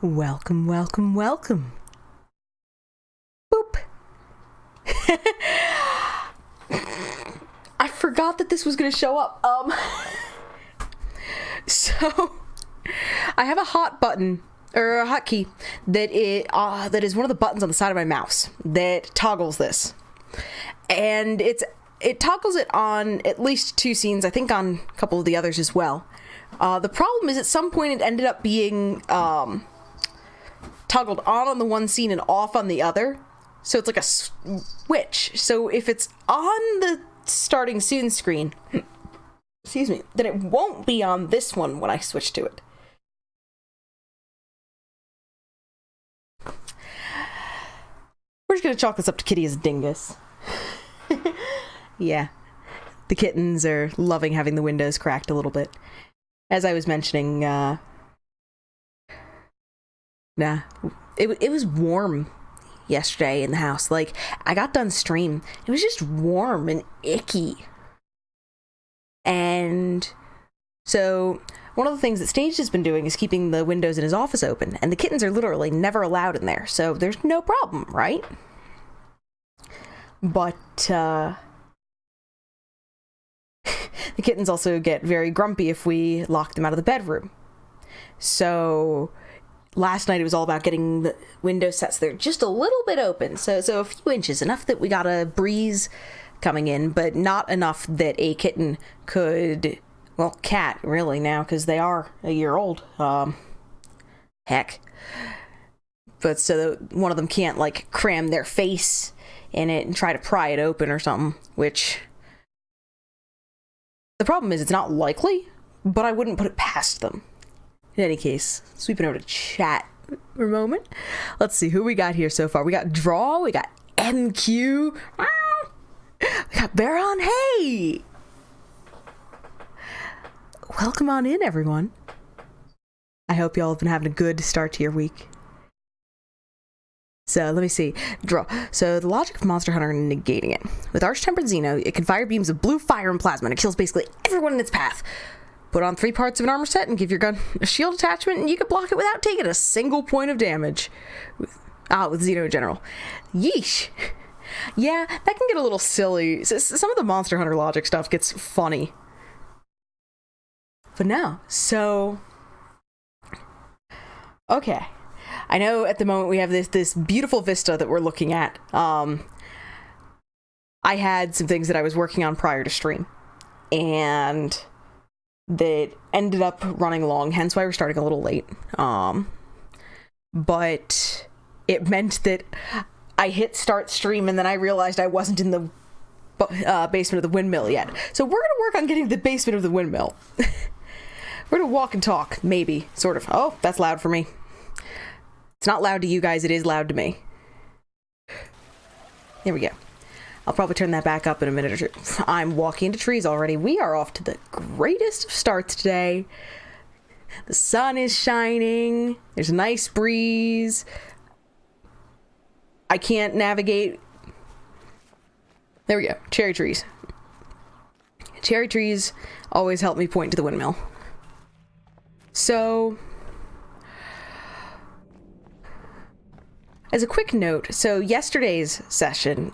Welcome, welcome, welcome. Boop. I forgot that this was going to show up. So I have a hot button or a hotkey that is one of the buttons on the side of my mouse that toggles this, and it toggles it on at least 2 scenes. I think on a couple of the others as well. The problem is at some point it ended up being toggled on the one scene and off on the other. So it's like a switch. So if it's on the starting soon screen, excuse me, then it won't be on this one when I switch to it. We're just gonna chalk this up to Kitty as a dingus. Yeah. The kittens are loving having the windows cracked a little bit. As I was mentioning, it was warm yesterday in the house. Like, I got done stream. It was just warm and icky. And so one of the things that Stage has been doing is keeping the windows in his office open, and the kittens are literally never allowed in there. So there's no problem, right? But the kittens also get very grumpy if we lock them out of the bedroom. So last night it was all about getting the window sets there just a little bit open. So a few inches, enough that we got a breeze coming in, but not enough that a kitten could, well, cat really now, because they are a year old. Heck. But so that one of them can't like cram their face in it and try to pry it open or something, which the problem is it's not likely, but I wouldn't put it past them. In any case, sweeping over to chat for a moment. Let's see who we got here so far. We got Draw, we got MQ, we got Baron. Hey! Welcome on in, everyone. I hope y'all have been having a good start to your week. So let me see. Draw. So the logic of Monster Hunter and negating it. With Arch-Tempered Xeno, it can fire beams of blue fire and plasma, and it kills basically everyone in its path. Put on 3 parts of an armor set and give your gun a shield attachment, and you can block it without taking a single point of damage. With Xeno in general. Yeesh. Yeah, that can get a little silly. Some of the Monster Hunter logic stuff gets funny. But no. So okay. I know at the moment we have this beautiful vista that we're looking at. I had some things that I was working on prior to stream, and that ended up running long, hence why we're starting a little late. But it meant that I hit start stream and then I realized I wasn't in the basement of the Windmill yet. So we're going to work on getting to the basement of the Windmill. We're going to walk and talk, maybe, sort of. Oh, that's loud for me. It's not loud to you guys, it is loud to me. There we go. I'll probably turn that back up in a minute or two. I'm walking into trees already. We are off to the greatest of starts today. The sun is shining. There's a nice breeze. I can't navigate. There we go. Cherry trees. Cherry trees always help me point to the Windmill. So as a quick note, so yesterday's session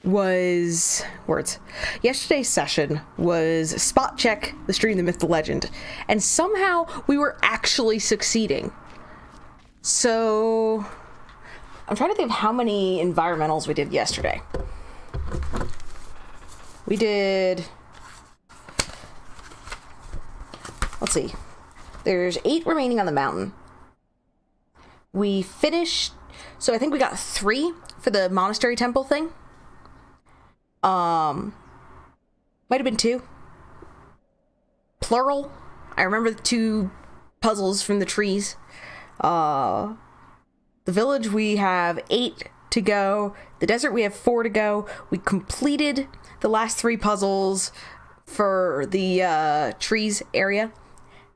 was spot check the stream, the myth, the legend, and somehow we were actually succeeding. So I'm trying to think of how many environmentals we did yesterday. We did, let's see, there's 8 remaining on the mountain. We finished, so I think we got 3 for the monastery temple thing. Might have been 2. Plural. I remember the 2 puzzles from the trees. The village, we have 8 to go. The desert, we have 4 to go. We completed the last 3 puzzles for the trees area.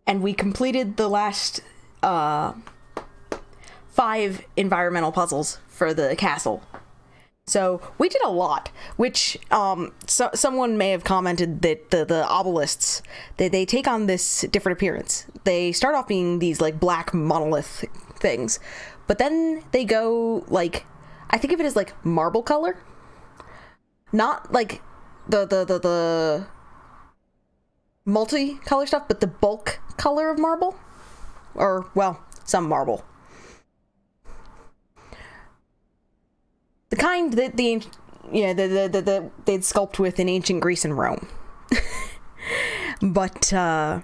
And we completed the last 5 environmental puzzles for the castle. So we did a lot, which someone may have commented that the obelisks, they take on this different appearance. They start off being these like black monolith things, but then they go like, I think of it as like marble color, not like the multicolor stuff, but the bulk color of marble, or well, some marble. The kind that they'd sculpt with in ancient Greece and Rome. But no,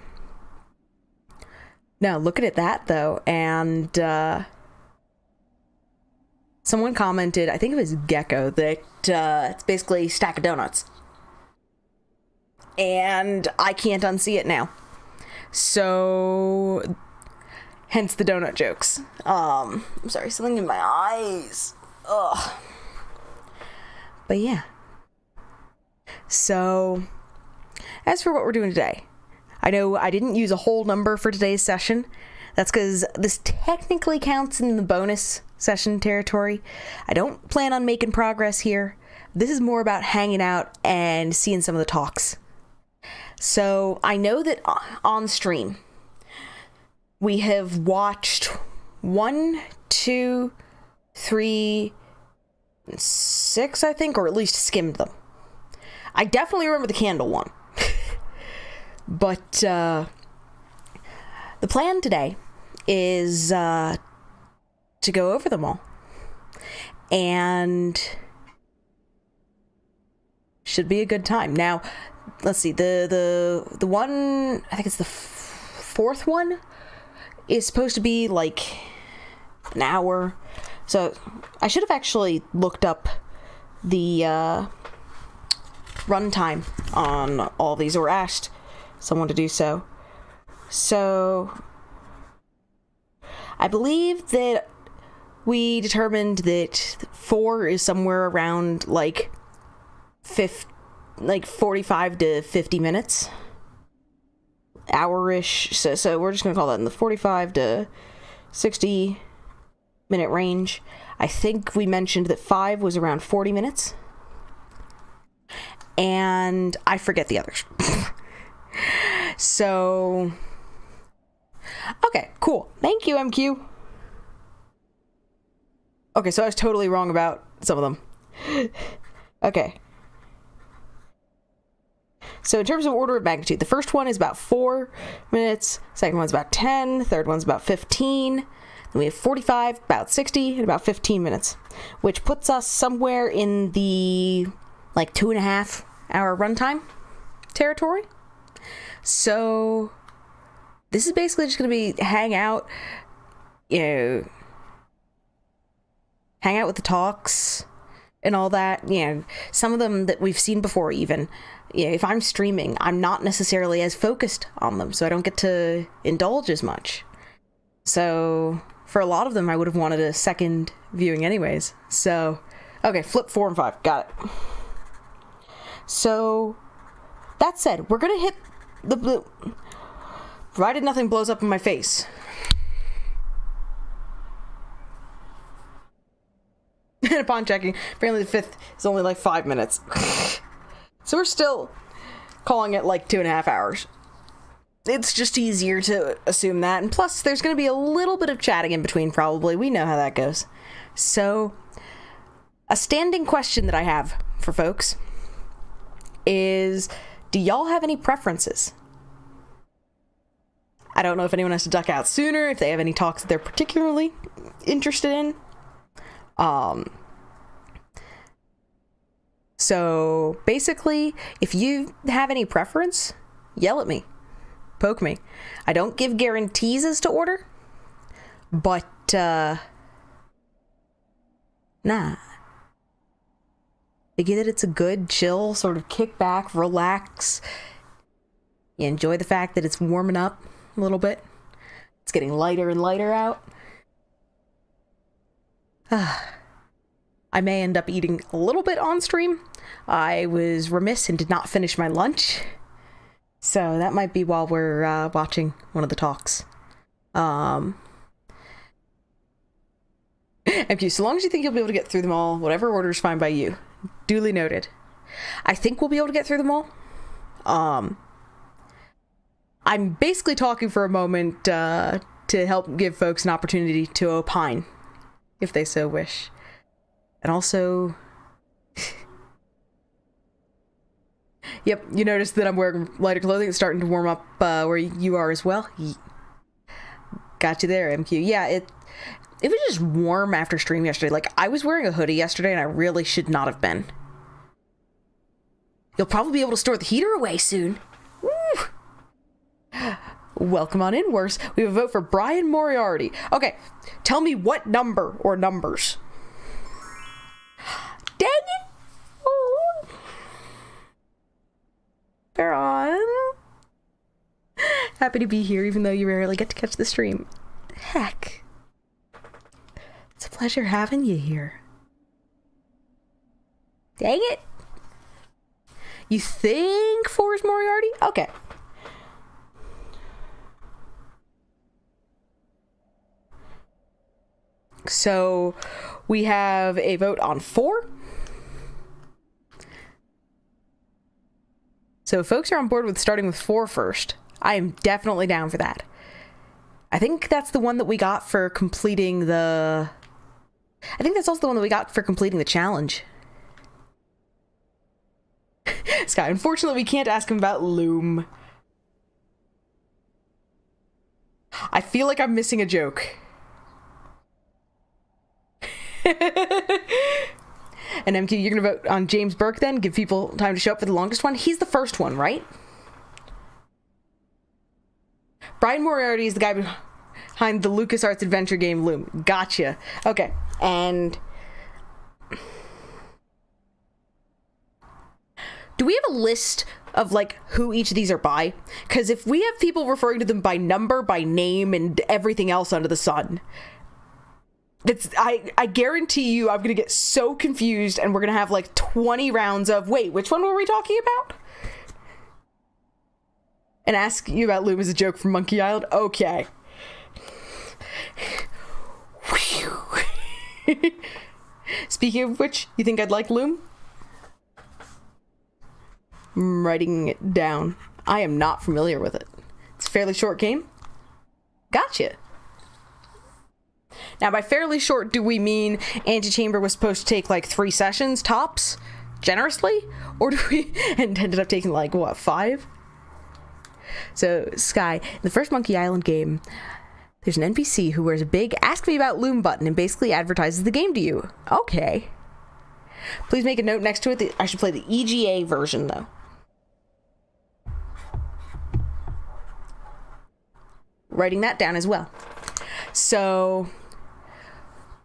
looking at that though, and someone commented, I think it was Gecko, that it's basically a stack of donuts. And I can't unsee it now. So hence the donut jokes. I'm sorry, something in my eyes. Ugh. But yeah. So, as for what we're doing today, I know I didn't use a whole number for today's session. That's because this technically counts in the bonus session territory. I don't plan on making progress here. This is more about hanging out and seeing some of the talks. So, I know that on stream, we have watched 1, 2, 3, 6, I think, or at least skimmed them. I definitely remember the candle one. But the plan today is to go over them all. And should be a good time. Now, let's see, the one, I think it's the fourth one, is supposed to be like an hour. So I should have actually looked up the runtime on all these, or asked someone to do so. So I believe that we determined that 4 is somewhere around like 45 to 50 minutes. Hour-ish. So we're just going to call that in the 45 to 60 minute range. I think we mentioned that 5 was around 40 minutes. And I forget the others. So, okay, cool. Thank you, MQ. Okay, so I was totally wrong about some of them. Okay. So in terms of order of magnitude, the first one is about 4 minutes, second one's about 10, third one's about 15, then we have 45, about 60, and about 15 minutes, which puts us somewhere in the like 2.5 hour runtime territory. So this is basically just going to be hang out with the talks and all that. Some of them that we've seen before even. If I'm streaming, I'm not necessarily as focused on them, so I don't get to indulge as much. So for a lot of them, I would have wanted a second viewing anyways. So, okay, flip 4 and 5. Got it. So, that said, we're going to hit the provided nothing blows up in my face. And upon checking, apparently the 5th is only like 5 minutes. So we're still calling it like 2.5 hours. It's just easier to assume that. And plus, there's going to be a little bit of chatting in between, probably. We know how that goes. So, a standing question that I have for folks is, do y'all have any preferences? I don't know if anyone has to duck out sooner, if they have any talks that they're particularly interested in. So basically, if you have any preference, yell at me, poke me. I don't give guarantees as to order, but, nah. Figure that it's a good, chill, sort of kick back, relax. You enjoy the fact that it's warming up a little bit. It's getting lighter and lighter out. I may end up eating a little bit on stream. I was remiss and did not finish my lunch. So that might be while we're watching one of the talks. And MQ, so long as you think you'll be able to get through them all, whatever order is fine by you. Duly noted. I think we'll be able to get through them all. I'm basically talking for a moment to help give folks an opportunity to opine, if they so wish. And also... Yep, you noticed that I'm wearing lighter clothing. It's starting to warm up where you are as well. Got you there, MQ. Yeah, it was just warm after stream yesterday. Like, I was wearing a hoodie yesterday, and I really should not have been. You'll probably be able to store the heater away soon. Woo! Welcome on in, Worse. We have a vote for Brian Moriarty. Okay, tell me what number or numbers. Dang it! Oh. Baron. Happy to be here, even though you rarely get to catch the stream. Heck. It's a pleasure having you here. Dang it. You think Forrest Moriarty? Okay. So, we have a vote on 4. So, if folks are on board with starting with 4 first, I am definitely down for that. I think that's the one that we got for completing the... I think that's also the one that we got for completing the challenge. Sky, unfortunately, we can't ask him about Loom. I feel like I'm missing a joke. And MQ, you're gonna vote on James Burke then? Give people time to show up for the longest one? He's the first one, right? Brian Moriarty is the guy behind the LucasArts adventure game Loom. Gotcha. Okay, and... do we have a list of, like, who each of these are by? Because if we have people referring to them by number, by name, and everything else under the sun... I guarantee you I'm gonna get so confused and we're gonna have like 20 rounds of, wait, which one were we talking about? And ask you about Loom as a joke from Monkey Island? Okay. Speaking of which, you think I'd like Loom? I'm writing it down. I am not familiar with it. It's a fairly short game. Gotcha. Now, by fairly short, do we mean Antechamber was supposed to take, like, 3 sessions, tops? Generously? Or do we... and ended up taking, like, what, 5? So, Sky, in the first Monkey Island game, there's an NPC who wears a big Ask Me About Loom button and basically advertises the game to you. Okay. Please make a note next to it that I should play the EGA version, though. Writing that down as well. So...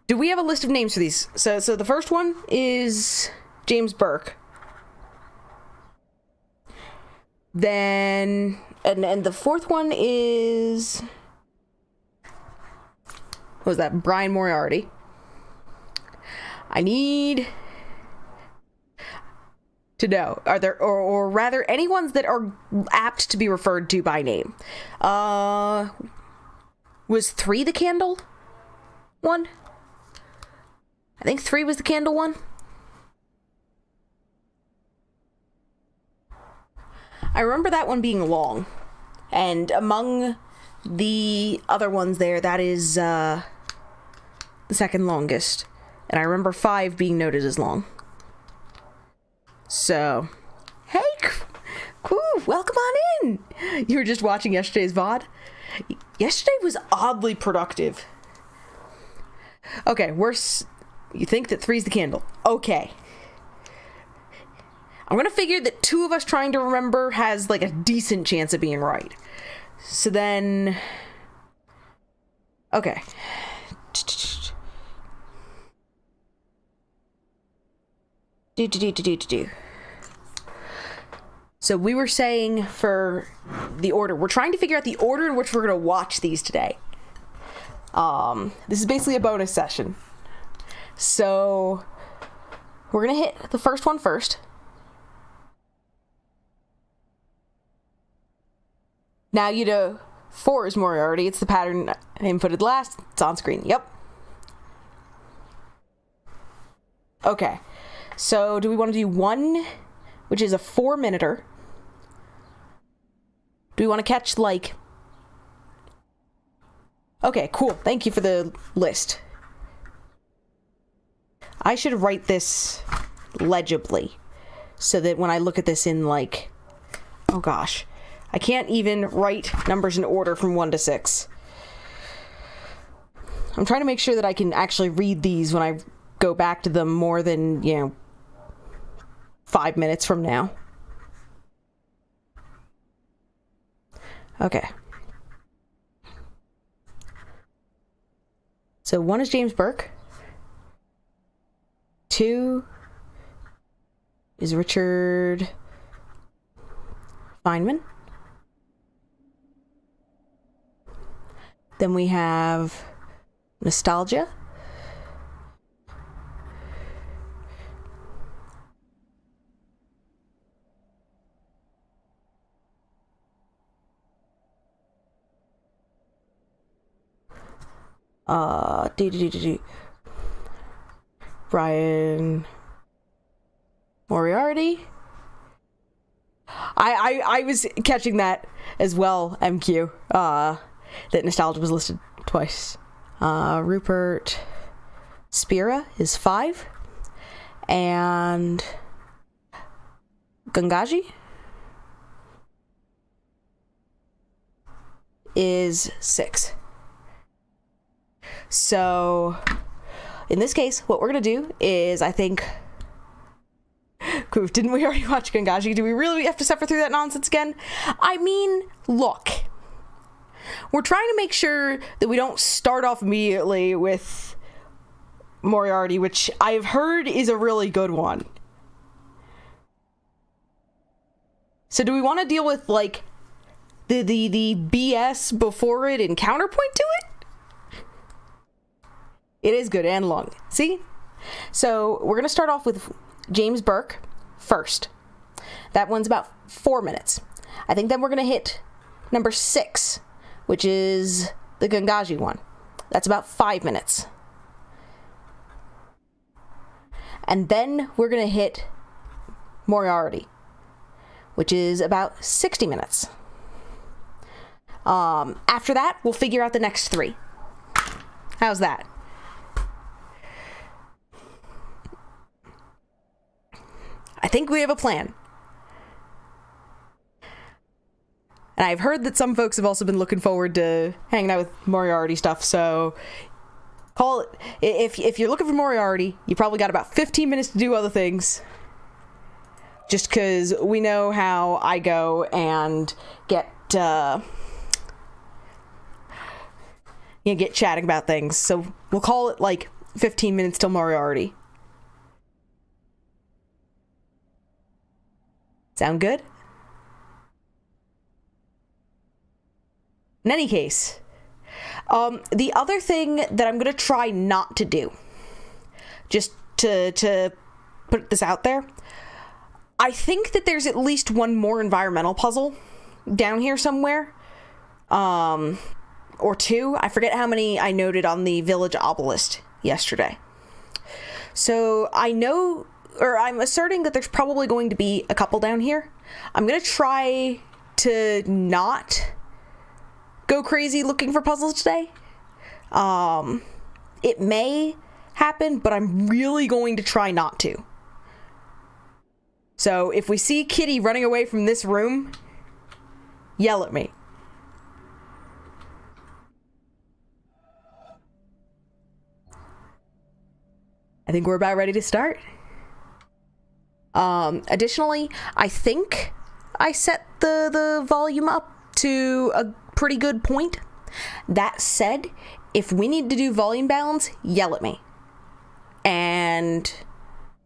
do we have a list of names for these? So the first one is James Burke. Then, and the fourth one is... what was that? Brian Moriarty. I need to know, are there, or rather, any ones that are apt to be referred to by name. Was 3 the candle one? I think 3 was the candle one. I remember that one being long. And among the other ones there, that is the second longest. And I remember 5 being noted as long. So, hey, cool, welcome on in. You were just watching yesterday's VOD? Yesterday was oddly productive. Okay, you think that 3's the candle. Okay. I'm gonna figure that 2 of us trying to remember has, like, a decent chance of being right. So then... okay. So we were saying for the order, we're trying to figure out the order in which we're gonna watch these today. This is basically a bonus session. So, we're gonna hit the first one first. Now you know 4 is Moriarty. It's the pattern I inputted last. It's on screen. Yep. Okay. So do we want to do one, which is a 4-minuter? Do we want to catch, like... Okay, cool. Thank you for the list. I should write this legibly so that when I look at this in, like... Oh, gosh. I can't even write numbers in order from 1 to 6. I'm trying to make sure that I can actually read these when I go back to them more than, 5 minutes from now. Okay. So 1 is James Burke. 2 is Richard Feynman. Then we have Nostalgia. Brian Moriarty. I was catching that as well, MQ. That Nostalgia was listed twice. Rupert Spira is 5. And Gangaji is 6. So, in this case, what we're going to do is, I think... Didn't we already watch Gangaji? Do we really have to suffer through that nonsense again? I mean, look. We're trying to make sure that we don't start off immediately with Moriarty, which I've heard is a really good one. So do we want to deal with, like, the BS before it and counterpoint to it? It is good and long. See? So we're going to start off with James Burke first. That one's about 4 minutes. I think then we're going to hit number 6, which is the Gangaji one. That's about 5 minutes. And then we're going to hit Moriarty, which is about 60 minutes. After that, we'll figure out the next 3. How's that? I think we have a plan. And I've heard that some folks have also been looking forward to hanging out with Moriarty stuff, so call it, if you're looking for Moriarty, you probably got about 15 minutes to do other things. Just because we know how I go and get chatting about things. So we'll call it like 15 minutes till Moriarty. Sound good? In any case, the other thing that I'm going to try not to do, just to put this out there, I think that there's at least one more environmental puzzle down here somewhere. Or 2. I forget how many I noted on the village obelisk yesterday. So I know... or I'm asserting that there's probably going to be a couple down here. I'm going to try to not go crazy looking for puzzles today. It may happen, but I'm really going to try not to. So if we see Kitty running away from this room, yell at me. I think we're about ready to start. Additionally, I think I set the volume up to a pretty good point. That said, if we need to do volume balance, yell at me. And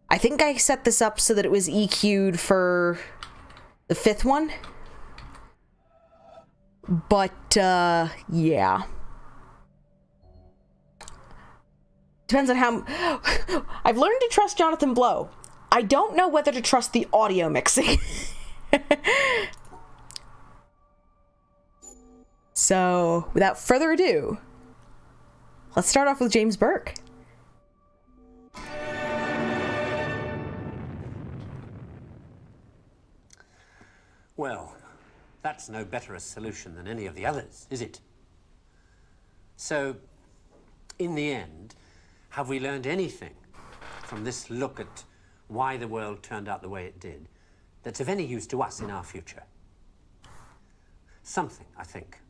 I think I set this up so that it was EQ'd for the 5th one. But, yeah. Depends on how... I've learned to trust Jonathan Blow. I don't know whether to trust the audio mixing. So, without further ado, let's start off with James Burke. Well, that's no better a solution than any of the others, is it? So, in the end, have we learned anything from this look at why the world turned out the way it did that's of any use to us in our future? Something, I think.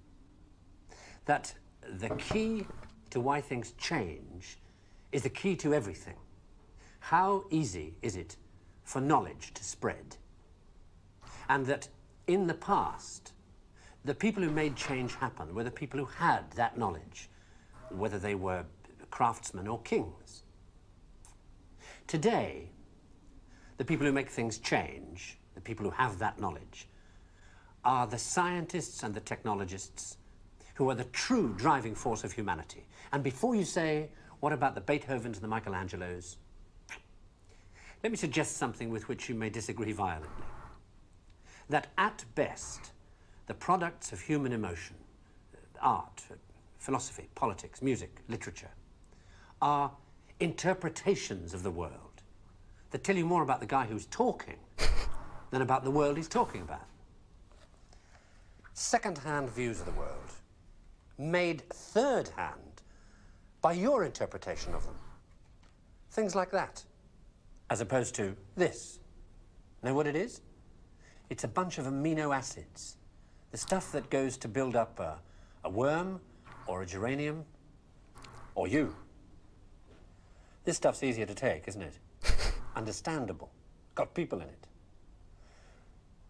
That the key to why things change is the key to everything. How easy is it for knowledge to spread? And that in the past, the people who made change happen were the people who had that knowledge, whether they were craftsmen or kings. Today, the people who make things change, the people who have that knowledge, are the scientists and the technologists who are the true driving force of humanity. And before you say, what about the Beethovens and the Michelangelos? Let me suggest something with which you may disagree violently. That at best, the products of human emotion, art, philosophy, politics, music, literature, are interpretations of the world that tell you more about the guy who's talking than about the world he's talking about. Second-hand views of the world, made third-hand by your interpretation of them. Things like that, as opposed to this. Know what it is? It's a bunch of amino acids, the stuff that goes to build up a worm or a geranium or you. This stuff's easier to take, isn't it? Understandable. Got people in it.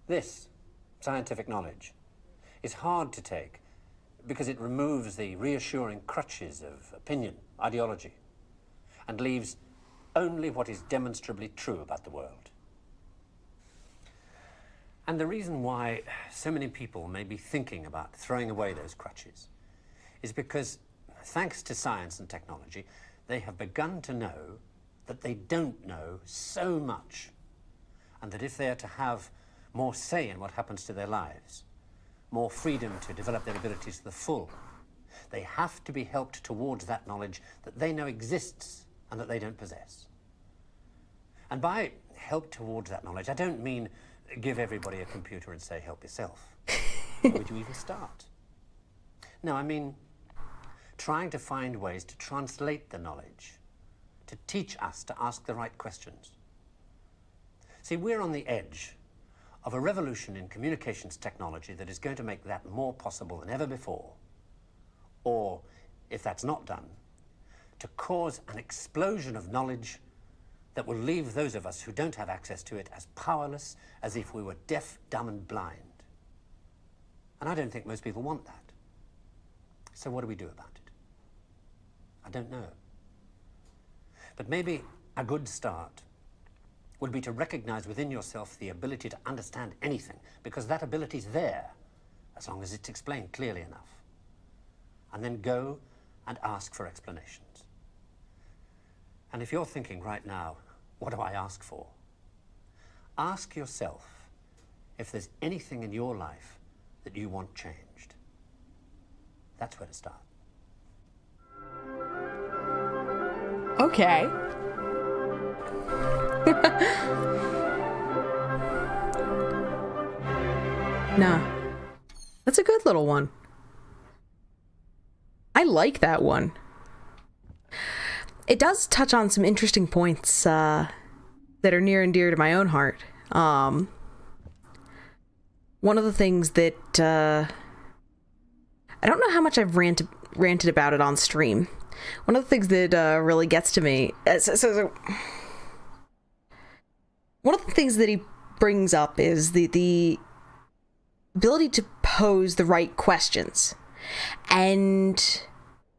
This scientific knowledge is hard to take because it removes the reassuring crutches of opinion, ideology, and leaves only what is demonstrably true about the world. And the reason why so many people may be thinking about throwing away those crutches is because, thanks to science and technology, they have begun to know that they don't know so much, and that if they are to have more say in what happens to their lives, more freedom to develop their abilities to the full, they have to be helped towards that knowledge that they know exists and that they don't possess. And by help towards that knowledge, I don't mean give everybody a computer and say, help yourself. Where would you even start? No, I mean trying to find ways to translate the knowledge, to teach us to ask the right questions. See, we're on the edge of a revolution in communications technology that is going to make that more possible than ever before. Or, if that's not done, to cause an explosion of knowledge that will leave those of us who don't have access to it as powerless as if we were deaf, dumb, and blind. And I don't think most people want that. So what do we do about it? I don't know. But maybe a good start would be to recognize within yourself the ability to understand anything, because that ability is there, as long as it's explained clearly enough. And then go and ask for explanations. And if you're thinking right now, what do I ask for? Ask yourself if there's anything in your life that you want changed. That's where to start. Okay. Nah. That's a good little one. I like that one. It does touch on some interesting points that are near and dear to my own heart. One of the things that I don't know how much I've ranted about it on stream. One of the things that really gets to me, one of the things that he brings up is the ability to pose the right questions. And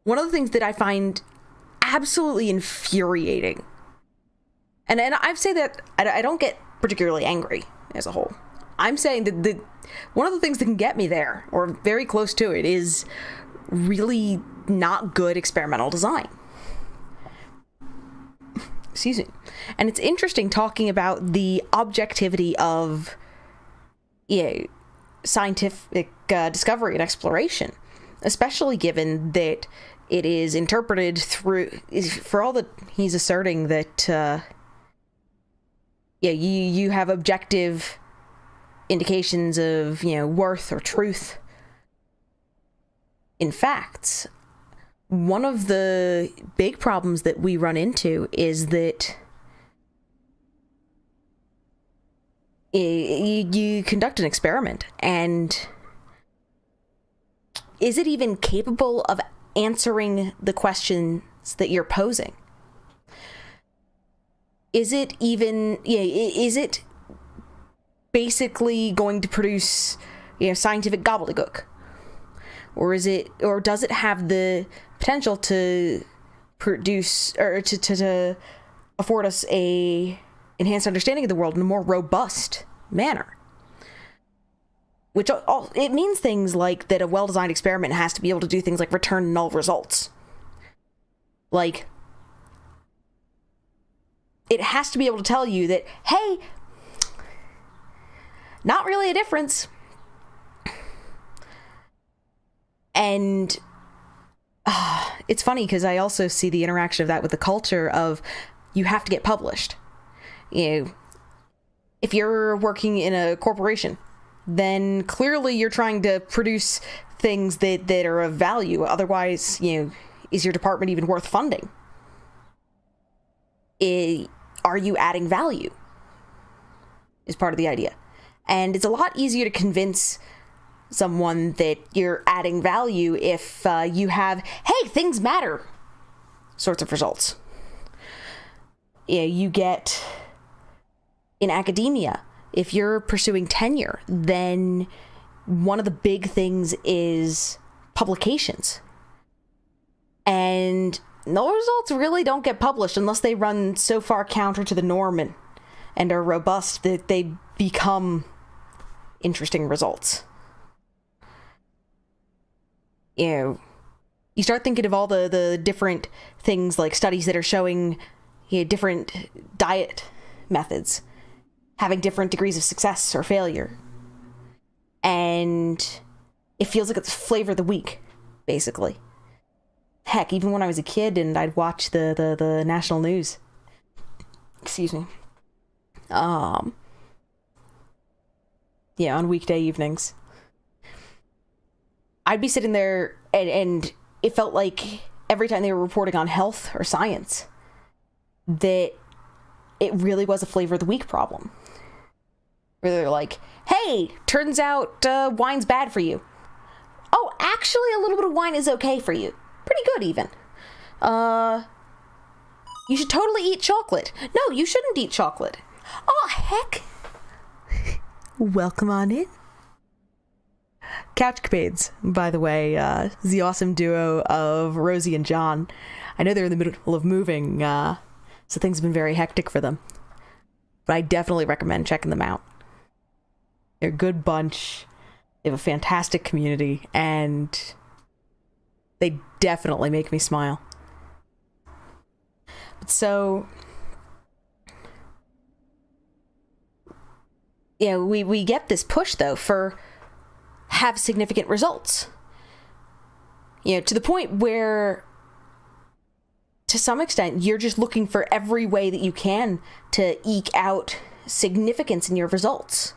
one of the things that I find absolutely infuriating, and I say that I don't get particularly angry as a whole. I'm saying that one of the things that can get me there, or very close to it, is really not good experimental design. Excuse me. And it's interesting talking about the objectivity of scientific discovery and exploration, especially given that it is interpreted through, for all that he's asserting that you have objective indications of, worth or truth in facts. One of the big problems that we run into is that you conduct an experiment, and is it even capable of answering the questions that you're posing? Is it basically going to produce, scientific gobbledygook? Or does it have the potential to produce, or to afford us a enhanced understanding of the world in a more robust manner? Which it means things like that a well-designed experiment has to be able to do things like return null results. Like, it has to be able to tell you that, hey, not really a difference. And it's funny because I also see the interaction of that with the culture of you have to get published. If you're working in a corporation, then clearly you're trying to produce things that are of value. Otherwise, is your department even worth funding? Are you adding value? Is part of the idea. And it's a lot easier to convince someone that you're adding value if you have, hey, things matter sorts of results. You get in academia, if you're pursuing tenure, then one of the big things is publications. And no results really don't get published unless they run so far counter to the norm and are robust that they become interesting results. You start thinking of all the different things, like studies that are showing different diet methods having different degrees of success or failure. And it feels like it's flavor of the week, basically. Heck, even when I was a kid and I'd watch the national news, excuse me, on weekday evenings, I'd be sitting there and it felt like every time they were reporting on health or science that it really was a flavor of the week problem. Where they're like, hey, turns out wine's bad for you. Oh, actually, a little bit of wine is okay for you. Pretty good, even. You should totally eat chocolate. No, you shouldn't eat chocolate. Oh, heck. Welcome on in. Couchcapades, by the way, is the awesome duo of Rosie and John. I know they're in the middle of moving, so things have been very hectic for them. But I definitely recommend checking them out. They're a good bunch. They have a fantastic community, and they definitely make me smile. So, we get this push, though, for have significant results. To the point where, to some extent, you're just looking for every way that you can to eke out significance in your results.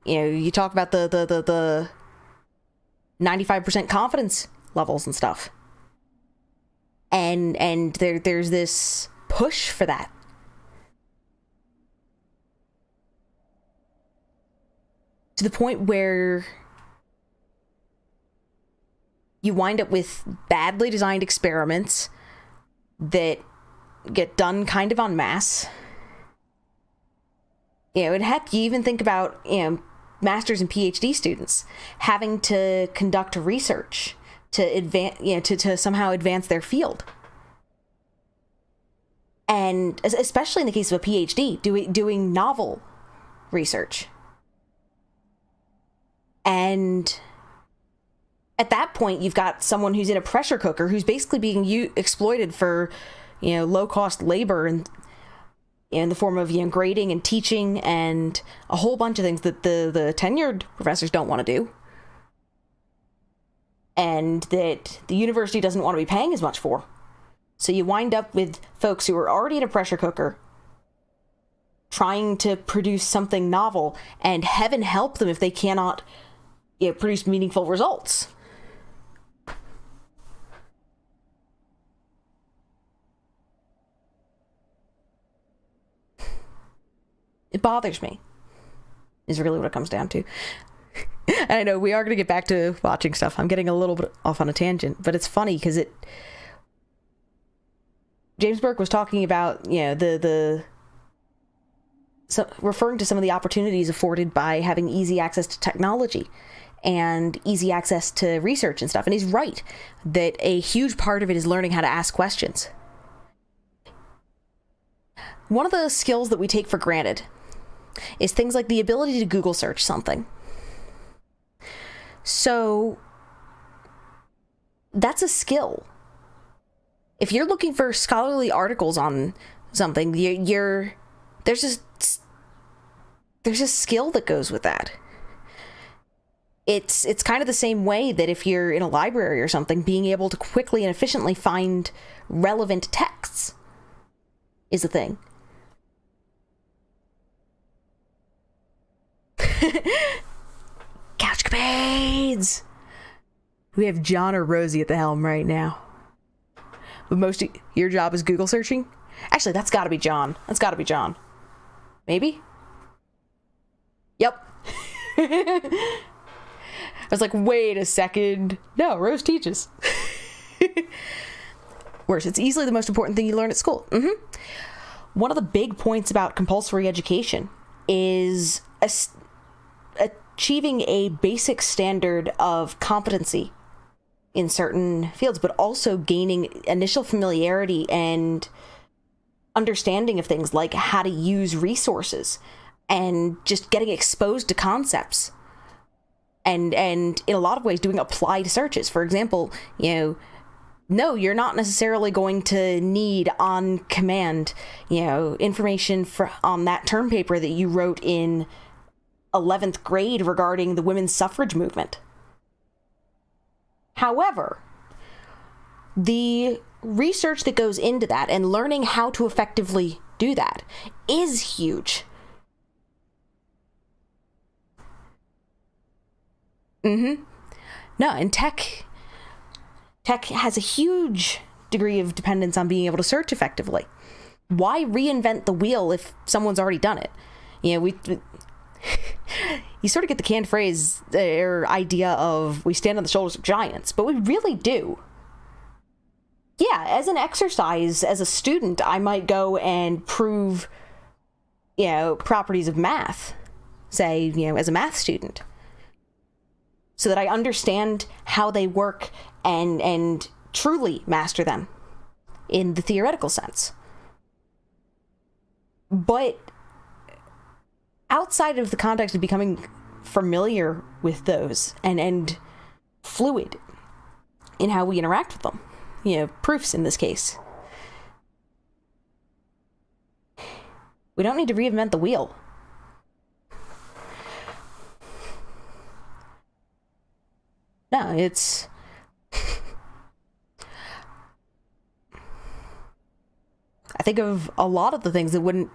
You talk about the 95% confidence levels and stuff. And there's this push for that. To the point where you wind up with badly designed experiments that get done kind of en masse. And heck, you even think about, master's and PhD students having to conduct research to advance, to somehow advance their field. And especially in the case of a PhD, doing novel research. And at that point, you've got someone who's in a pressure cooker who's basically being exploited for, low-cost labor and in the form of grading and teaching and a whole bunch of things that the tenured professors don't want to do, and that the university doesn't want to be paying as much for. So you wind up with folks who are already in a pressure cooker trying to produce something novel, and heaven help them if they cannot, produce meaningful results. It bothers me, is really what it comes down to. And I know we are going to get back to watching stuff. I'm getting a little bit off on a tangent, but it's funny because James Burke was talking about, referring to some of the opportunities afforded by having easy access to technology and easy access to research and stuff. And he's right that a huge part of it is learning how to ask questions. One of the skills that we take for granted is things like the ability to Google search something. So that's a skill. If you're looking for scholarly articles on something, there's a skill that goes with that. It's kind of the same way that if you're in a library or something, being able to quickly and efficiently find relevant texts is a thing. Couchcapades! We have John or Rosie at the helm right now. But your job is Google searching? Actually, that's gotta be John. Maybe? Yep. I was like, wait a second. No, Rose teaches. Worse, it's easily the most important thing you learn at school. One of the big points about compulsory education is achieving a basic standard of competency in certain fields, but also gaining initial familiarity and understanding of things like how to use resources and just getting exposed to concepts. And in a lot of ways doing applied searches. For example, no, you're not necessarily going to need on command, information on that term paper that you wrote in 11th grade regarding the women's suffrage movement. However, the research that goes into that and learning how to effectively do that is huge. No, and tech has a huge degree of dependence on being able to search effectively. Why reinvent the wheel if someone's already done it? You sort of get the canned phrase or idea of we stand on the shoulders of giants, but we really do. Yeah, as an exercise, as a student, I might go and prove, properties of math, say, as a math student, so that I understand how they work and truly master them in the theoretical sense. But outside of the context of becoming familiar with those and fluid in how we interact with them, proofs in this case, we don't need to reinvent the wheel. No, it's... I think of a lot of the things that wouldn't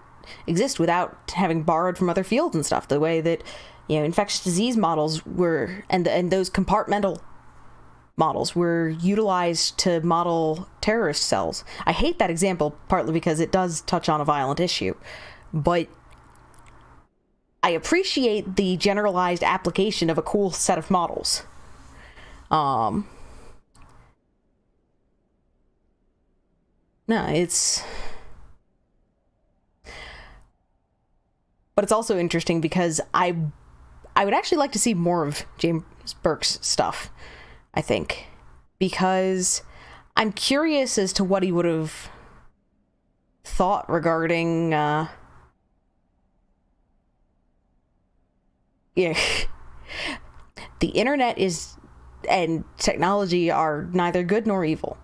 exist without having borrowed from other fields and stuff. The way that, infectious disease models were, and those compartmental models were utilized to model terrorist cells. I hate that example, partly because it does touch on a violent issue, but I appreciate the generalized application of a cool set of models. No, it's... But it's also interesting because I would actually like to see more of James Burke's stuff, I think. Because I'm curious as to what he would have thought regarding... the internet and technology are neither good nor evil.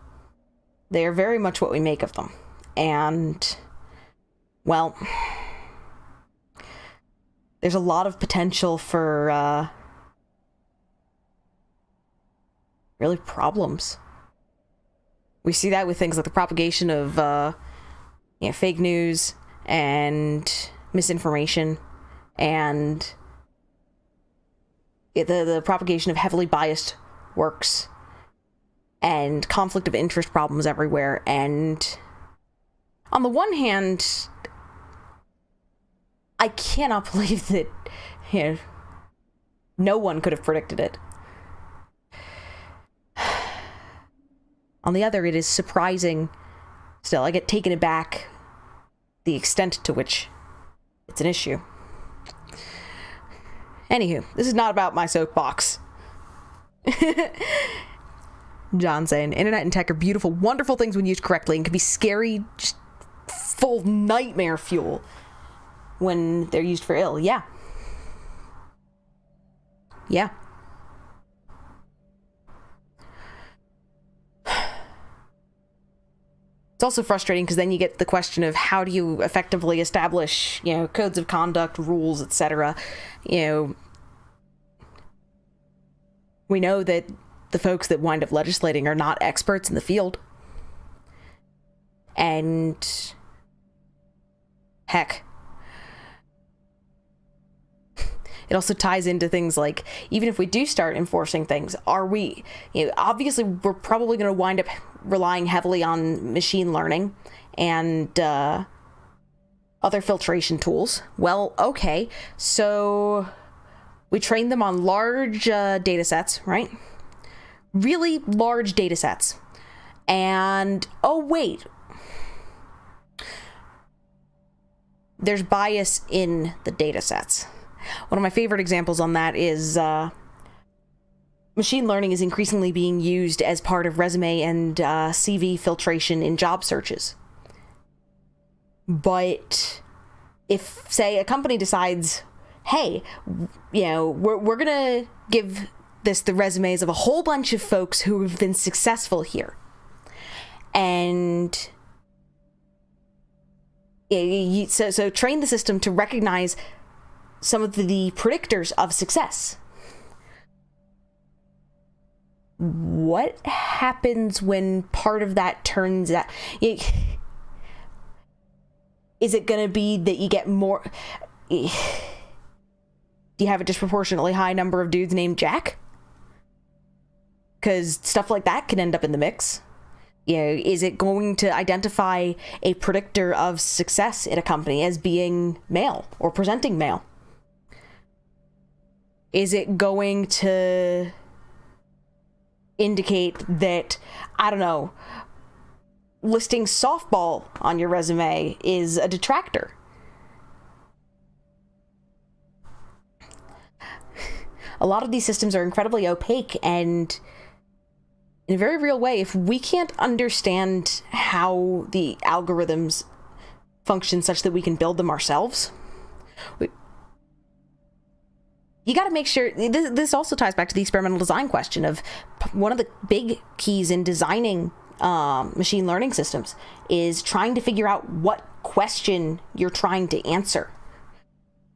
They are very much what we make of them. And, well, there's a lot of potential for really problems. We see that with things like the propagation of fake news and misinformation and the propagation of heavily biased works and conflict of interest problems everywhere. And on the one hand, I cannot believe that, no one could have predicted it. On the other, it is surprising. Still, I get taken aback the extent to which it's an issue. Anywho, this is not about my soapbox. John saying, internet and tech are beautiful, wonderful things when used correctly and can be scary, just full of nightmare fuel when they're used for ill. Yeah. Yeah. It's also frustrating because then you get the question of how do you effectively establish, codes of conduct, rules, etc. We know that the folks that wind up legislating are not experts in the field. And heck, it also ties into things like, even if we do start enforcing things, are we, obviously we're probably going to wind up relying heavily on machine learning and other filtration tools. Well, okay, so we train them on large data sets, right? Really large data sets. And, oh wait, there's bias in the data sets. One of my favorite examples on that is machine learning is increasingly being used as part of resume and CV filtration in job searches. But if, say, a company decides, hey, we're going to give this the resumes of a whole bunch of folks who have been successful here. And so train the system to recognize some of the predictors of success. What happens when part of that turns out? Is it going to be that you get more? Do you have a disproportionately high number of dudes named Jack? Because stuff like that can end up in the mix. Is it going to identify a predictor of success in a company as being male or presenting male? Is it going to indicate that, I don't know, listing softball on your resume is a detractor? A lot of these systems are incredibly opaque, and in a very real way, if we can't understand how the algorithms function such that we can build them ourselves, you got to make sure. This also ties back to the experimental design question of one of the big keys in designing machine learning systems is trying to figure out what question you're trying to answer.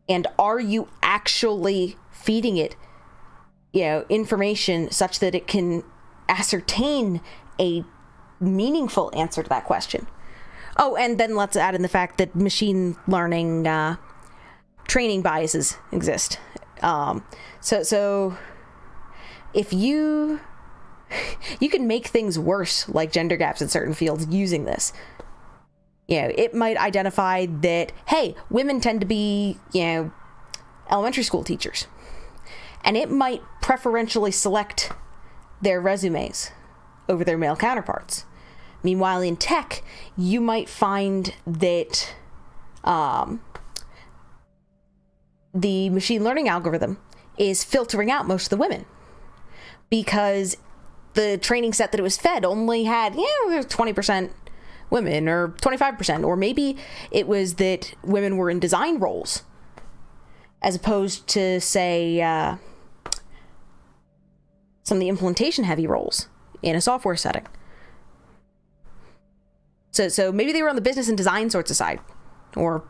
And are you actually feeding it, information such that it can ascertain a meaningful answer to that question? Oh, and then let's add in the fact that machine learning training biases exist. So if you can make things worse, like gender gaps in certain fields, using this. It might identify that, hey, women tend to be, elementary school teachers. And it might preferentially select their resumes over their male counterparts. Meanwhile, in tech, you might find that the machine learning algorithm is filtering out most of the women because the training set that it was fed only had 20% women or 25%, or maybe it was that women were in design roles as opposed to, say, some of the implementation heavy roles in a software setting. So maybe they were on the business and design sorts of side, or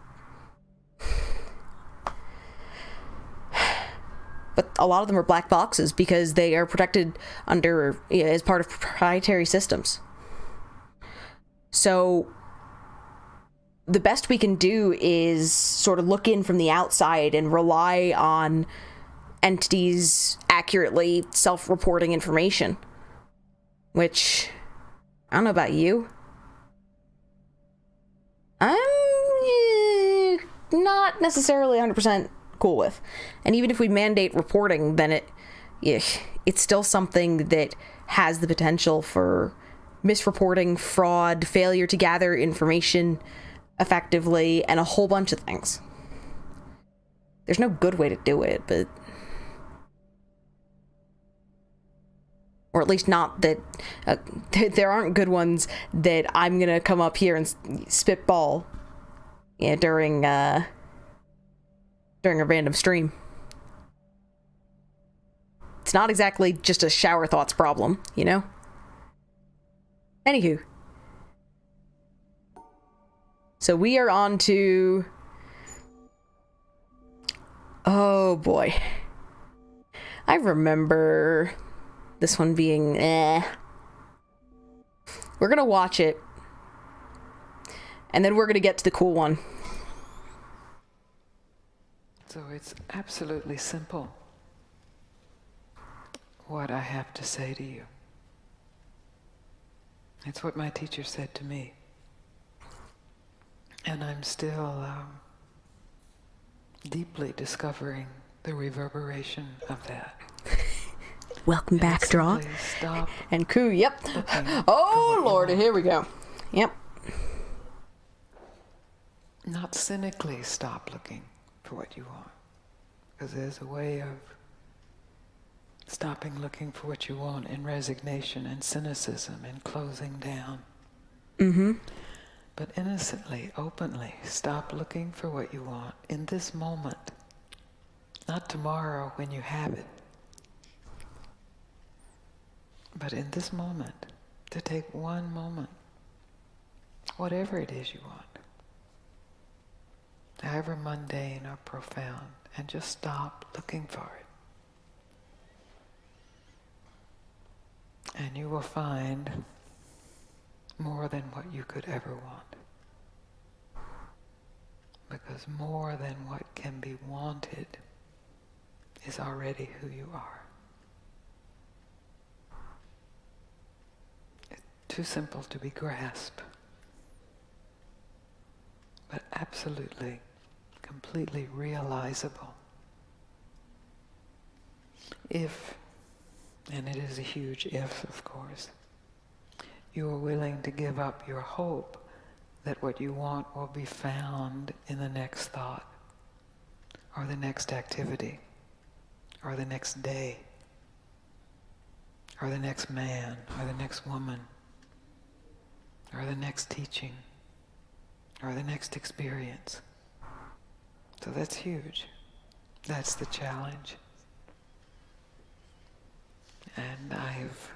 but a lot of them are black boxes because they are protected under as part of proprietary systems. So the best we can do is sort of look in from the outside and rely on entities accurately self-reporting information. Which, I don't know about you. I'm not necessarily 100% cool with. And even if we mandate reporting, then it's still something that has the potential for misreporting, fraud, failure to gather information effectively, and a whole bunch of things. There's no good way to do it, but... Or at least not that... there aren't good ones that I'm gonna come up here and spitball during a random stream. It's not exactly just a shower thoughts problem, you know? Anywho. So we are on to... Oh boy. I remember this one being We're gonna watch it. And then we're gonna get to the cool one. So it's absolutely simple what I have to say to you. It's what my teacher said to me. And I'm still deeply discovering the reverberation of that. Welcome back, Draw. Stop. And Koo, yep. Oh, Lord, here we go. Yep. Not cynically stop looking for what you want. Because there's a way of stopping looking for what you want in resignation and cynicism and closing down. Mm-hmm. But innocently, openly, stop looking for what you want in this moment. Not tomorrow when you have it. But in this moment, to take one moment, whatever it is you want, however mundane or profound, and just stop looking for it. And you will find more than what you could ever want. Because more than what can be wanted is already who you are. It's too simple to be grasped, but absolutely, completely realizable. If, and it is a huge if, of course, you are willing to give up your hope that what you want will be found in the next thought, or the next activity, or the next day, or the next man, or the next woman, or the next teaching, or the next experience. So that's huge. That's the challenge. And I've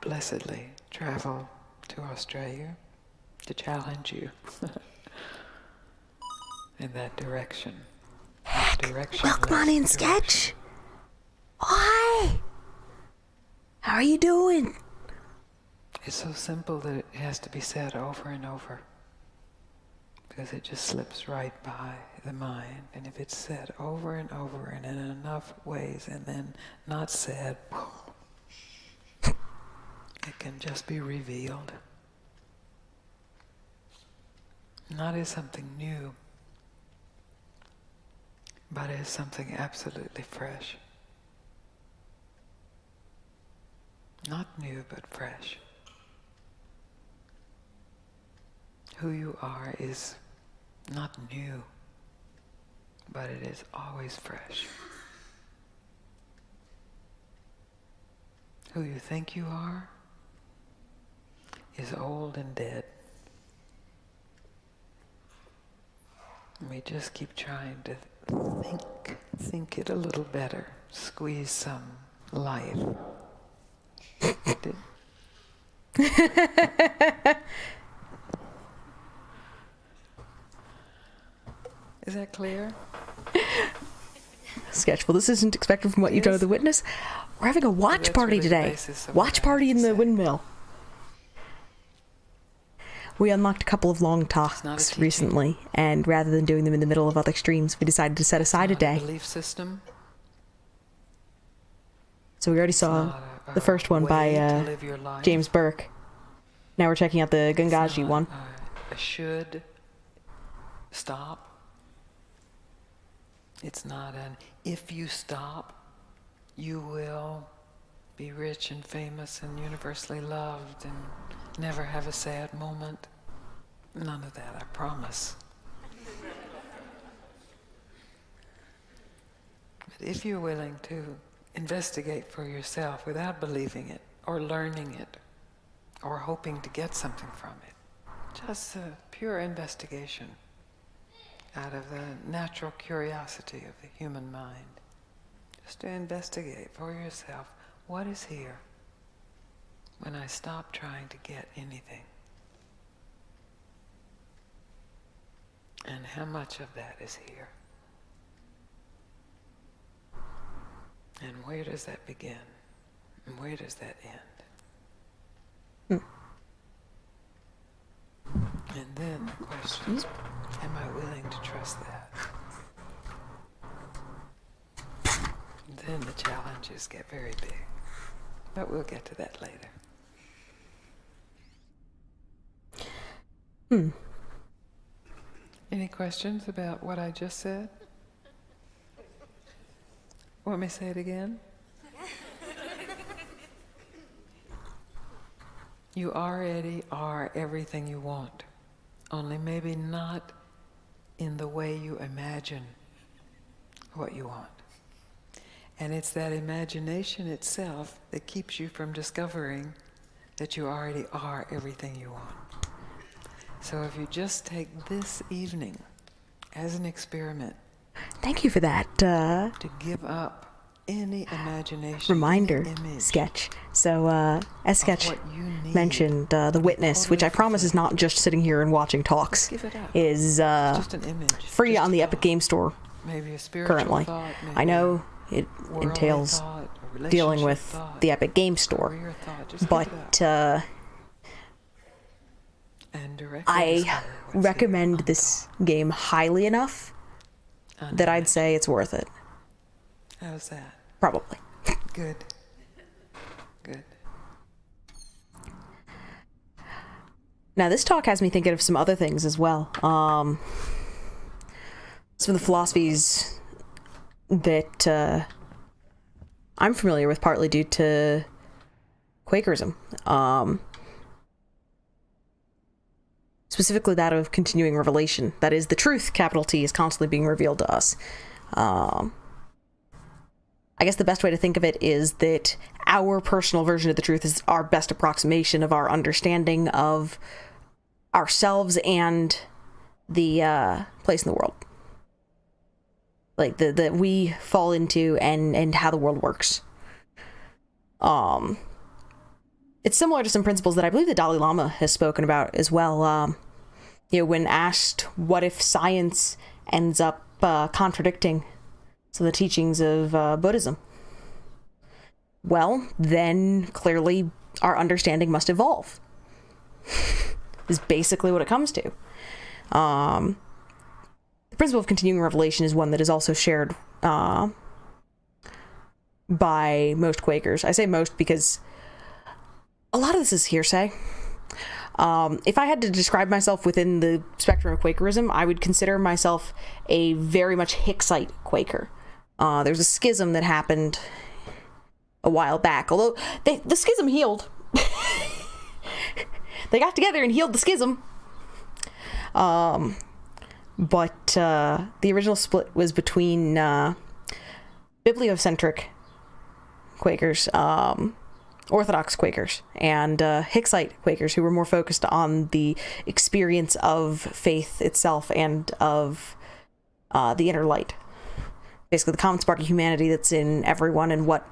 blessedly traveled to Australia to challenge you in that direction. Welcome on in, Sketch. Hi. How are you doing? It's so simple that it has to be said over and over, because it just slips right by the mind. And if it's said over and over and in enough ways and then not said, it can just be revealed. Not as something new, but as something absolutely fresh. Not new, but fresh. Who you are is not new, but it is always fresh. Who you think you are is old and dead. We just keep trying to think it a little better, squeeze some life. Is that clear? Sketch, well, this isn't expected from what you've done with The Witness. We're having a watch party really today. Watch party in the Windmill. We unlocked a couple of long not a talks teaching. recently, and rather than doing them in the middle of other streams, we decided to set aside a Not a day. belief system. So we already It's saw not a the first one way by to live your life. James Burke. Now we're checking out the It's Gangaji not one. a should stop. It's not an if you stop, you will be rich and famous and universally loved and never have a sad moment. None of that, I promise. But if you're willing to investigate for yourself without believing it or learning it or hoping to get something from it, just a pure investigation out of the natural curiosity of the human mind, just to investigate for yourself what is here when I stop trying to get anything, and how much of that is here, and where does that begin, and where does that end? And then the question is, am I willing to trust that? And then the challenges get very big. But we'll get to that later. Any questions about what I just said? Want me to say it again? You already are everything you want, only maybe not in the way you imagine what you want. And it's that imagination itself that keeps you from discovering that you already are everything you want. So if you just take this evening as an experiment, Thank you for that to give up any imagination, reminder any image sketch. So, as Sketch what you need, mentioned, The Witness, which I promise is not just sitting here and watching talks, give it up. is Just an image. free just on a the Epic thought. Game Store Maybe a spiritual currently. thought, maybe I know it a worldly entails thought, a dealing relationship with thought, the Epic Game Store, career thought. Just give it up but and directly I discover what's recommend here this game highly enough that I'd say it's worth it. How's that? Probably. Good. Good. Now, this talk has me thinking of some other things as well. Some of the philosophies that I'm familiar with, partly due to Quakerism. Specifically that of continuing revelation. That is, the truth, capital T, is constantly being revealed to us. I guess the best way to think of it is that our personal version of the truth is our best approximation of our understanding of ourselves and the place in the world. Like, that we fall into and how the world works. It's similar to some principles that I believe the Dalai Lama has spoken about as well. When asked what if science ends up contradicting some of the teachings of Buddhism, well, then clearly our understanding must evolve. Is basically what it comes to. The principle of continuing revelation is one that is also shared by most Quakers. I say most because a lot of this is hearsay. If I had to describe myself within the spectrum of Quakerism, I would consider myself a very much Hicksite Quaker. There's a schism that happened a while back, although the schism healed. They got together and healed the schism. But the original split was between bibliocentric Quakers, Orthodox Quakers, and Hicksite Quakers, who were more focused on the experience of faith itself and of the inner light. Basically, the common spark of humanity that's in everyone and what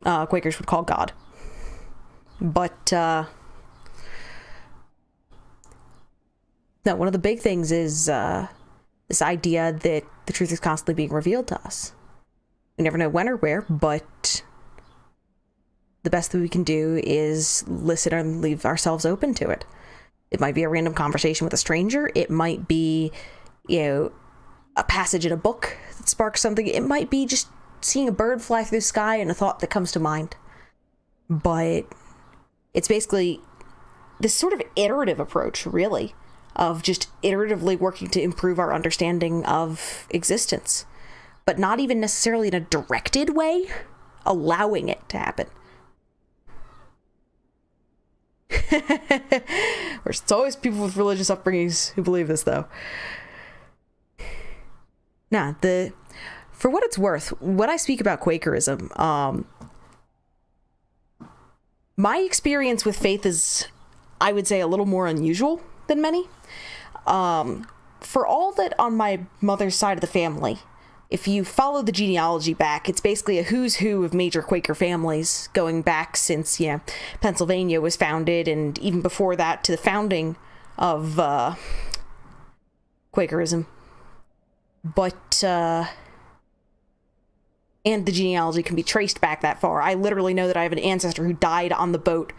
Quakers would call God. But no, one of the big things is this idea that the truth is constantly being revealed to us. We never know when or where, but the best that we can do is listen and leave ourselves open to it. It might be a random conversation with a stranger. It might be, a passage in a book that sparks something. It might be just seeing a bird fly through the sky and a thought that comes to mind. But it's basically this sort of iterative approach, really, of just iteratively working to improve our understanding of existence, but not even necessarily in a directed way, allowing it to happen. It's always people with religious upbringings who believe this, though. Nah, for what it's worth, when I speak about Quakerism, my experience with faith is, I would say, a little more unusual than many. For all that on my mother's side of the family, if you follow the genealogy back, it's basically a who's who of major Quaker families going back since, Pennsylvania was founded, and even before that to the founding of Quakerism. But, and the genealogy can be traced back that far. I literally know that I have an ancestor who died on the boat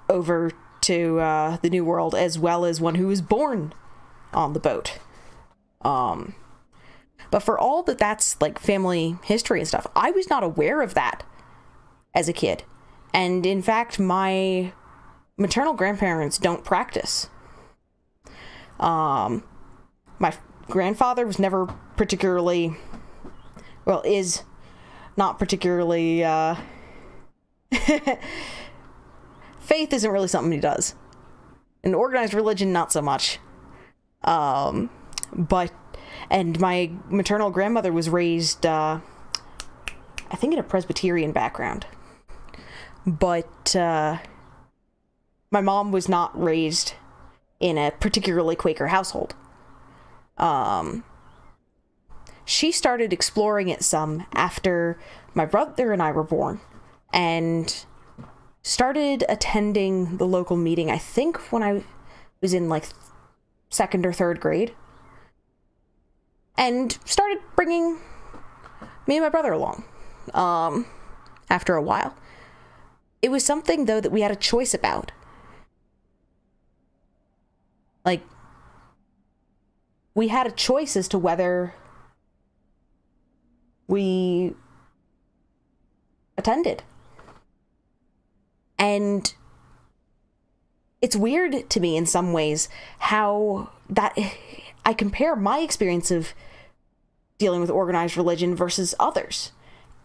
over to the New World, as well as one who was born on the boat. But for all that's like family history and stuff, I was not aware of that as a kid. And in fact, my maternal grandparents don't practice. My grandfather was never particularly, is not particularly, faith isn't really something he does. And organized religion, not so much. And my maternal grandmother was raised, I think, in a Presbyterian background. But my mom was not raised in a particularly Quaker household. She started exploring it some after my brother and I were born, and started attending the local meeting, I think, when I was in like 2nd or 3rd grade. And started bringing me and my brother along after a while. It was something, though, that we had a choice about. Like, we had a choice as to whether we attended. And it's weird to me in some ways how that I compare my experience of dealing with organized religion versus others,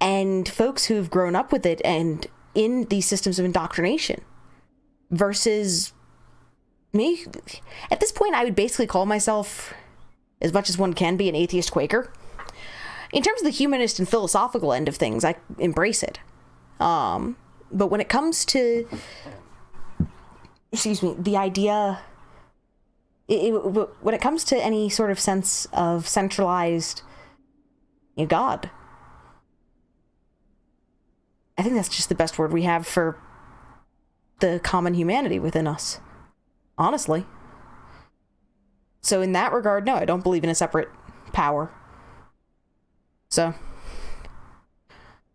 and folks who've grown up with it and in these systems of indoctrination, versus me. At this point, I would basically call myself, as much as one can be, an atheist Quaker. In terms of the humanist and philosophical end of things, I embrace it. But when it comes to, the idea, when it comes to any sort of sense of centralized God, I think that's just the best word we have for the common humanity within us, honestly. So in that regard, no, I don't believe in a separate power. So,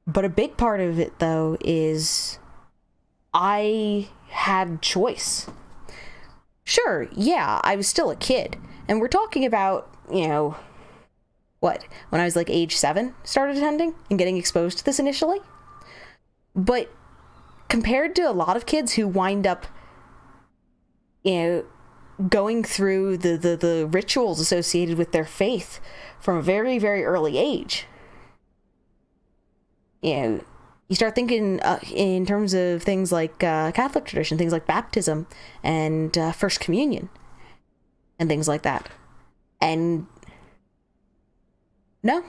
but a big part of it, though, is I had choice. Sure, yeah, I was still a kid, and we're talking about, when I was like age 7, started attending and getting exposed to this initially. But compared to a lot of kids who wind up, going through the rituals associated with their faith from a very, very early age, you start thinking in terms of things like Catholic tradition, things like baptism and First Communion and things like that. And no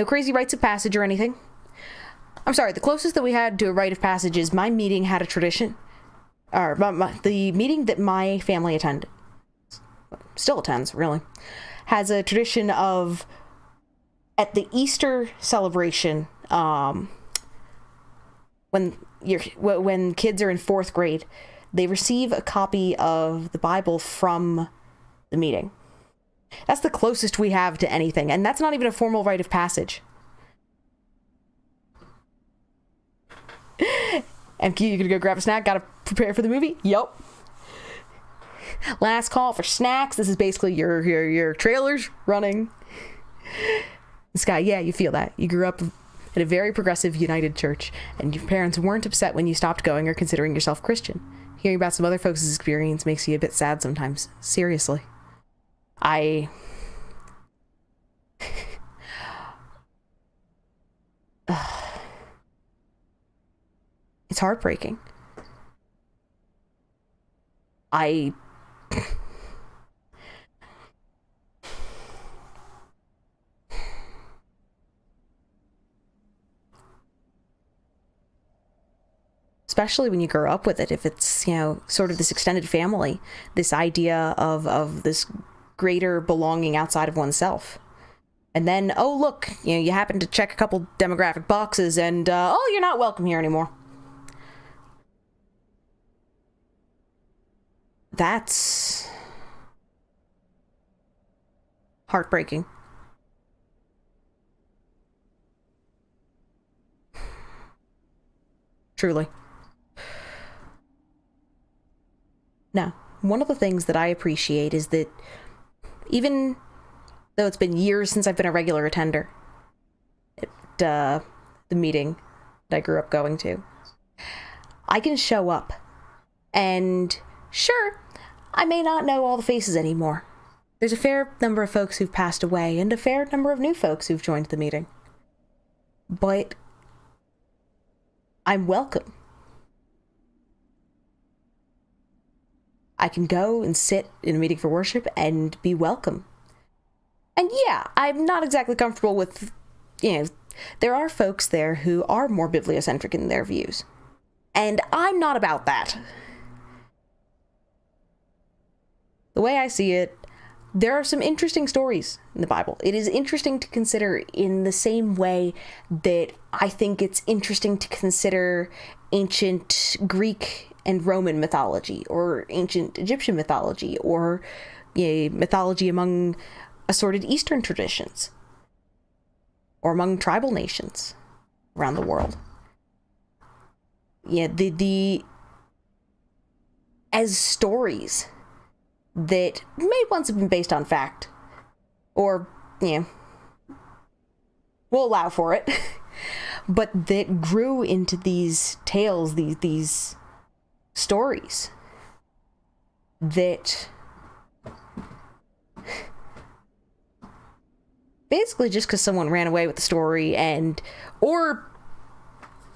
crazy rites of passage or anything. I'm sorry, the closest that we had to a rite of passage is my meeting had a tradition, or the meeting that my family still attends, really, has a tradition of, at the Easter celebration, when kids are in 4th grade, they receive a copy of the Bible from the meeting. That's the closest we have to anything, and that's not even a formal rite of passage. MQ, you gonna go grab a snack? Gotta prepare for the movie? Yup. Last call for snacks. This is basically your trailers running. This guy, yeah, you feel that. You grew up at a very progressive United church, and your parents weren't upset when you stopped going or considering yourself Christian. Hearing about some other folks' experience makes you a bit sad sometimes. Seriously. It's heartbreaking. Especially when you grow up with it, if it's, sort of this extended family, this idea of this greater belonging outside of oneself. And then, oh, look, you happen to check a couple demographic boxes and, oh, you're not welcome here anymore. That's heartbreaking. Truly. Now, one of the things that I appreciate is that even though it's been years since I've been a regular attender at the meeting that I grew up going to, I can show up. And sure, I may not know all the faces anymore. There's a fair number of folks who've passed away and a fair number of new folks who've joined the meeting. But I'm welcome. I can go and sit in a meeting for worship and be welcome. And yeah, I'm not exactly comfortable with, there are folks there who are more bibliocentric in their views. And I'm not about that. The way I see it, there are some interesting stories in the Bible. It is interesting to consider in the same way that I think it's interesting to consider ancient Greek and Roman mythology, or ancient Egyptian mythology, or mythology among assorted Eastern traditions, or among tribal nations around the world. As stories that may once have been based on fact, or, we'll allow for it, but that grew into these tales, these stories that basically just because someone ran away with the story or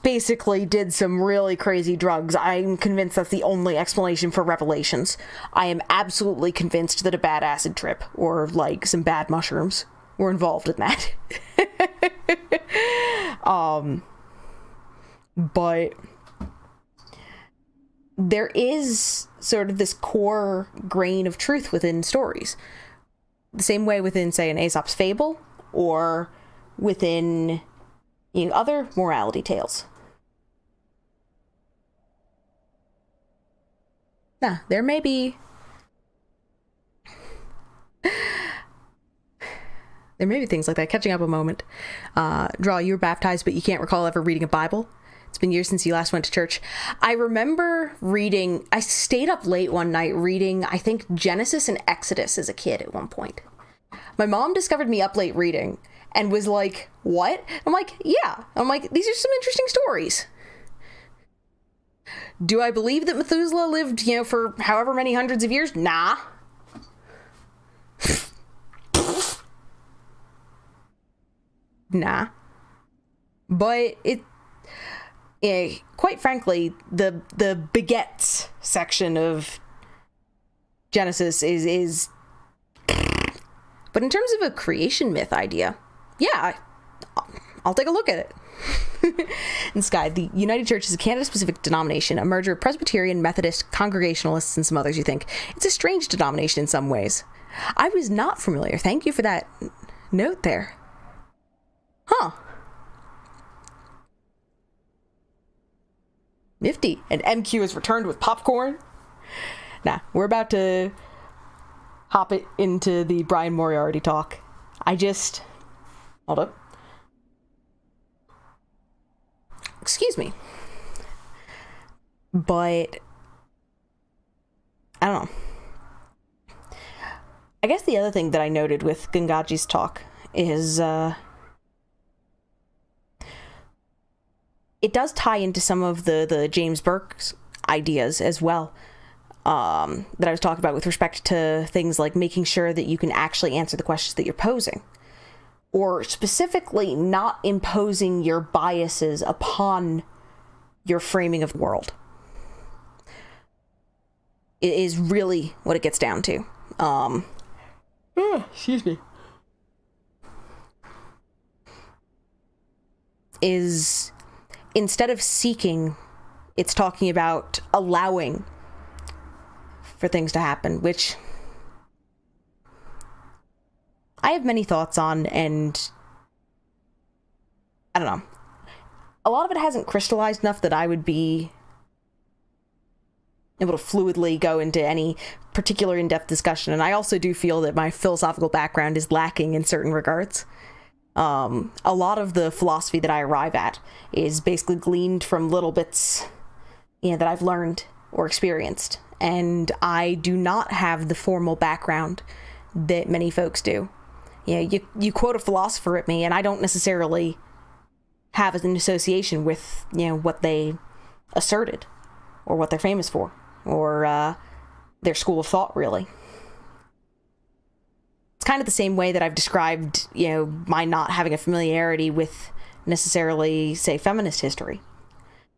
basically did some really crazy drugs, I'm convinced that's the only explanation for Revelations. I am absolutely convinced that a bad acid trip or some bad mushrooms were involved in that. But there is sort of this core grain of truth within stories. The same way within, say, an Aesop's fable, or within other morality tales. Now, there may be things like that. Catching up a moment. Draw, you were baptized, but you can't recall ever reading a Bible. It's been years since you last went to church. I remember I stayed up late one night reading, I think, Genesis and Exodus as a kid at one point. My mom discovered me up late reading and was like, what? I'm like, yeah. I'm like, these are some interesting stories. Do I believe that Methuselah lived, for however many hundreds of years? Nah. Nah. But quite frankly, the begets section of Genesis is but in terms of a creation myth idea, yeah, I'll take a look at it. And Sky, the United Church is a Canada-specific denomination, a merger of Presbyterian, Methodist, Congregationalists, and some others you think. It's a strange denomination in some ways. I was not familiar. Thank you for that note there. Huh. Nifty. And MQ is returned with popcorn. Nah, we're about to hop it into the Brian Moriarty talk. Hold up. Excuse me. But I don't know. I guess the other thing that I noted with Gangaji's talk is it does tie into some of the James Burke's ideas as well, that I was talking about with respect to things like making sure that you can actually answer the questions that you're posing, or specifically not imposing your biases upon your framing of the world. It is really what it gets down to. Excuse me. Is instead of seeking, it's talking about allowing for things to happen, which I have many thoughts on, and I don't know. A lot of it hasn't crystallized enough that I would be able to fluidly go into any particular in-depth discussion, and I also do feel that my philosophical background is lacking in certain regards. A lot of the philosophy that I arrive at is basically gleaned from little bits, that I've learned or experienced, and I do not have the formal background that many folks do. You quote a philosopher at me, and I don't necessarily have an association with what they asserted, or what they're famous for, or their school of thought, really. It's kind of the same way that I've described, my not having a familiarity with necessarily, say, feminist history.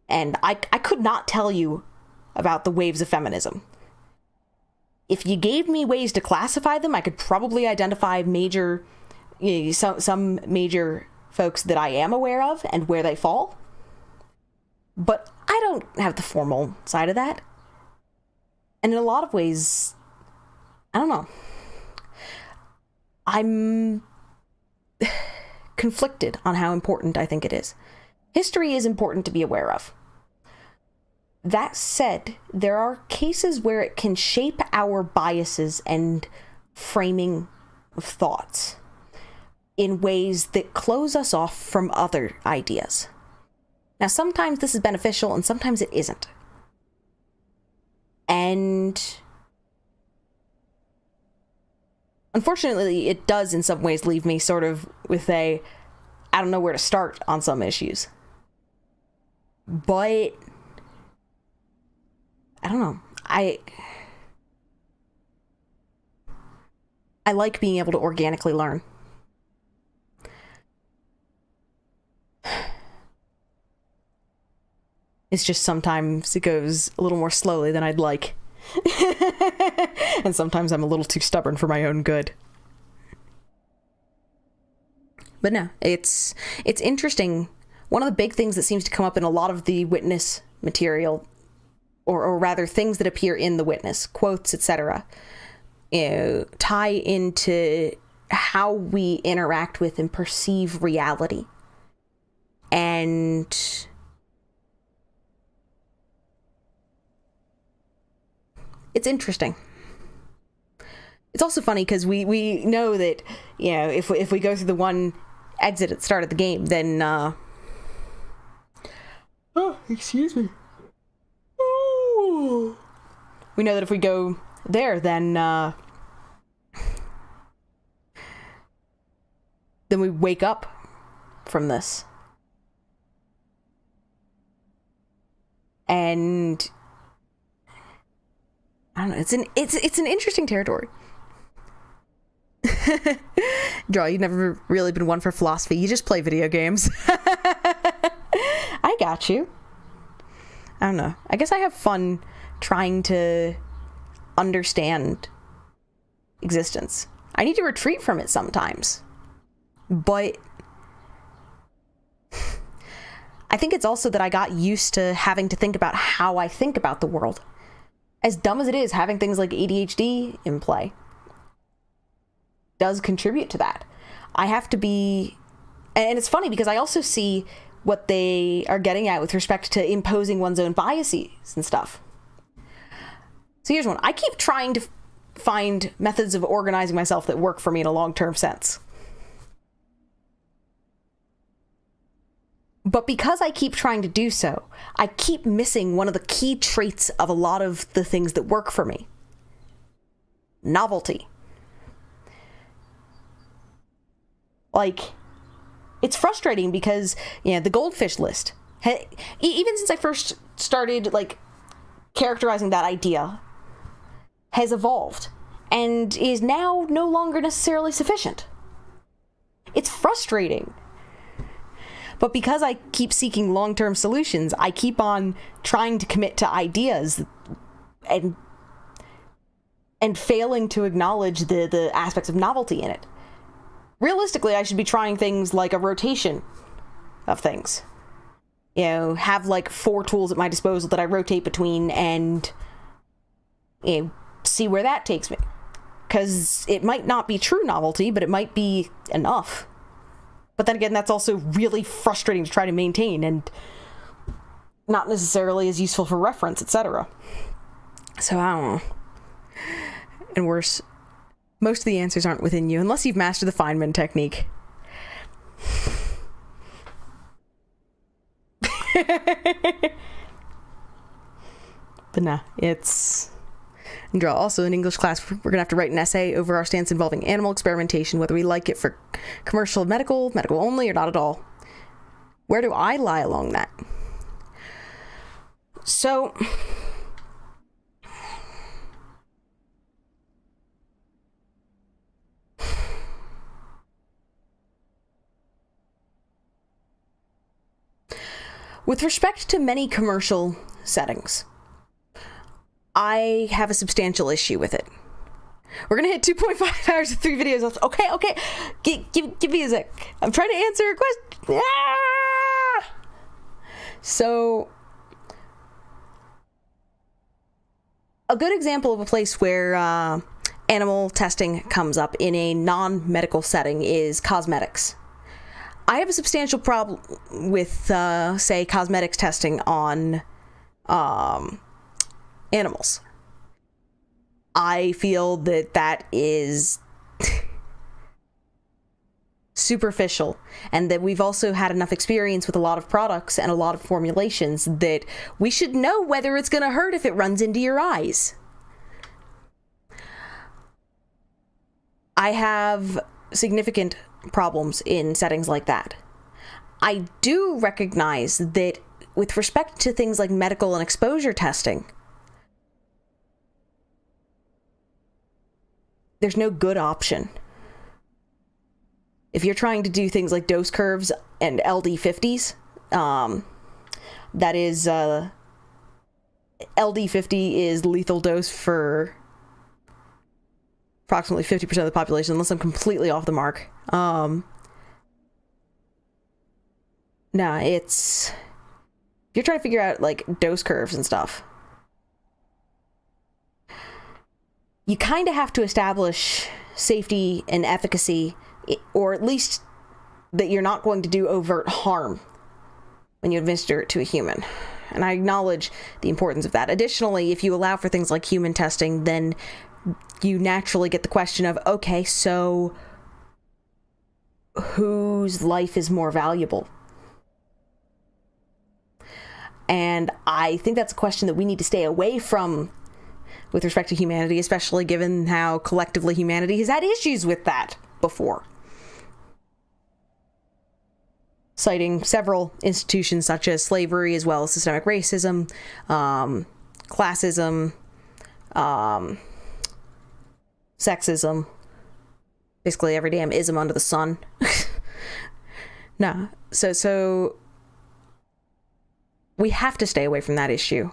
And I could not tell you about the waves of feminism. If you gave me ways to classify them, I could probably identify major, some major folks that I am aware of and where they fall. But I don't have the formal side of that. And in a lot of ways, I don't know. I'm conflicted on how important I think it is. History is important to be aware of. That said, there are cases where it can shape our biases and framing of thoughts in ways that close us off from other ideas. Now, sometimes this is beneficial and sometimes it isn't. And unfortunately, it does in some ways leave me sort of with I don't know where to start on some issues. But I don't know. I like being able to organically learn. It's just sometimes it goes a little more slowly than I'd like. And sometimes I'm a little too stubborn for my own good. But no, it's interesting. One of the big things that seems to come up in a lot of the witness material, or rather things that appear in the witness, quotes, etc., tie into how we interact with and perceive reality. And it's interesting. It's also funny because we know that, if we go through the one exit at the start of the game, then excuse me. Ooh. We know that if we go there, then we wake up from this. And I don't know, it's an interesting territory. Draw, you've never really been one for philosophy. You just play video games. I got you. I don't know. I guess I have fun trying to understand existence. I need to retreat from it sometimes. But I think it's also that I got used to having to think about how I think about the world. As dumb as it is, having things like ADHD in play does contribute to that. I have to be... And it's funny because I also see what they are getting at with respect to imposing one's own biases and stuff. So here's one. I keep trying to find methods of organizing myself that work for me in a long-term sense. But because I keep trying to do so, I keep missing one of the key traits of a lot of the things that work for me. Novelty. Like, it's frustrating because, the goldfish list, even since I first started, like, characterizing that idea, has evolved and is now no longer necessarily sufficient. It's frustrating. But because I keep seeking long-term solutions, I keep on trying to commit to ideas and failing to acknowledge the aspects of novelty in it. Realistically, I should be trying things like a rotation of things. Have like 4 tools at my disposal that I rotate between and see where that takes me. Because it might not be true novelty, but it might be enough. But then again, that's also really frustrating to try to maintain and not necessarily as useful for reference, etc. So I don't know. And worse, most of the answers aren't within you unless you've mastered the Feynman technique. But nah, it's... And also in English class, we're going to have to write an essay over our stance involving animal experimentation, whether we like it for commercial, medical only, or not at all. Where do I lie along that? So... With respect to many commercial settings, I have a substantial issue with it. We're gonna hit 2.5 hours of 3 videos. Okay. Give me a sec. I'm trying to answer a question. Ah! So, a good example of a place where animal testing comes up in a non-medical setting is cosmetics. I have a substantial problem with, say, cosmetics testing on animals. I feel that is superficial, and that we've also had enough experience with a lot of products and a lot of formulations that we should know whether it's going to hurt if it runs into your eyes. I have significant problems in settings like that. I do recognize that with respect to things like medical and exposure testing, there's no good option. If you're trying to do things like dose curves and LD50s, that is, LD50 is lethal dose for approximately 50% of the population, unless I'm completely off the mark. It's... If you're trying to figure out, like, dose curves and stuff, you kind of have to establish safety and efficacy, or at least that you're not going to do overt harm when you administer it to a human. And I acknowledge the importance of that. Additionally, if you allow for things like human testing, then you naturally get the question of, okay, so whose life is more valuable? And I think that's a question that we need to stay away from with respect to humanity, especially given how collectively humanity has had issues with that before. Citing several institutions such as slavery, as well as systemic racism, classism, sexism, basically every damn ism under the sun. So we have to stay away from that issue with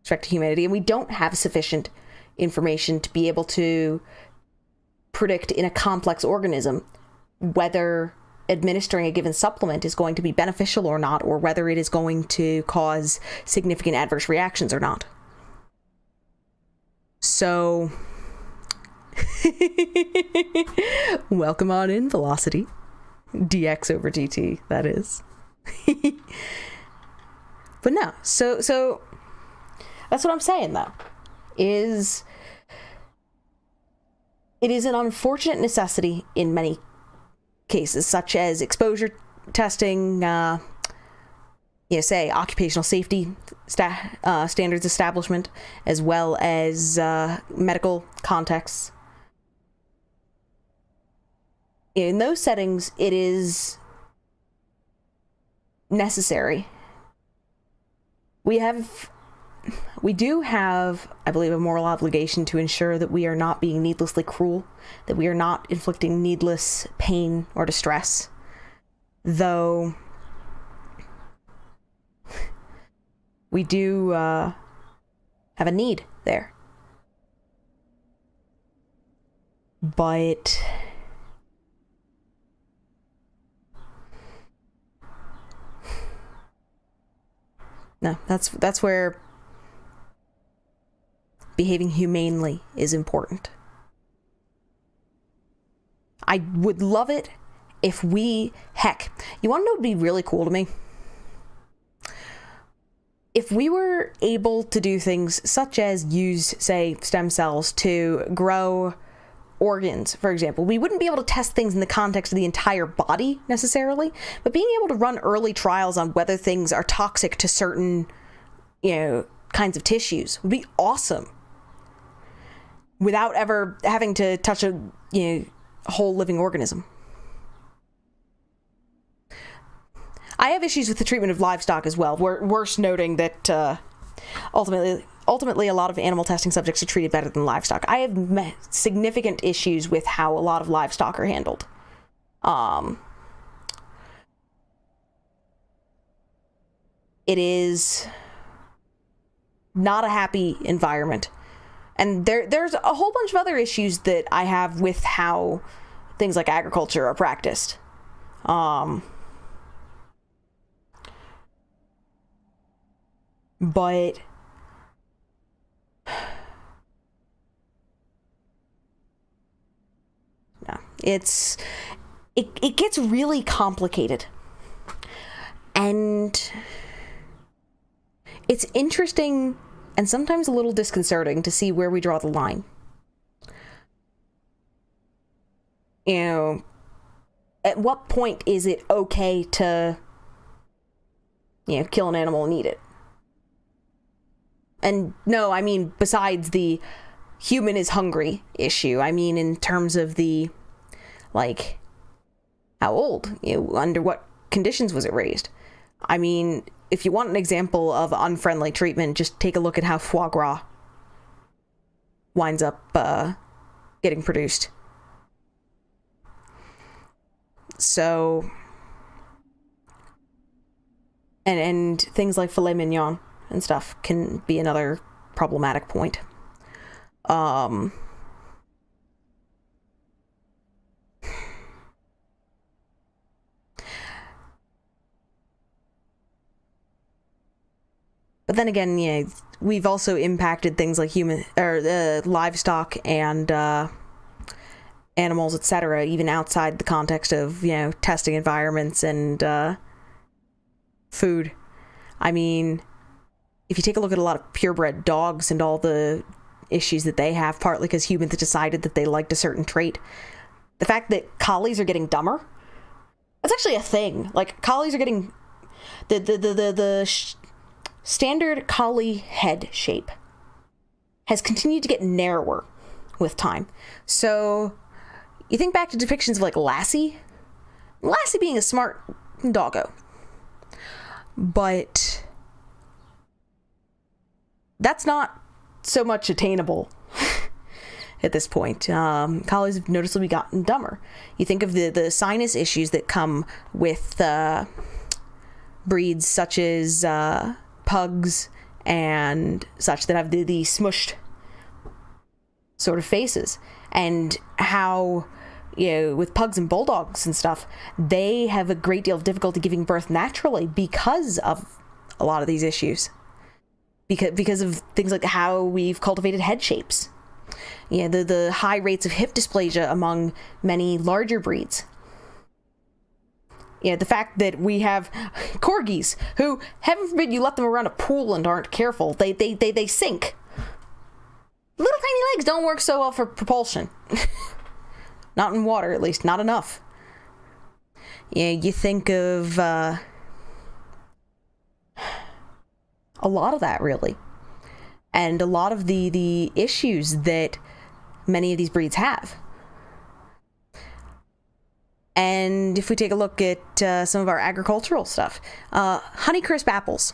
respect to humanity, and we don't have sufficient information to be able to predict in a complex organism whether administering a given supplement is going to be beneficial or not, or whether it is going to cause significant adverse reactions or not. So, welcome on in, velocity. dx over dt, that is. But no, so that's what I'm saying, though, is it is an unfortunate necessity in many cases, such as exposure testing, say occupational safety standards establishment, as well as medical contexts. in those settings, it is necessary. We do have, I believe, a moral obligation to ensure that we are not being needlessly cruel, that we are not inflicting needless pain or distress. Though we do have a need there. But no, that's where behaving humanely is important. I would love it if heck, you want to know what would be really cool to me? If we were able to do things such as use, say, stem cells to grow organs, for example. We wouldn't be able to test things in the context of the entire body necessarily, but being able to run early trials on whether things are toxic to certain, kinds of tissues would be awesome. Without ever having to touch a whole living organism. I have issues with the treatment of livestock as well. Worth noting that ultimately, a lot of animal testing subjects are treated better than livestock. I have significant issues with how a lot of livestock are handled. It is not a happy environment. And there's a whole bunch of other issues that I have with how things like agriculture are practiced. But no, it gets really complicated. And it's interesting and sometimes a little disconcerting to see where we draw the line. At what point is it okay to, kill an animal and eat it? And no, I mean, besides the human is hungry issue, I mean, in terms of the, how old, under what conditions was it raised? I mean, if you want an example of unfriendly treatment, just take a look at how foie gras winds up getting produced. So, and things like filet mignon and stuff can be another problematic point. But then again, we've also impacted things like livestock and animals, etc., even outside the context of, testing environments and food. I mean, if you take a look at a lot of purebred dogs and all the issues that they have, partly because humans decided that they liked a certain trait, the fact that collies are getting dumber, that's actually a thing. Collies are getting the standard collie head shape has continued to get narrower with time. So you think back to depictions of Lassie being a smart doggo, but that's not so much attainable at this point. Collies have noticeably gotten dumber. You think of the sinus issues that come with breeds such as pugs and such that have the smushed sort of faces, and how with pugs and bulldogs and stuff, they have a great deal of difficulty giving birth naturally because of a lot of these issues, because of things like how we've cultivated head shapes, the high rates of hip dysplasia among many larger breeds. The fact that we have corgis who, heaven forbid you let them around a pool and aren't careful, they sink. Little tiny legs don't work so well for propulsion. Not in water, at least, not enough. You think of a lot of that, really. And a lot of the issues that many of these breeds have. And if we take a look at some of our agricultural stuff, Honeycrisp apples.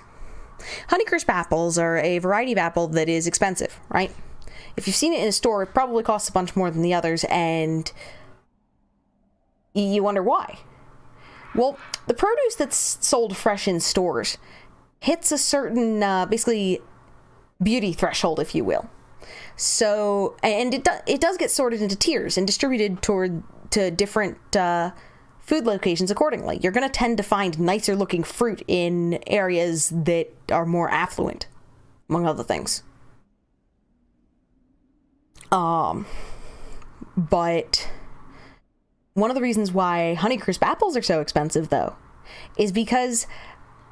Honeycrisp apples are a variety of apple that is expensive, right? If you've seen it in a store, it probably costs a bunch more than the others, and you wonder why. Well, the produce that's sold fresh in stores hits a certain, basically, beauty threshold, if you will. So, and it does get sorted into tiers and distributed to different food locations accordingly. You're going to tend to find nicer looking fruit in areas that are more affluent, among other things. But one of the reasons why Honeycrisp apples are so expensive, though, is because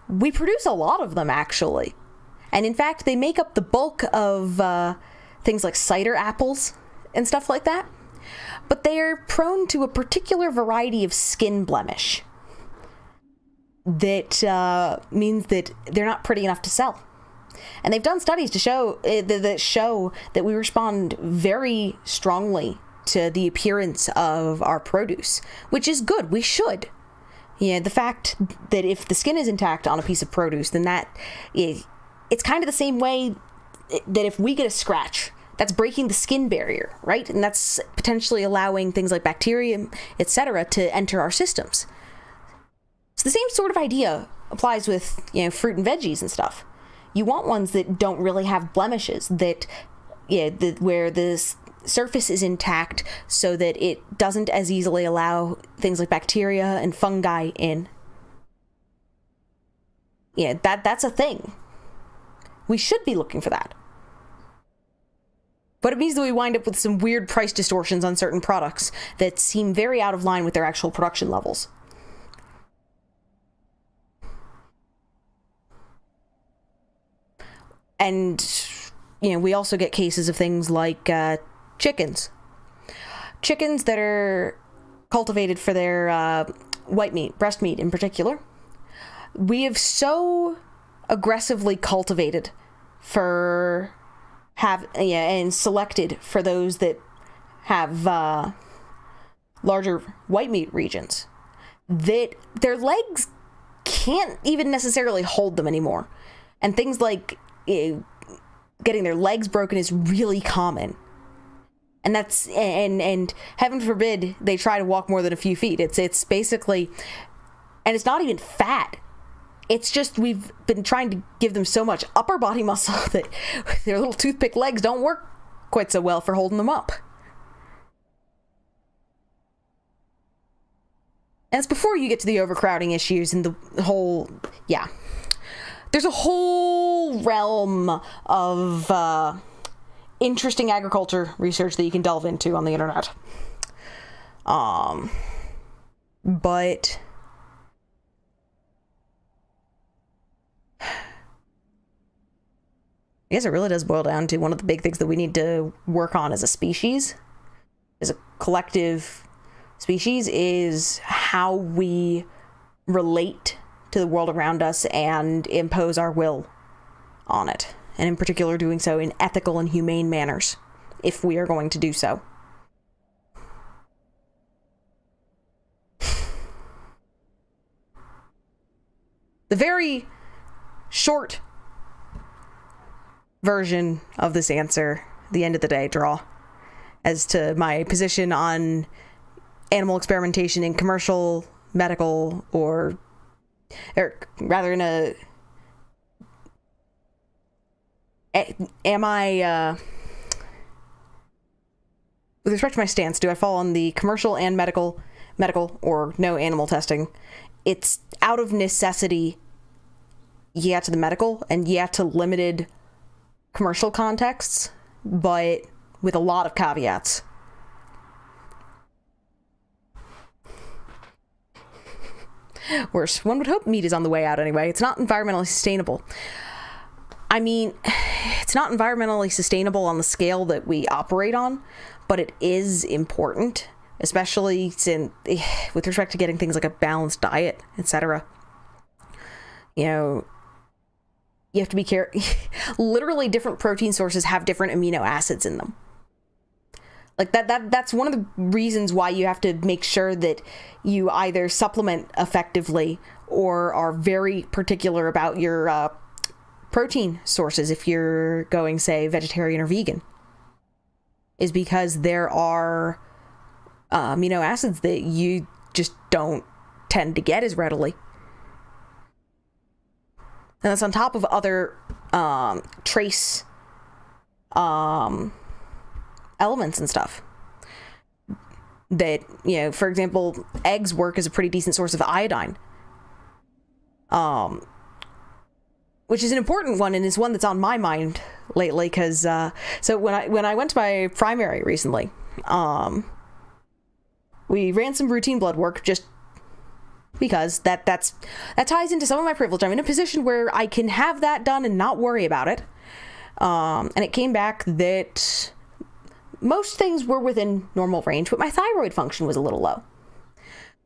we produce a lot of them, actually. And in fact, they make up the bulk of things like cider apples and stuff like that. But they are prone to a particular variety of skin blemish that means that they're not pretty enough to sell. And they've done studies to show that we respond very strongly to the appearance of our produce, which is good. We should. Yeah, the fact that if the skin is intact on a piece of produce, then it's kind of the same way that if we get a scratch, that's breaking the skin barrier, right? And that's potentially allowing things like bacteria, etc., to enter our systems. So the same sort of idea applies with, fruit and veggies and stuff. You want ones that don't really have blemishes, where the surface is intact so that it doesn't as easily allow things like bacteria and fungi in. Yeah, that's a thing. We should be looking for that. But it means that we wind up with some weird price distortions on certain products that seem very out of line with their actual production levels. And, we also get cases of things like chickens. Chickens that are cultivated for their white meat, breast meat in particular. We have so aggressively cultivated and selected for those that have larger white meat regions that their legs can't even necessarily hold them anymore. And things like getting their legs broken is really common. And that's and heaven forbid they try to walk more than a few feet. It's basically, and it's not even fat. It's just we've been trying to give them so much upper body muscle that their little toothpick legs don't work quite so well for holding them up. And it's before you get to the overcrowding issues and the whole, There's a whole realm of interesting agriculture research that you can delve into on the internet. But I guess it really does boil down to one of the big things that we need to work on as a species, as a collective species, is how we relate to the world around us and impose our will on it. And in particular, doing so in ethical and humane manners, if we are going to do so. The very short version of this answer, the end of the day draw, as to my position on animal experimentation in commercial, medical, or rather in a... Am I... with respect to my stance, do I fall on the commercial and medical, or no animal testing? It's out of necessity, to the medical, and to limited commercial contexts, but with a lot of caveats. Worse, one would hope meat is on the way out anyway. It's not environmentally sustainable. I mean, it's not environmentally sustainable on the scale that we operate on, but it is important, especially with respect to getting things like a balanced diet, etc. You have to be careful. Literally, different protein sources have different amino acids in them. Like that's one of the reasons why you have to make sure that you either supplement effectively or are very particular about your protein sources if you're going, say, vegetarian or vegan, is because there are amino acids that you just don't tend to get as readily. And that's on top of other trace elements and stuff. That, for example, eggs work as a pretty decent source of iodine. Which is an important one and is one that's on my mind lately because so when I went to my primary recently, we ran some routine blood work just because that ties into some of my privilege. I'm in a position where I can have that done and not worry about it. And it came back that most things were within normal range, but my thyroid function was a little low.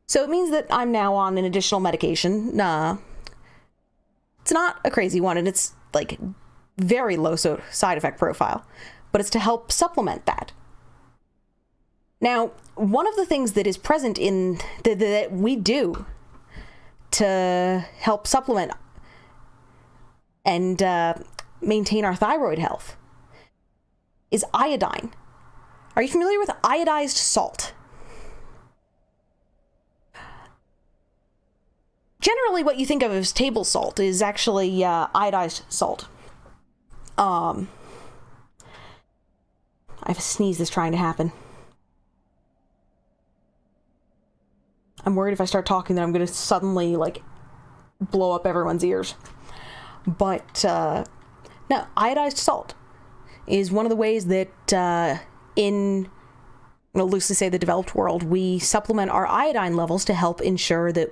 So it means that I'm now on an additional medication. It's not a crazy one, and it's like very low side effect profile, but it's to help supplement that. Now, one of the things that is present in that we do to help supplement and maintain our thyroid health is iodine. Are you familiar with iodized salt? Generally, what you think of as table salt is actually iodized salt. I have a sneeze that's trying to happen. I'm worried if I start talking that I'm going to suddenly, blow up everyone's ears. But, no, iodized salt is one of the ways that in, loosely say, the developed world, we supplement our iodine levels to help ensure that,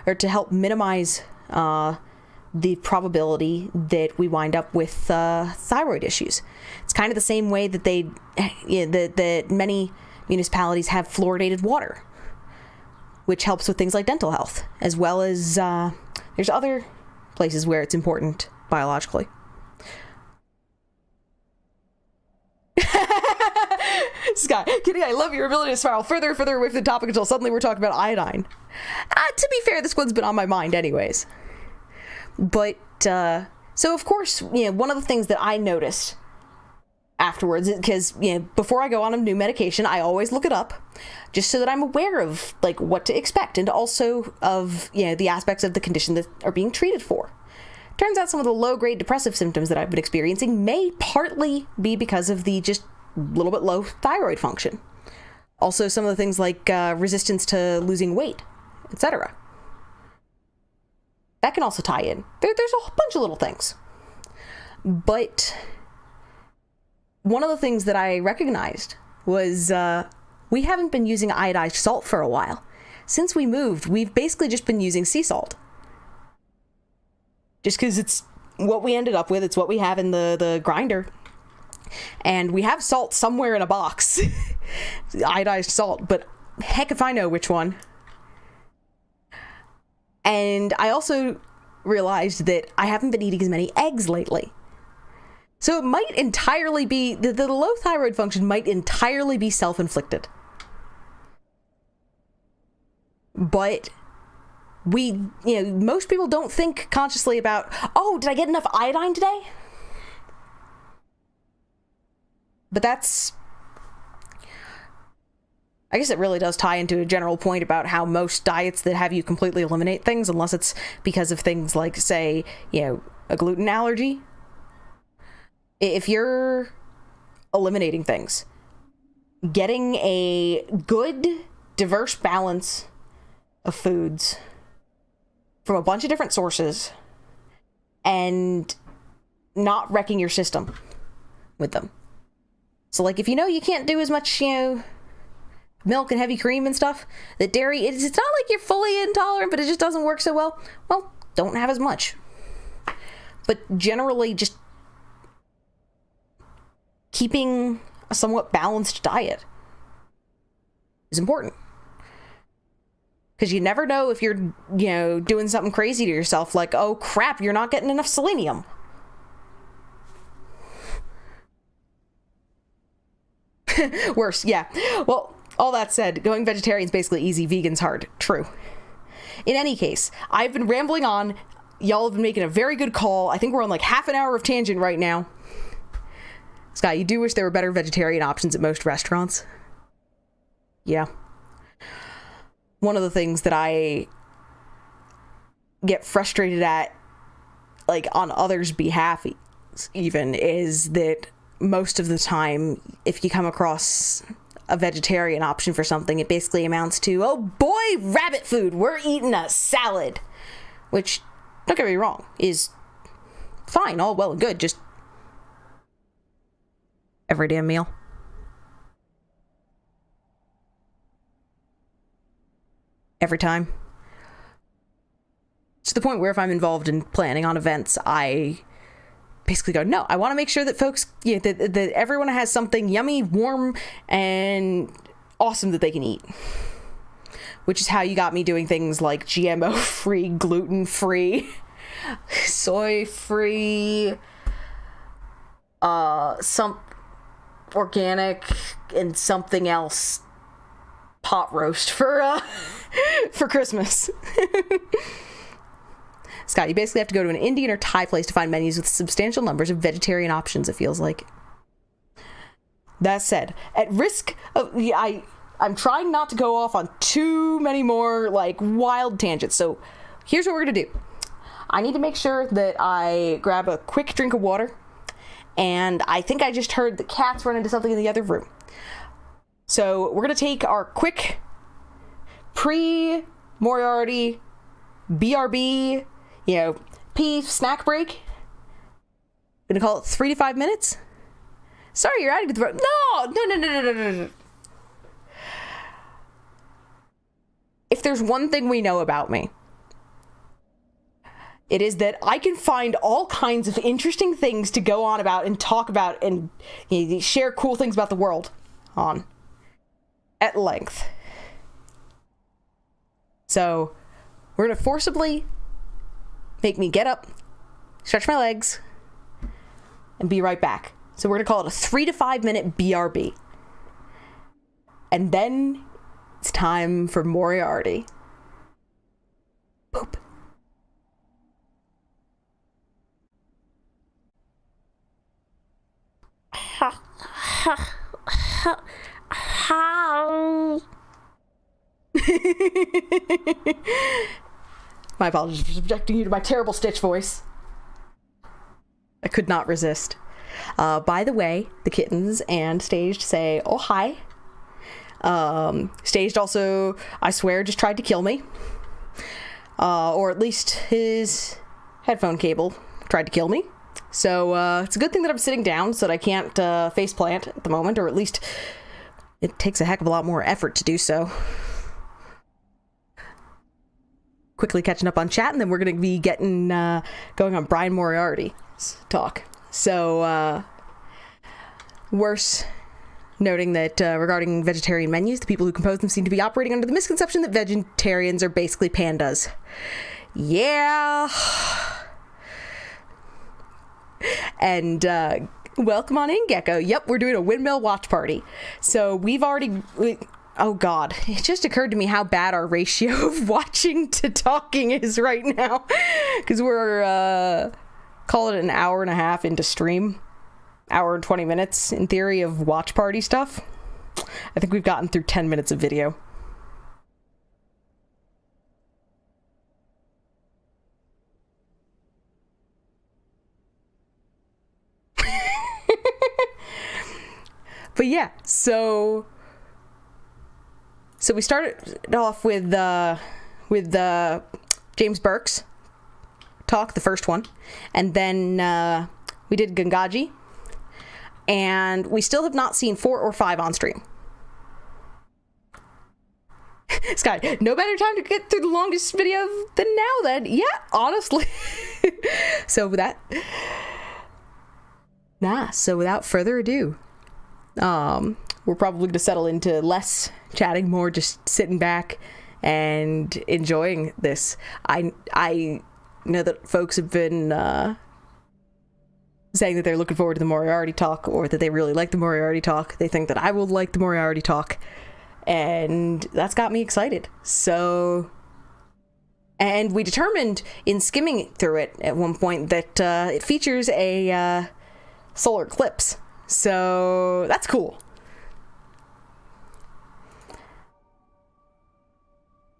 or to help minimize the probability that we wind up with thyroid issues. It's kind of the same way that that many municipalities have fluoridated water, which helps with things like dental health, as well as there's other places where it's important biologically. Sky, Kitty, I love your ability to spiral further and further away from the topic until suddenly we're talking about iodine. To be fair, this one's been on my mind anyways. But, so of course, one of the things that I noticed afterwards, because, before I go on a new medication, I always look it up, just so that I'm aware of, what to expect, and also of, the aspects of the condition that are being treated for. Turns out some of the low-grade depressive symptoms that I've been experiencing may partly be because of the just little bit low thyroid function. Also, some of the things like resistance to losing weight, etc. That can also tie in. There's a whole bunch of little things. But one of the things that I recognized was we haven't been using iodized salt for a while. Since we moved, we've basically just been using sea salt. Just because it's what we ended up with. It's what we have in the grinder. And we have salt somewhere in a box. Iodized salt, but heck if I know which one. And I also realized that I haven't been eating as many eggs lately. So it might entirely be, the low thyroid function might entirely be self-inflicted. But most people don't think consciously about, oh, did I get enough iodine today? But that's, I guess it really does tie into a general point about how most diets that have you completely eliminate things, unless it's because of things like, say, a gluten allergy. If you're eliminating things, getting a good, diverse balance of foods from a bunch of different sources and not wrecking your system with them. So, if you can't do as much, milk and heavy cream and stuff, that dairy, it's not like you're fully intolerant, but it just doesn't work so well, don't have as much. But generally, just keeping a somewhat balanced diet is important. Because you never know if you're, doing something crazy to yourself, like, oh crap, you're not getting enough selenium. Worse, yeah. Well, all that said, going vegetarian is basically easy, vegan's hard. True. In any case, I've been rambling on. Y'all have been making a very good call. I think we're on like half an hour of tangent right now. Scott, you do wish there were better vegetarian options at most restaurants? Yeah. One of the things that I get frustrated at, like on others' behalf even, is that most of the time, if you come across a vegetarian option for something, it basically amounts to, oh boy, rabbit food, we're eating a salad. Which, don't get me wrong, is fine, all well and good, just every damn meal. Every time. To the point where if I'm involved in planning on events, I basically go, no, I want to make sure that folks, that everyone has something yummy, warm, and awesome that they can eat. Which is how you got me doing things like GMO-free, gluten-free, soy-free, some organic, and something else pot roast for Christmas. Scott, you basically have to go to an Indian or Thai place to find menus with substantial numbers of vegetarian options, it feels like. That said, at risk of... I'm trying not to go off on too many more, like, wild tangents. So, here's what we're going to do. I need to make sure that I grab a quick drink of water. And I think I just heard the cats run into something in the other room. So, we're going to take our quick pre-Moriarty, BRB... pee snack break. Gonna call it 3 to 5 minutes. Sorry, you're adding to the road. No. If there's one thing we know about me, it is that I can find all kinds of interesting things to go on about and talk about and share cool things about the world on at length. So, we're gonna forcibly make me get up, stretch my legs, and be right back. So we're going to call it a 3 to 5 minute BRB. And then it's time for Moriarty. Boop. My apologies for subjecting you to my terrible Stitch voice. I could not resist. By the way, the kittens and Staged say, oh, hi. Staged also, I swear, just tried to kill me. Or at least his headphone cable tried to kill me. So, it's a good thing that I'm sitting down so that I can't faceplant at the moment, or at least it takes a heck of a lot more effort to do so. Quickly catching up on chat, and then we're going to be getting going on Brian Moriarty's talk. So, worse, noting that regarding vegetarian menus, the people who compose them seem to be operating under the misconception that vegetarians are basically pandas. Yeah. And welcome on in, Gecko. Yep, we're doing a Windmill watch party. So we've already... Oh God, it just occurred to me how bad our ratio of watching to talking is right now. Because we're, call it an hour and a half into stream. Hour and 20 minutes, in theory, of watch party stuff. I think we've gotten through 10 minutes of video. But yeah, so we started off with James Burke's talk, the first one, and then we did Gangaji, and we still have not seen 4 or 5 on stream. Sky, no better time to get through the longest video than now then. Yeah, honestly. So without further ado, we're probably going to settle into less chatting, more just sitting back and enjoying this. I know that folks have been saying that they're looking forward to the Moriarty talk, or that they really like the Moriarty talk. They think that I will like the Moriarty talk, and that's got me excited. So, and we determined in skimming through it at one point that it features a solar eclipse. So that's cool.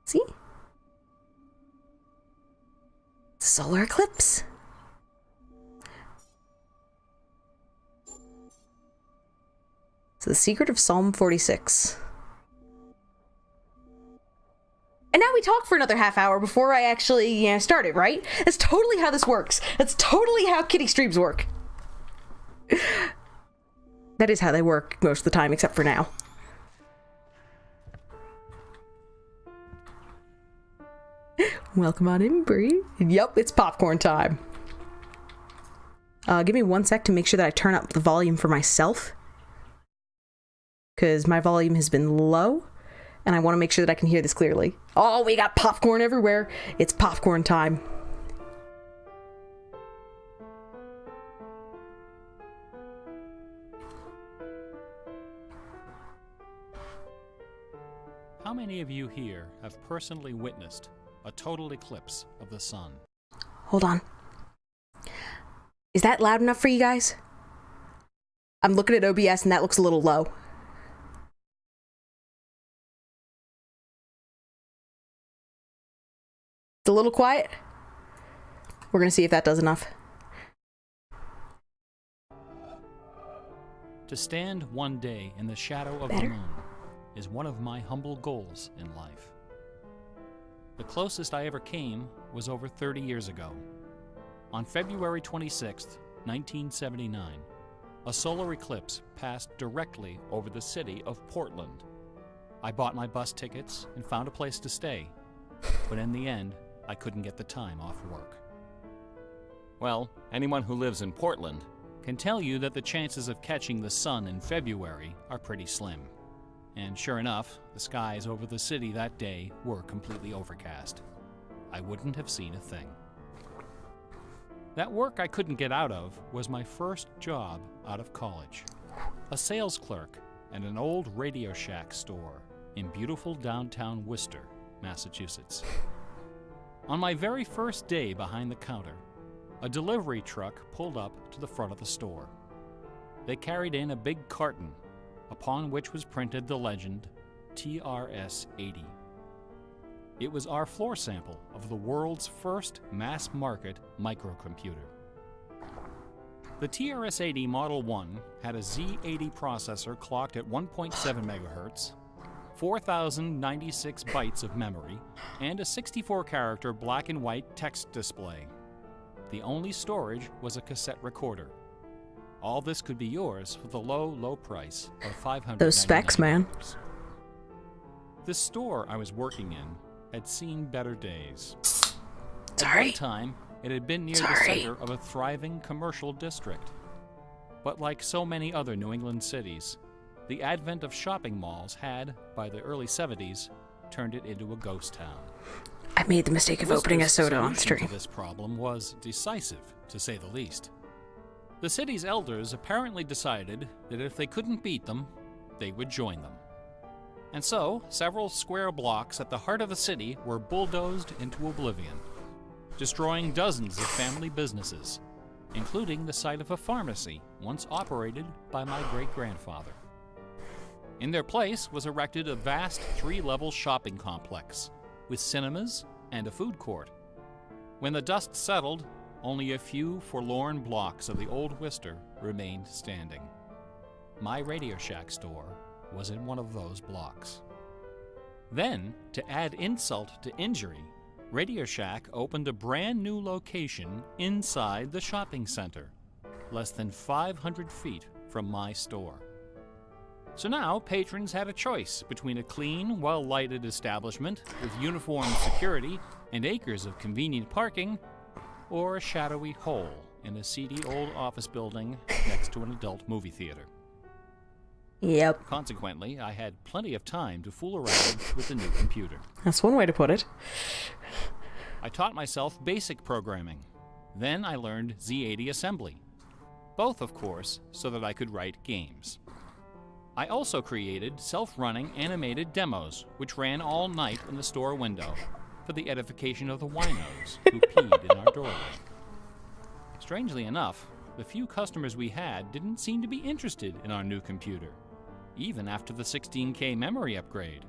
See? Solar eclipse. So the secret of Psalm 46. And now we talk for another half hour before I actually started, right? That's totally how this works. That's totally how kitty streams work. That is how they work most of the time, except for now. Welcome on in, Bree. Yep, it's popcorn time. Give me 1 sec to make sure that I turn up the volume for myself, because my volume has been low, and I want to make sure that I can hear this clearly. Oh, we got popcorn everywhere. It's popcorn time. How many of you here have personally witnessed a total eclipse of the sun? Hold on. Is that loud enough for you guys? I'm looking at OBS and that looks a little low. It's a little quiet. We're gonna see if that does enough. To stand one day in the shadow of the moon is one of my humble goals in life. The closest I ever came was over 30 years ago. On February 26th, 1979, a solar eclipse passed directly over the city of Portland. I bought my bus tickets and found a place to stay, but in the end, I couldn't get the time off work. Well, anyone who lives in Portland can tell you that the chances of catching the sun in February are pretty slim. And sure enough, the skies over the city that day were completely overcast. I wouldn't have seen a thing. That work I couldn't get out of was my first job out of college. A sales clerk at an old Radio Shack store in beautiful downtown Worcester, Massachusetts. On my very first day behind the counter, a delivery truck pulled up to the front of the store. They carried in a big carton, upon which was printed the legend TRS-80. It was our floor sample of the world's first mass-market microcomputer. The TRS-80 Model 1 had a Z80 processor clocked at 1.7 MHz, 4,096 bytes of memory, and a 64-character black and white text display. The only storage was a cassette recorder. All this could be yours for the low, low price of $599. Those specs, man. The store I was working in had seen better days. Sorry. At one time, it had been near the center of a thriving commercial district. But like so many other New England cities, the advent of shopping malls had, by the early 70s, turned it into a ghost town. I made the mistake of opening a soda on stream. This problem was decisive, to say the least. The city's elders apparently decided that if they couldn't beat them, they would join them. And so, several square blocks at the heart of the city were bulldozed into oblivion, destroying dozens of family businesses, including the site of a pharmacy once operated by my great-grandfather. In their place was erected a vast 3-level shopping complex, with cinemas and a food court. When the dust settled, only a few forlorn blocks of the old Worcester remained standing. My Radio Shack store was in one of those blocks. Then, to add insult to injury, Radio Shack opened a brand new location inside the shopping center, less than 500 feet from my store. So now patrons had a choice between a clean, well-lighted establishment with uniformed security and acres of convenient parking, or a shadowy hole in a seedy old office building next to an adult movie theater. Yep. Consequently, I had plenty of time to fool around with the new computer. That's one way to put it. I taught myself basic programming. Then I learned Z80 assembly. Both, of course, so that I could write games. I also created self-running animated demos, which ran all night in the store window for the edification of the winos who peed in our doorway. Strangely enough, the few customers we had didn't seem to be interested in our new computer, even after the 16K memory upgrade.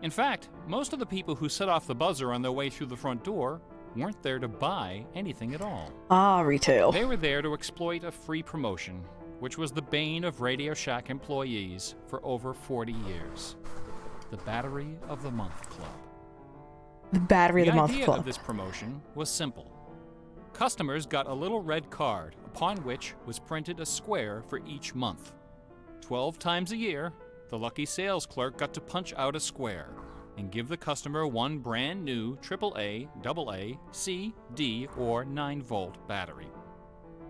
In fact, most of the people who set off the buzzer on their way through the front door weren't there to buy anything at all. Ah, retail. They were there to exploit a free promotion, which was the bane of Radio Shack employees for over 40 years. The Battery of the Month Club. The Battery of the Month The idea Club. of this promotion was simple. Customers got a little red card upon which was printed a square for each month. 12 times a year, the lucky sales clerk got to punch out a square and give the customer one brand new AAA, AA, C, D, or 9-volt battery.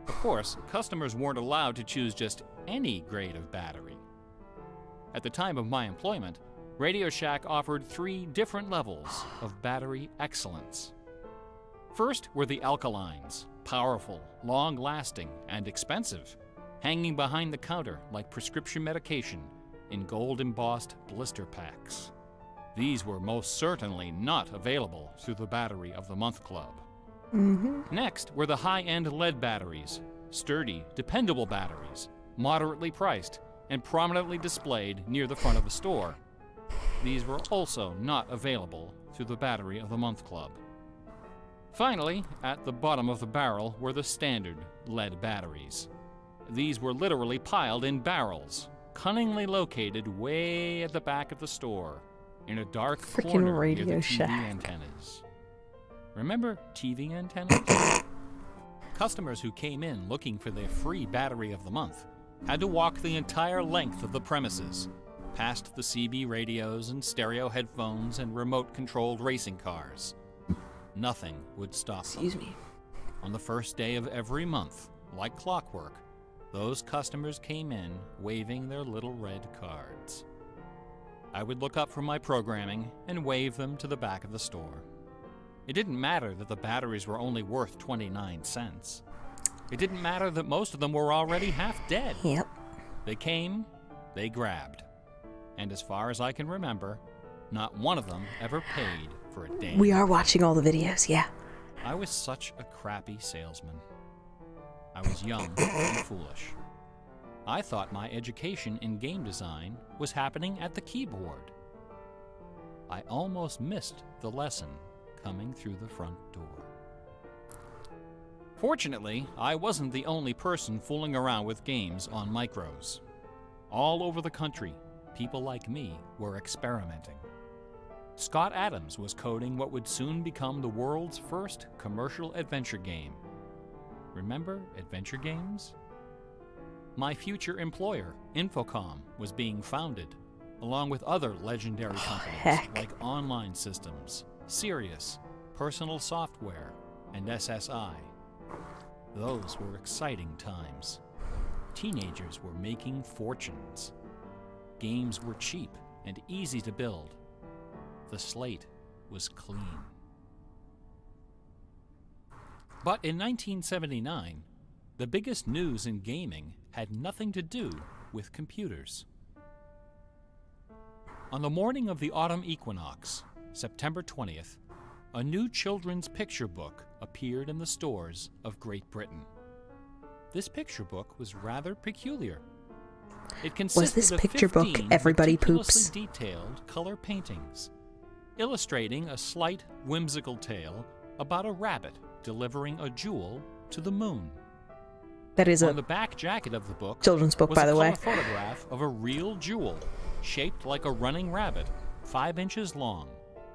Of course, customers weren't allowed to choose just any grade of battery. At the time of my employment, Radio Shack offered 3 different levels of battery excellence. First were the alkalines, powerful, long-lasting, and expensive, hanging behind the counter like prescription medication in gold-embossed blister packs. These were most certainly not available through the Battery of the Month Club. Next were the high-end lead batteries, sturdy, dependable batteries, moderately priced, and prominently displayed near the front of the store. These were also not available through the Battery of the Month Club. Finally, at the bottom of the barrel were the standard lead batteries. These were literally piled in barrels, cunningly located way at the back of the store, in a dark corner near Radio the TV Shack. antennas. Remember TV antennas? Customers who came in looking for their free Battery of the Month had to walk the entire length of the premises, past the CB radios and stereo headphones and remote-controlled racing cars. Nothing would stop them. Excuse me. On the first day of every month, like clockwork, those customers came in waving their little red cards. I would look up from my programming and wave them to the back of the store. It didn't matter that the batteries were only worth 29 cents. It didn't matter that most of them were already half dead. Yep. They came, they grabbed. And as far as I can remember, not one of them ever paid for a damn. We are watching all the videos, yeah. I was such a crappy salesman. I was young and foolish. I thought my education in game design was happening at the keyboard. I almost missed the lesson coming through the front door. Fortunately, I wasn't the only person fooling around with games on micros. All over the country, people like me were experimenting. Scott Adams was coding what would soon become the world's first commercial adventure game. Remember adventure games? My future employer, Infocom, was being founded, along with other legendary companies heck. like Online Systems, Sirius, Personal Software, and SSI. Those were exciting times. Teenagers were making fortunes. Games were cheap and easy to build. The slate was clean. But in 1979, the biggest news in gaming had nothing to do with computers. On the morning of the autumn equinox, September 20th, a new children's picture book appeared in the stores of Great Britain. This picture book was rather peculiar. It consisted this of picture book 15 Everybody meticulously Poops? detailed color paintings, illustrating a slight whimsical tale about a rabbit delivering a jewel to the moon. That is On a the back jacket of the book children's book, was by a the way. color photograph of a real jewel, shaped like a running rabbit, 5 inches long,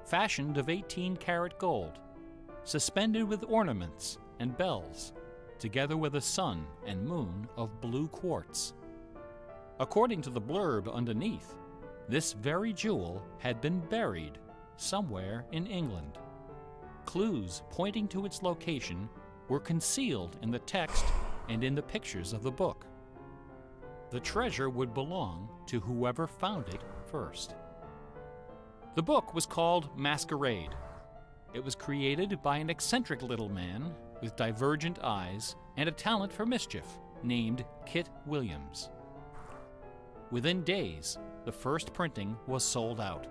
fashioned of 18-karat gold, suspended with ornaments and bells, together with a sun and moon of blue quartz. According to the blurb underneath, this very jewel had been buried somewhere in England. Clues pointing to its location were concealed in the text and in the pictures of the book. The treasure would belong to whoever found it first. The book was called Masquerade. It was created by an eccentric little man with divergent eyes and a talent for mischief named Kit Williams. Within days, the first printing was sold out,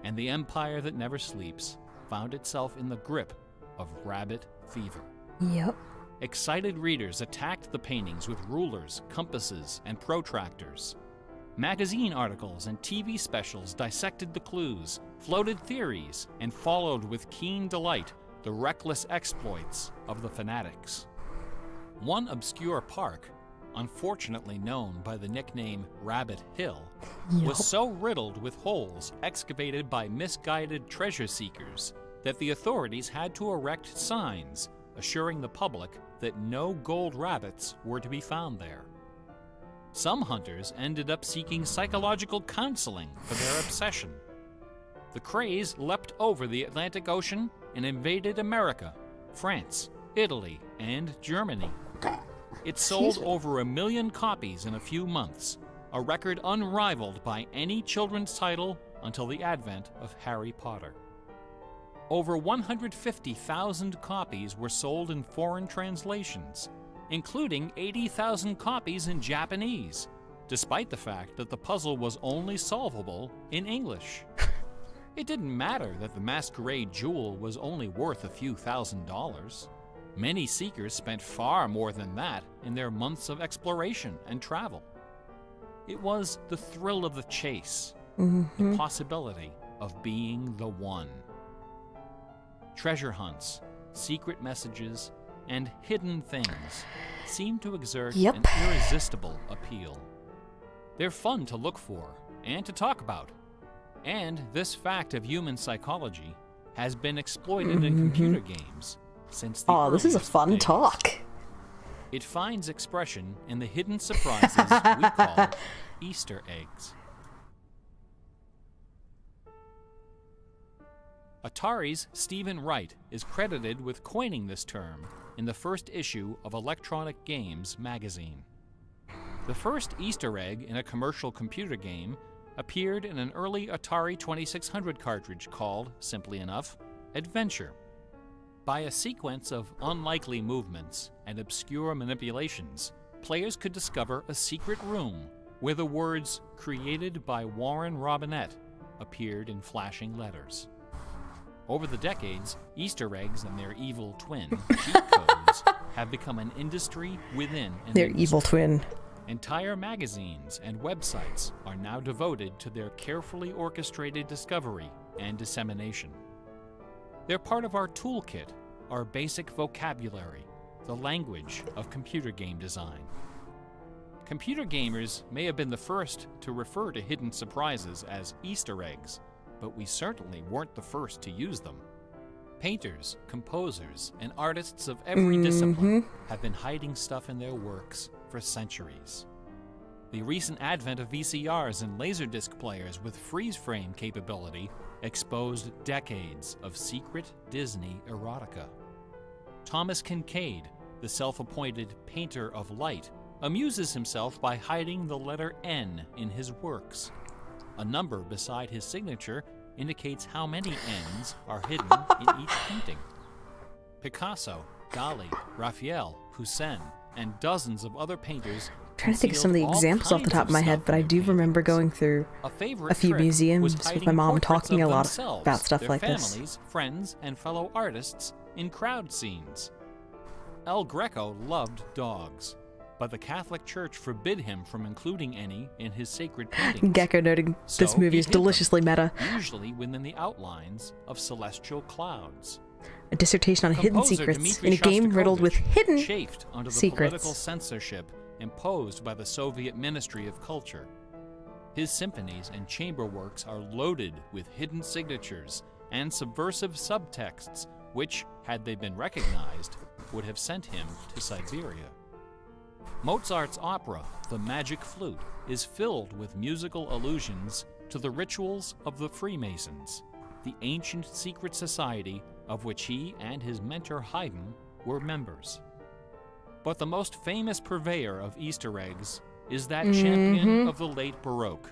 and the empire that never sleeps found itself in the grip of rabbit fever. Yep. Excited readers attacked the paintings with rulers, compasses, and protractors. Magazine articles and TV specials dissected the clues, floated theories, and followed with keen delight the reckless exploits of the fanatics. One obscure park, unfortunately known by the nickname Rabbit Hill, was so riddled with holes excavated by misguided treasure seekers that the authorities had to erect signs assuring the public that no gold rabbits were to be found there. Some hunters ended up seeking psychological counseling for their obsession. The craze leapt over the Atlantic Ocean and invaded America, France, Italy, and Germany. It sold over 1 million copies in a few months, a record unrivaled by any children's title until the advent of Harry Potter. Over 150,000 copies were sold in foreign translations, including 80,000 copies in Japanese, despite the fact that the puzzle was only solvable in English. It didn't matter that the masquerade jewel was only worth a few $1,000s. Many seekers spent far more than that in their months of exploration and travel. It was the thrill of the chase, the possibility of being the one. Treasure hunts, secret messages, and hidden things seem to exert an irresistible appeal. They're fun to look for and to talk about, and this fact of human psychology has been exploited in computer games since the this is a earliest fun days. talk. It finds expression in the hidden surprises we call Easter eggs. Atari's Stephen Wright is credited with coining this term in the first issue of Electronic Games magazine. The first Easter egg in a commercial computer game appeared in an early Atari 2600 cartridge called, simply enough, Adventure. By a sequence of unlikely movements and obscure manipulations, players could discover a secret room where the words "created by Warren Robinette" appeared in flashing letters. Over the decades, Easter eggs and their evil twin, cheat codes, have become an industry within an Their industry. evil twin. Entire magazines and websites are now devoted to their carefully orchestrated discovery and dissemination. They're part of our toolkit, our basic vocabulary, the language of computer game design. Computer gamers may have been the first to refer to hidden surprises as Easter eggs, but we certainly weren't the first to use them. Painters, composers, and artists of every discipline have been hiding stuff in their works for centuries. The recent advent of VCRs and Laserdisc players with freeze-frame capability exposed decades of secret Disney erotica. Thomas Kincaid, the self-appointed painter of light, amuses himself by hiding the letter N in his works. A number beside his signature indicates how many N's are hidden in each painting. Picasso, Dali, Raphael, Poussin, and dozens of other painters Trying to think of some of the examples off the top of my head, but I do remember going through a few museums with my mom talking a lot about stuff like this. Families, friends, and fellow artists in crowd scenes. El Greco loved dogs, but the Catholic Church forbid him from including any in his sacred paintings. Gecko noting this movie is deliciously meta. Usually within the outlines of celestial clouds. A dissertation on hidden Composer secrets Dmitri in a game riddled with hidden chafed under the secrets. political censorship imposed by the Soviet Ministry of Culture. His symphonies and chamber works are loaded with hidden signatures and subversive subtexts which, had they been recognized, would have sent him to Siberia. Mozart's opera, The Magic Flute, is filled with musical allusions to the rituals of the Freemasons, the ancient secret society of which he and his mentor Haydn were members. But the most famous purveyor of Easter eggs is that champion of the late Baroque,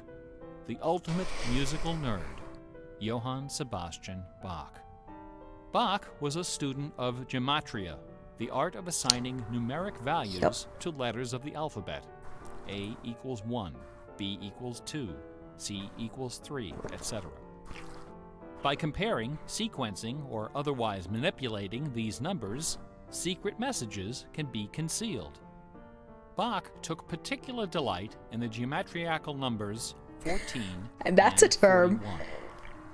the ultimate musical nerd, Johann Sebastian Bach. Bach was a student of gematria, the art of assigning numeric values to letters of the alphabet. A equals 1, B equals 2, C equals 3, etc. By comparing, sequencing, or otherwise manipulating these numbers, secret messages can be concealed. Bach took particular delight in the geometrical numbers 14 And that's a term. 41.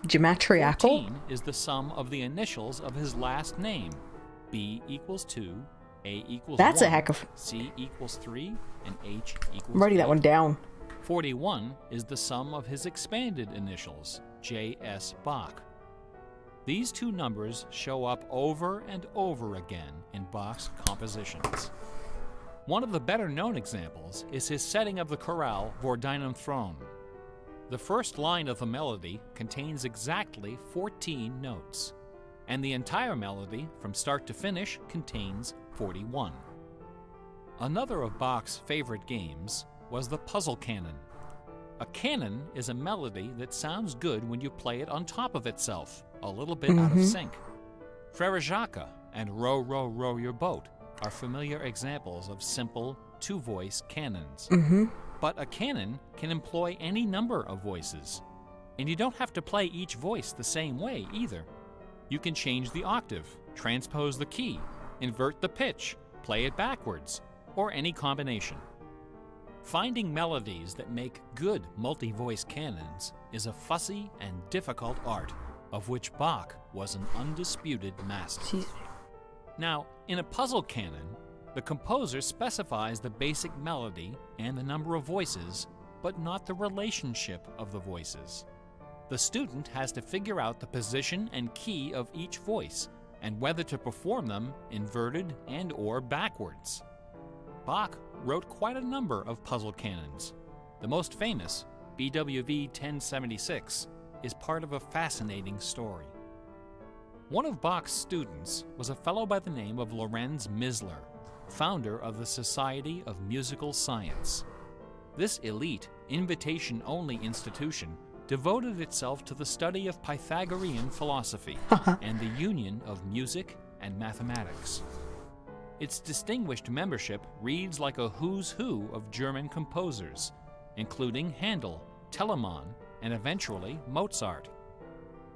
Geometriacal? 14 is the sum of the initials of his last name. B equals 2, A equals That's 1, a heck of... C equals 3, and H equals I'm writing that 8. one down. 41 is the sum of his expanded initials, J.S. Bach. These two numbers show up over and over again in Bach's compositions. One of the better-known examples is his setting of the chorale Vor deinem Thron. The first line of the melody contains exactly 14 notes, and the entire melody, from start to finish, contains 41. Another of Bach's favorite games was the puzzle canon. A canon is a melody that sounds good when you play it on top of itself, a little bit out of sync. Frere Jacques and Row, Row, Row Your Boat are familiar examples of simple, two-voice canons. But a canon can employ any number of voices. And you don't have to play each voice the same way either. You can change the octave, transpose the key, invert the pitch, play it backwards, or any combination. Finding melodies that make good multi-voice canons is a fussy and difficult art, of which Bach was an undisputed master. Now, in a puzzle canon, the composer specifies the basic melody and the number of voices, but not the relationship of the voices. The student has to figure out the position and key of each voice, and whether to perform them inverted and/or backwards. Bach wrote quite a number of puzzle canons. The most famous, BWV 1076, is part of a fascinating story. One of Bach's students was a fellow by the name of Lorenz Misler, founder of the Society of Musical Science. This elite, invitation-only institution devoted itself to the study of Pythagorean philosophy and the union of music and mathematics. Its distinguished membership reads like a who's who of German composers, including Handel, Telemann, and eventually Mozart.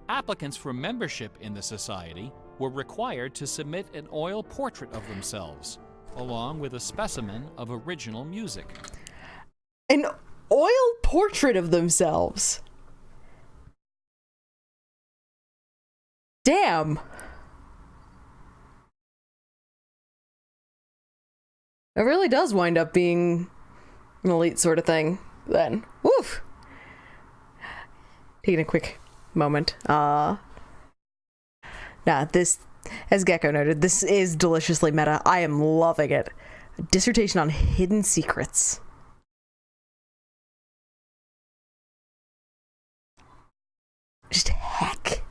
Applicants for membership in the society were required to submit an oil portrait of themselves, along with a specimen of original music. An oil portrait of themselves? Damn. It really does wind up being an elite sort of thing, then. Woof! Taking a quick moment. This, as Gecko noted, this is deliciously meta. I am loving it. A dissertation on hidden secrets. Just heck.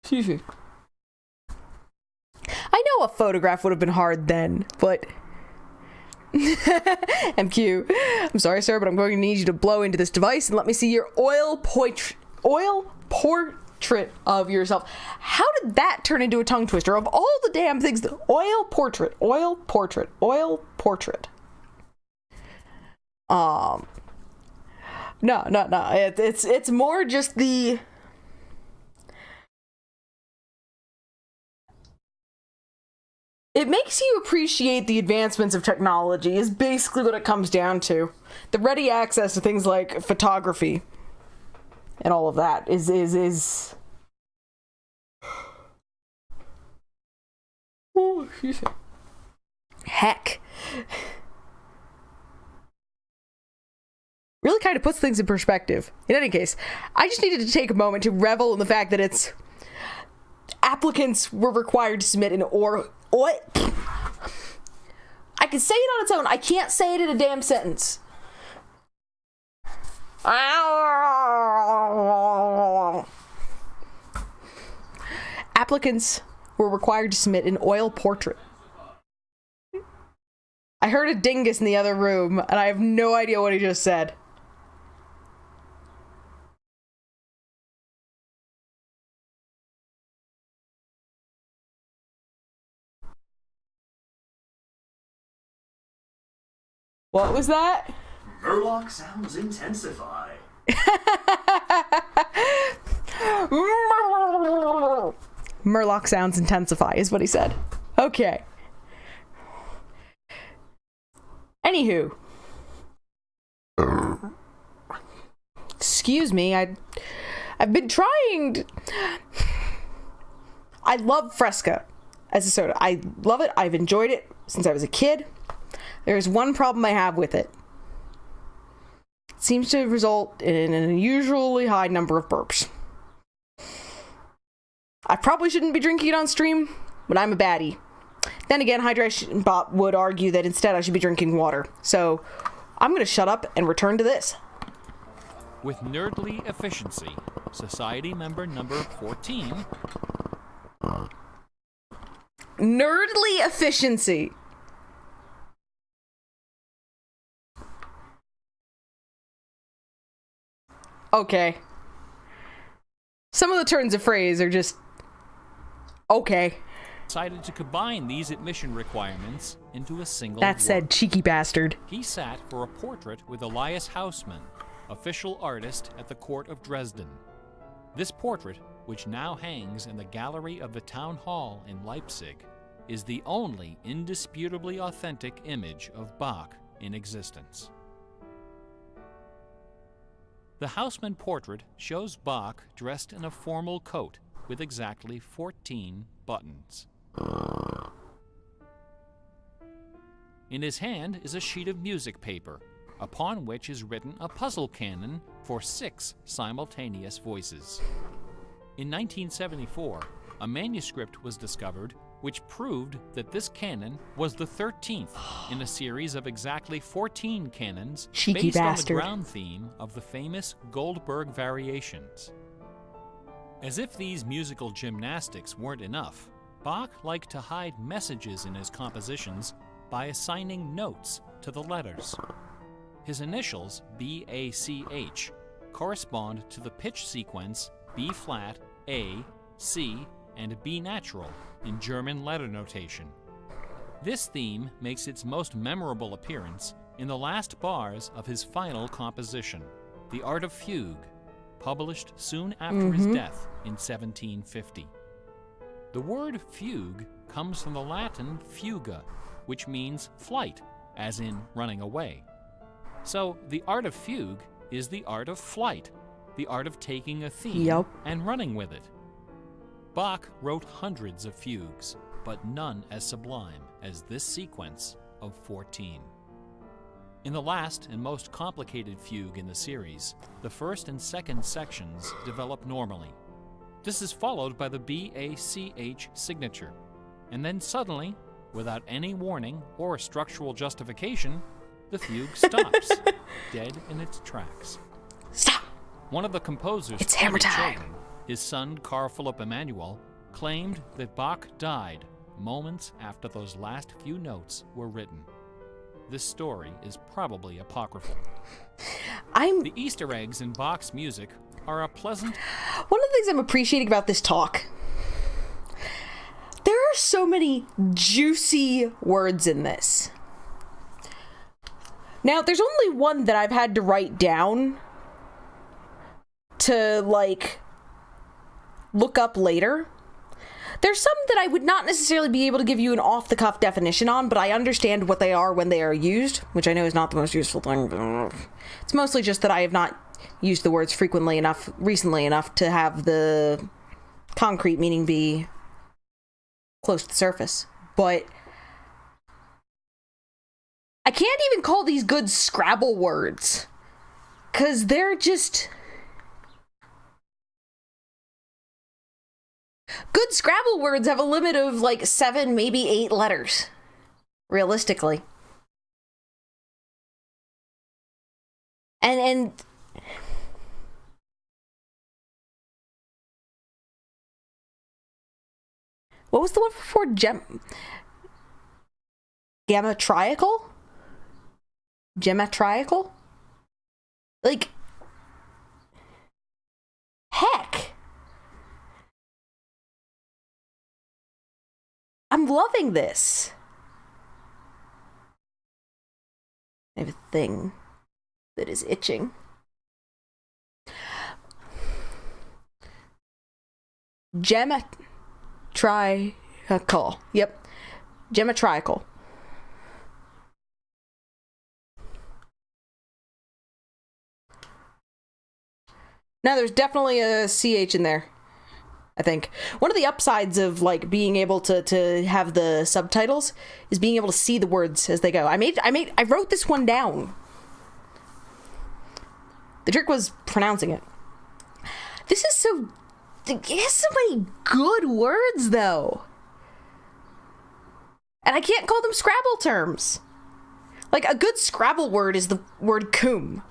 Excuse me. I know a photograph would have been hard then, but... MQ, I'm sorry, sir, but I'm going to need you to blow into this device and let me see your oil portrait of yourself. How did that turn into a tongue twister? Of all the damn things, the oil portrait. No. It's more just the... It makes you appreciate the advancements of technology is basically what it comes down to. The ready access to things like photography and all of that is oh, excuse me. Heck. Really kind of puts things in perspective. In any case, I just needed to take a moment to revel in the fact that it's applicants were required to submit an what? I can say it on its own. I can't say it in a damn sentence. Applicants were required to submit an oil portrait. I heard a dingus in the other room, and I have no idea what he just said. What was that? Murloc sounds intensify. Murloc sounds intensify is what he said. Okay. Anywho. Excuse me, I've been trying to... I love Fresca as a soda. I love it. I've enjoyed it since I was a kid. There's one problem I have with it. It seems to result in an unusually high number of burps. I probably shouldn't be drinking it on stream, but I'm a baddie. Then again, Hydration Bot would argue that instead I should be drinking water. So I'm going to shut up and return to this. With nerdly efficiency, society member number 14. Nerdly efficiency. Okay. Some of the turns of phrase are just... okay. Decided to combine these admission requirements into a single That said, work. cheeky bastard. He sat for a portrait with Elias Haussmann, official artist at the court of Dresden. This portrait, which now hangs in the gallery of the town hall in Leipzig, is the only indisputably authentic image of Bach in existence. The Haussmann portrait shows Bach dressed in a formal coat with exactly 14 buttons. In his hand is a sheet of music paper, upon which is written a puzzle canon for 6 simultaneous voices. In 1974, a manuscript was discovered which proved that this canon was the 13th in a series of exactly 14 canons Cheeky based bastard. on the ground theme of the famous Goldberg variations. As if these musical gymnastics weren't enough, Bach liked to hide messages in his compositions by assigning notes to the letters. His initials, B-A-C-H, correspond to the pitch sequence B flat, A, C, and B natural in German letter notation. This theme makes its most memorable appearance in the last bars of his final composition, The Art of Fugue, published soon after his death in 1750. The word fugue comes from the Latin fuga, which means flight, as in running away. So the art of fugue is the art of flight, the art of taking a theme and running with it. Bach wrote hundreds of fugues, but none as sublime as this sequence of 14. In the last and most complicated fugue in the series, the first and second sections develop normally. This is followed by the B-A-C-H signature, and then suddenly, without any warning or structural justification, the fugue stops, dead in its tracks. Stop! One of the composer's It's hammer 20 time. children, his son Carl Philipp Emanuel, claimed that Bach died moments after those last few notes were written. This story is probably apocryphal. The Easter eggs in Bach's music are a pleasant... One of the things I'm appreciating about this talk, there are so many juicy words in this. Now, there's only one that I've had to write down to, like, look up later. There's some that I would not necessarily be able to give you an off-the-cuff definition on, but I understand what they are when they are used, which I know is not the most useful thing. It's mostly just that I have not used the words frequently enough, recently enough, to have the concrete meaning be close to the surface. But I can't even call these good Scrabble words, because they're just... Good Scrabble words have a limit of like 7, maybe 8 letters, realistically. And what was the one before Geometrical? Geometrical? Like, heck. I'm loving this. I have a thing that is itching. Geometrical. Yep. Geometrical. Now, there's definitely a CH in there, I think. One of the upsides of, like, being able to have the subtitles is being able to see the words as they go. I wrote this one down. The trick was pronouncing it. It has so many good words, though. And I can't call them Scrabble terms. Like, a good Scrabble word is the word coom.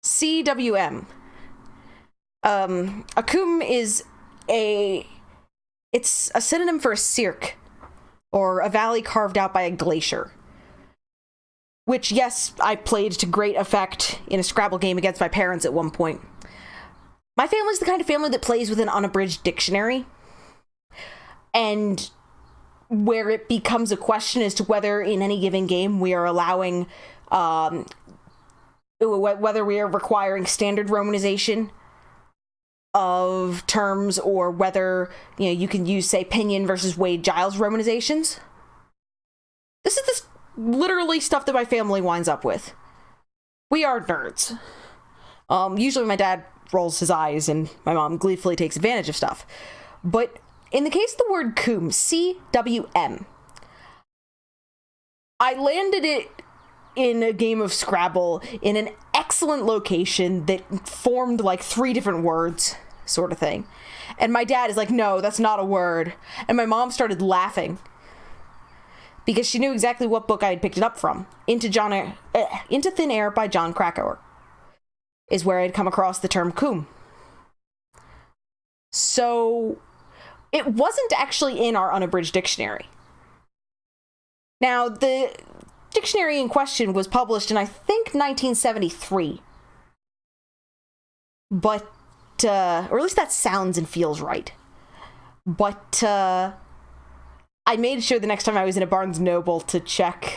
CWM. A coom is it's a synonym for a cirque, or a valley carved out by a glacier. Which, yes, I played to great effect in a Scrabble game against my parents at one point. My family's the kind of family that plays with an unabridged dictionary. And where it becomes a question as to whether in any given game we are allowing, whether we are requiring standard romanization of terms, or whether, you can use, say, Pinion versus Wade Giles romanizations. This is literally stuff that my family winds up with. We are nerds. Usually my dad rolls his eyes and my mom gleefully takes advantage of stuff. But in the case of the word coom, CWM, I landed it in a game of Scrabble in an excellent location that formed like 3 different words, sort of thing. And my dad is like, no, that's not a word. And my mom started laughing because she knew exactly what book I had picked it up from. Into Thin Air by John Krakauer is where I'd come across the term coom. So it wasn't actually in our unabridged dictionary. Now, the dictionary in question was published in, I think, 1973. But, or at least that sounds and feels right. But, I made sure the next time I was in a Barnes & Noble to check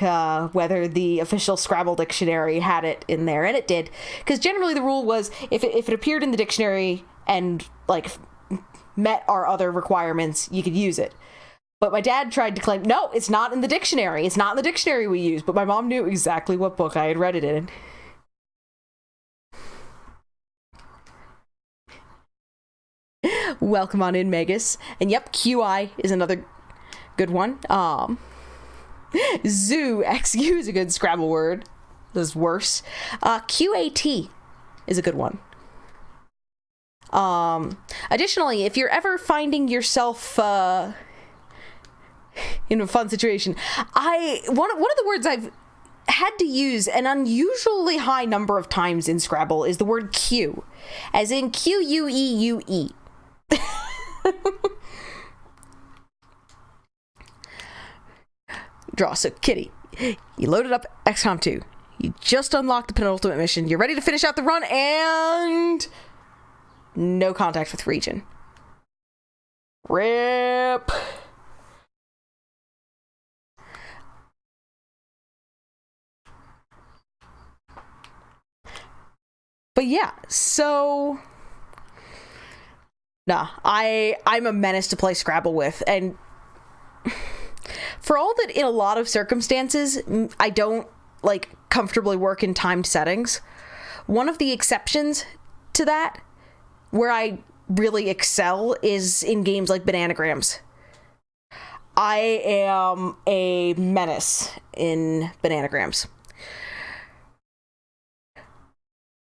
whether the official Scrabble dictionary had it in there, and it did. Because generally the rule was, if it appeared in the dictionary and, like, met our other requirements, you could use it. But my dad tried to claim, no, it's not in the dictionary. It's not in the dictionary we use. But my mom knew exactly what book I had read it in. Welcome on in, Megas. And yep, QI is another good one. Zoo, XU is a good Scrabble word. This is worse. QAT is a good one. Additionally, if you're ever finding yourself in a fun situation, one of the words I've had to use an unusually high number of times in Scrabble is the word Q, as in Queue. Draw. So, Kitty, you loaded up XCOM 2. You just unlocked the penultimate mission. You're ready to finish out the run, and no contact with region. RIP. But yeah, so I'm a menace to play Scrabble with, and for all that in a lot of circumstances I don't like comfortably work in timed settings, one of the exceptions to that where I really excel is in games like Bananagrams. I am a menace in Bananagrams.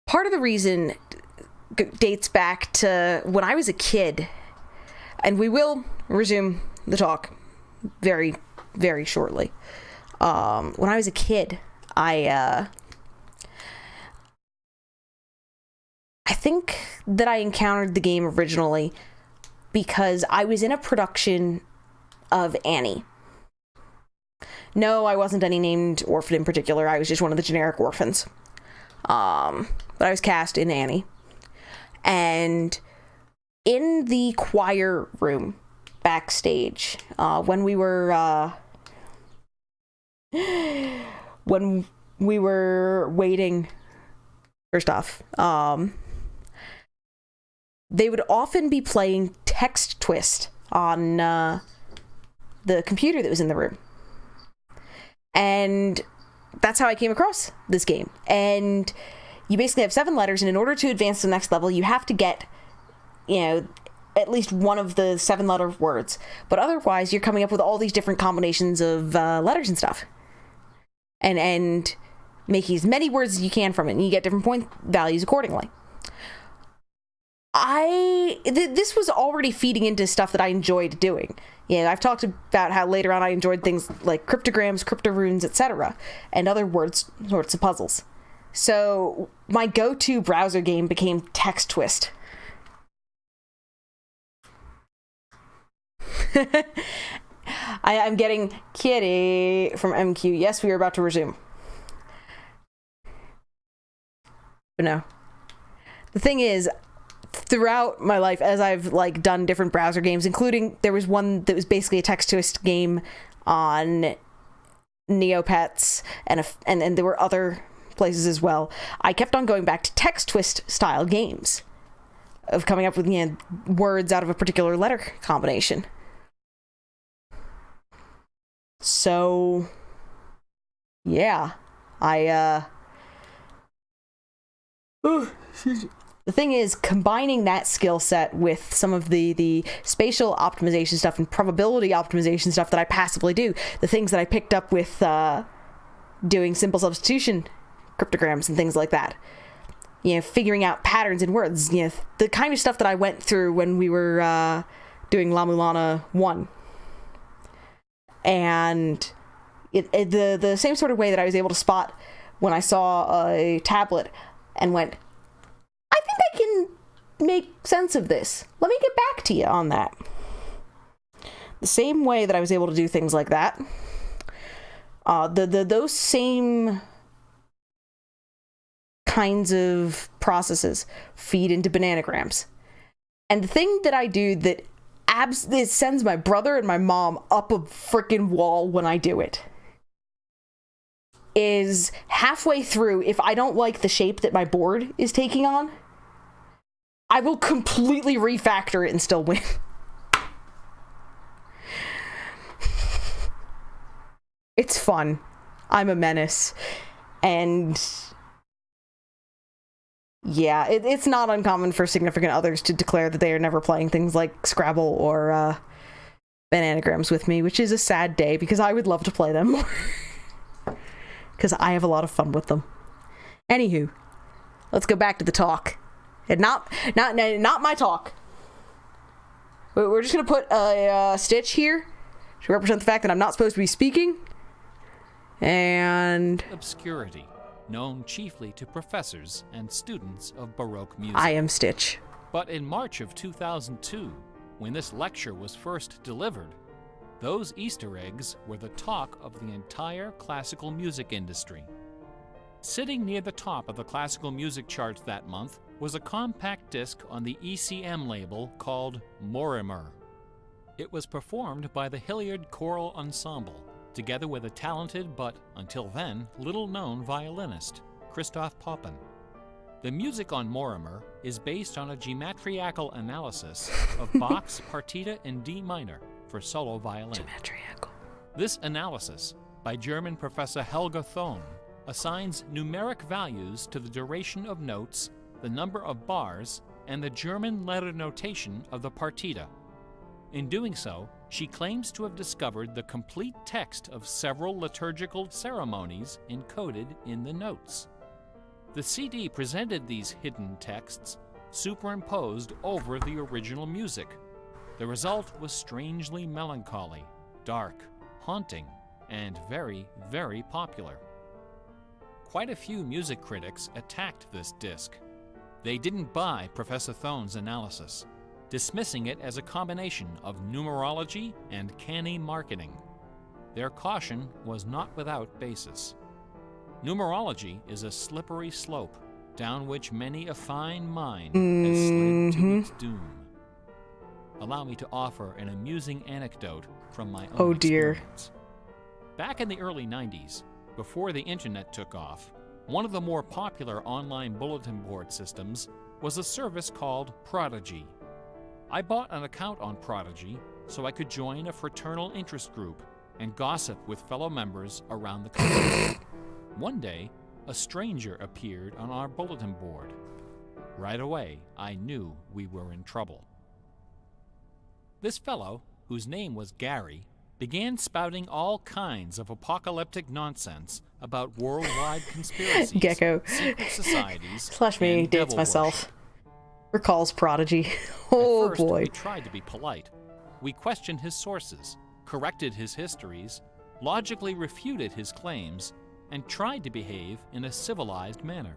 Part of the reason dates back to when I was a kid, and we will resume the talk very, very shortly. When I was a kid, I think that I encountered the game originally because I was in a production of Annie. No, I wasn't any named orphan in particular. I was just one of the generic orphans. But I was cast in Annie. And in the choir room backstage, when we were waiting for stuff, they would often be playing Text Twist on the computer that was in the room. And that's how I came across this game. And you basically have 7 letters, and in order to advance to the next level, you have to get, at least one of the 7-letter words. But otherwise, you're coming up with all these different combinations of letters and stuff. And making as many words as you can from it, and you get different point values accordingly. This was already feeding into stuff that I enjoyed doing. I've talked about how later on I enjoyed things like cryptograms, cryptorunes, etc., and other sorts of puzzles. So my go-to browser game became Text Twist. I'm getting Kitty from MQ. Yes, we are about to resume. But no. The thing is, throughout my life, as I've done different browser games, including there was one that was basically a Text Twist game on Neopets, and there were other places as well. I kept on going back to Text Twist style games of coming up with words out of a particular letter combination. So yeah, the thing is, combining that skill set with some of the spatial optimization stuff and probability optimization stuff that I passively do, the things that I picked up with doing simple substitution cryptograms and things like that, figuring out patterns in words, the kind of stuff that I went through when we were doing La Mulana 1. And the same sort of way that I was able to spot when I saw a tablet and went, I think I can make sense of this. Let me get back to you on that. The same way that I was able to do things like that, those same kinds of processes feed into bananagrams. And the thing that I do that it sends my brother and my mom up a freaking wall when I do it is halfway through, if I don't like the shape that my board is taking on, I will completely refactor it and still win. It's fun. I'm a menace. And yeah, it's not uncommon for significant others to declare that they are never playing things like Scrabble or bananagrams with me, which is a sad day because I would love to play them more. Because I have a lot of fun with them. Anywho, let's go back to the talk. And not my talk. We're just going to put a stitch here to represent the fact that I'm not supposed to be speaking. And obscurity, known chiefly to professors and students of Baroque music. I am Stitch. But in March of 2002, when this lecture was first delivered, those Easter eggs were the talk of the entire classical music industry. Sitting near the top of the classical music charts that month was a compact disc on the ECM label called Mortimer. It was performed by the Hilliard Choral Ensemble, together with a talented but, until then, little-known violinist, Christoph Poppen. The music on Mortimer is based on a geometrical analysis of Bach's Partita in D minor for solo violin. Geometrical. This analysis, by German professor Helga Thon, assigns numeric values to the duration of notes, the number of bars, and the German letter notation of the partita. In doing so, she claims to have discovered the complete text of several liturgical ceremonies encoded in the notes. The CD presented these hidden texts superimposed over the original music. The result was strangely melancholy, dark, haunting, and very, very popular. Quite a few music critics attacked this disc. They didn't buy Professor Thon's analysis, dismissing it as a combination of numerology and canny marketing. Their caution was not without basis. Numerology is a slippery slope down which many a fine mind has slid to its doom. Allow me to offer an amusing anecdote from my own experience. Back in the early 90s, Before the internet took off, one of the more popular online bulletin board systems was a service called Prodigy. I bought an account on Prodigy so I could join a fraternal interest group and gossip with fellow members around the country. One day, a stranger appeared on our bulletin board. Right away, I knew we were in trouble. This fellow, whose name was Gary, began spouting all kinds of apocalyptic nonsense about worldwide conspiracies, Gecko. secret societies, Slash me and dates devil myself. worship. Recalls Prodigy. Oh At first, boy. we tried to be polite. We questioned his sources, corrected his histories, logically refuted his claims, and tried to behave in a civilized manner.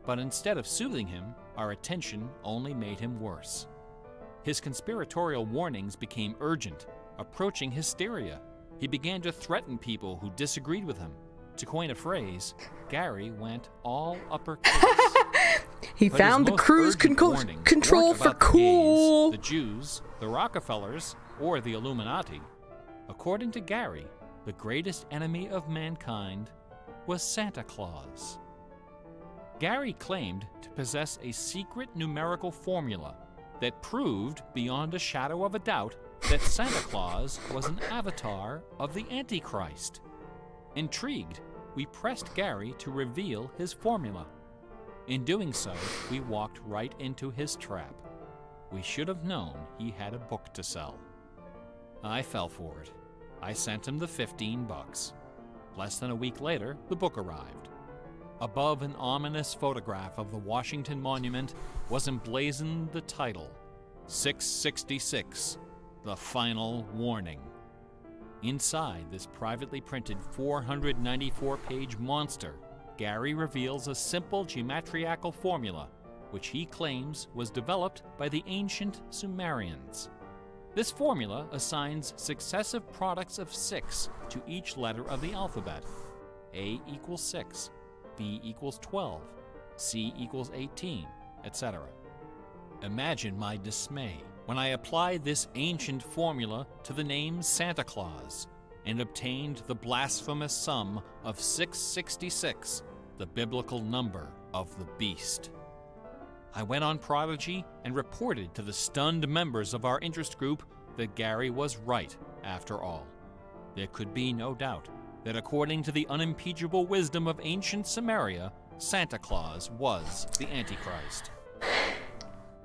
But instead of soothing him, our attention only made him worse. His conspiratorial warnings became urgent, approaching hysteria. He began to threaten people who disagreed with him. To coin a phrase, Gary went all uppercase. He But found his the most cruise urgent warnings control weren't for about the cool. gays, the Jews, the Rockefellers, or the Illuminati. According to Gary, the greatest enemy of mankind was Santa Claus. Gary claimed to possess a secret numerical formula that proved beyond a shadow of a doubt that Santa Claus was an avatar of the Antichrist. Intrigued, we pressed Gary to reveal his formula. In doing so, we walked right into his trap. We should have known he had a book to sell. I fell for it. I sent him the $15. Less than a week later, the book arrived. Above an ominous photograph of the Washington Monument was emblazoned the title, 666, The Final Warning. Inside this privately printed 494-page monster, Gary reveals a simple geometrical formula, which he claims was developed by the ancient Sumerians. This formula assigns successive products of 6 to each letter of the alphabet. A equals 6, B equals 12, C equals 18, etc. Imagine my dismay when I applied this ancient formula to the name Santa Claus and obtained the blasphemous sum of 666, the biblical number of the beast. I went on Prodigy and reported to the stunned members of our interest group that Gary was right after all. There could be no doubt that according to the unimpeachable wisdom of ancient Samaria, Santa Claus was the Antichrist.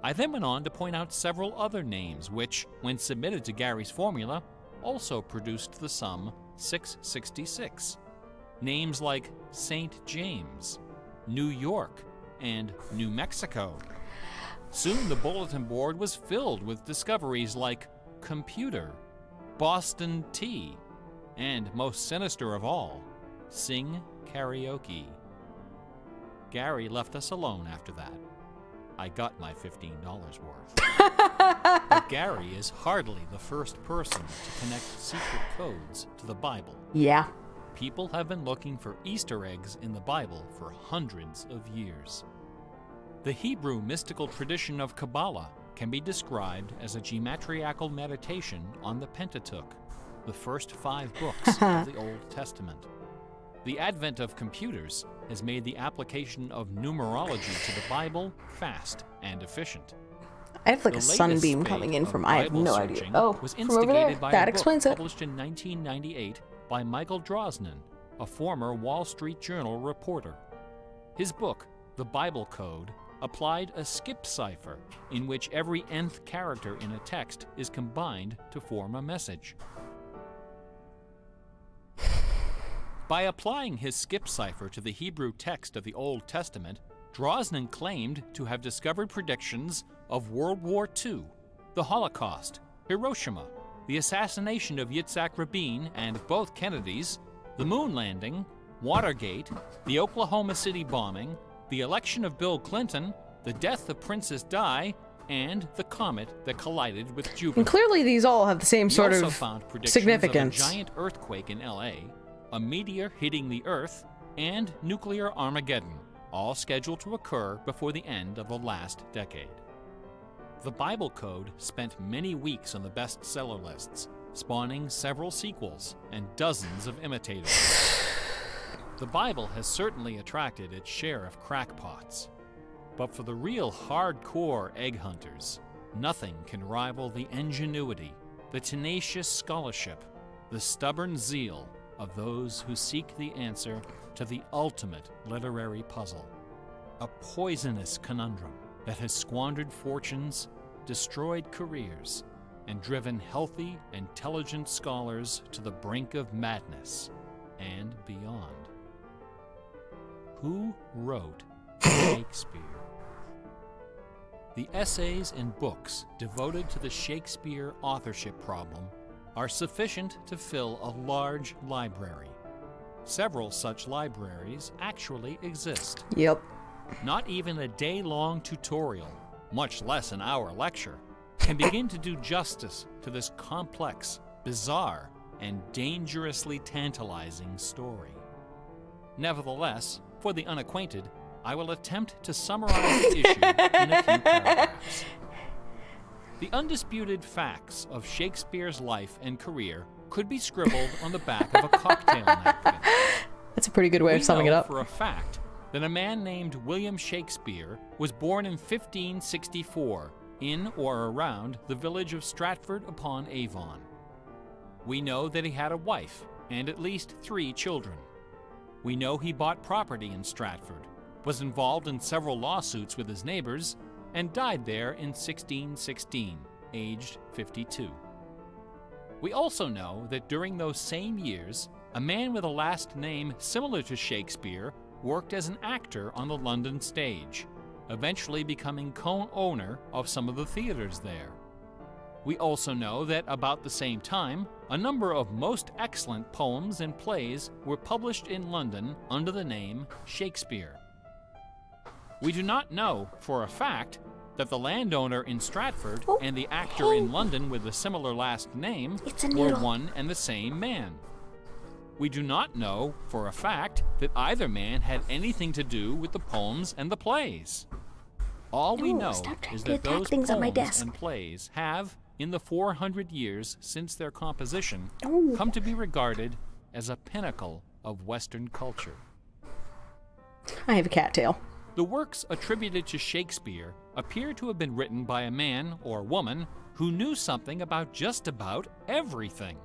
I then went on to point out several other names which, when submitted to Gary's formula, also produced the sum 666. Names like St. James, New York, and New Mexico. Soon the bulletin board was filled with discoveries like computer, Boston tea, and most sinister of all, sing karaoke. Gary left us alone after that. I got my $15 worth. But Gary is hardly the first person to connect secret codes to the Bible. Yeah. People have been looking for Easter eggs in the Bible for hundreds of years. The Hebrew mystical tradition of Kabbalah can be described as a geometrical meditation on the Pentateuch, the first 5 books of the Old Testament. The advent of computers has made the application of numerology to the Bible fast and efficient. I have like The a latest sunbeam spate coming in of from, I have Bible no idea. searching Oh, was from over there? instigated by That a book explains it. published in 1998 by Michael Drosnin, a former Wall Street Journal reporter. His book, The Bible Code, applied a skip cipher in which every nth character in a text is combined to form a message. By applying his skip cipher to the Hebrew text of the Old Testament, Drosnin claimed to have discovered predictions of World War II, the Holocaust, Hiroshima, the assassination of Yitzhak Rabin and both Kennedys, the moon landing, Watergate, the Oklahoma City bombing, the election of Bill Clinton, the death of Princess Di, and the comet that collided with Jupiter. And clearly these all have the same sort He also of found predictions significance. of a giant earthquake in LA, a meteor hitting the Earth, and nuclear Armageddon, all scheduled to occur before the end of the last decade. The Bible Code spent many weeks on the bestseller lists, spawning several sequels and dozens of imitators. The Bible has certainly attracted its share of crackpots. But for the real hardcore egg hunters, nothing can rival the ingenuity, the tenacious scholarship, the stubborn zeal of those who seek the answer to the ultimate literary puzzle. A poisonous conundrum that has squandered fortunes, destroyed careers, and driven healthy, intelligent scholars to the brink of madness and beyond. Who wrote Shakespeare? The essays and books devoted to the Shakespeare authorship problem are sufficient to fill a large library. Several such libraries actually exist. Yep. Not even a day-long tutorial, much less an hour lecture, can begin to do justice to this complex, bizarre, and dangerously tantalizing story. Nevertheless, for the unacquainted, I will attempt to summarize the issue in a few paragraphs. The undisputed facts of Shakespeare's life and career could be scribbled on the back of a cocktail napkin. That's a pretty good way of summing it up. We know for a fact that a man named William Shakespeare was born in 1564 in or around the village of Stratford-upon-Avon. We know that he had a wife and at least 3 children. We know he bought property in Stratford, was involved in several lawsuits with his neighbors, and died there in 1616, aged 52. We also know that during those same years, a man with a last name similar to Shakespeare worked as an actor on the London stage, eventually becoming co-owner of some of the theaters there. We also know that about the same time, a number of most excellent poems and plays were published in London under the name Shakespeare. We do not know for a fact that the landowner in Stratford and the actor in London with a similar last name were one and the same man. We do not know for a fact that either man had anything to do with the poems and the plays. All we know is that those poems and plays have, in the 400 years since their composition, come to be regarded as a pinnacle of Western culture. I have a cattail. The works attributed to Shakespeare appear to have been written by a man or woman who knew something about just about everything.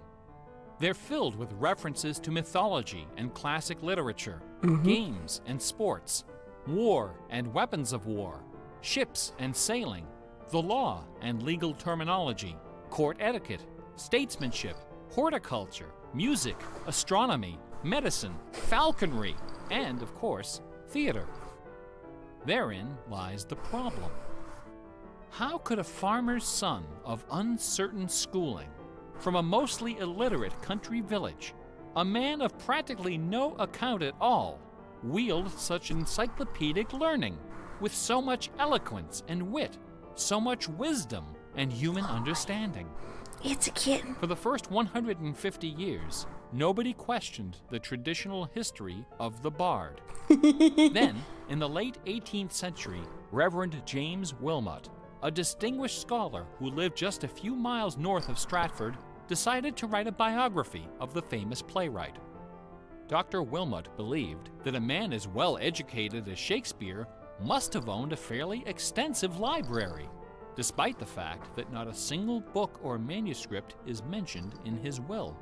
They're filled with references to mythology and classic literature, games and sports, war and weapons of war, ships and sailing, the law and legal terminology, court etiquette, statesmanship, horticulture, music, astronomy, medicine, falconry, and, of course, theater. Therein lies the problem. How could a farmer's son of uncertain schooling, from a mostly illiterate country village, a man of practically no account at all, wield such encyclopedic learning, with so much eloquence and wit, so much wisdom and human understanding? It's a kitten. For the first 150 years, nobody questioned the traditional history of the bard. Then, in the late 18th century, Reverend James Wilmot, a distinguished scholar who lived just a few miles north of Stratford, decided to write a biography of the famous playwright. Dr. Wilmot believed that a man as well educated as Shakespeare must have owned a fairly extensive library, despite the fact that not a single book or manuscript is mentioned in his will.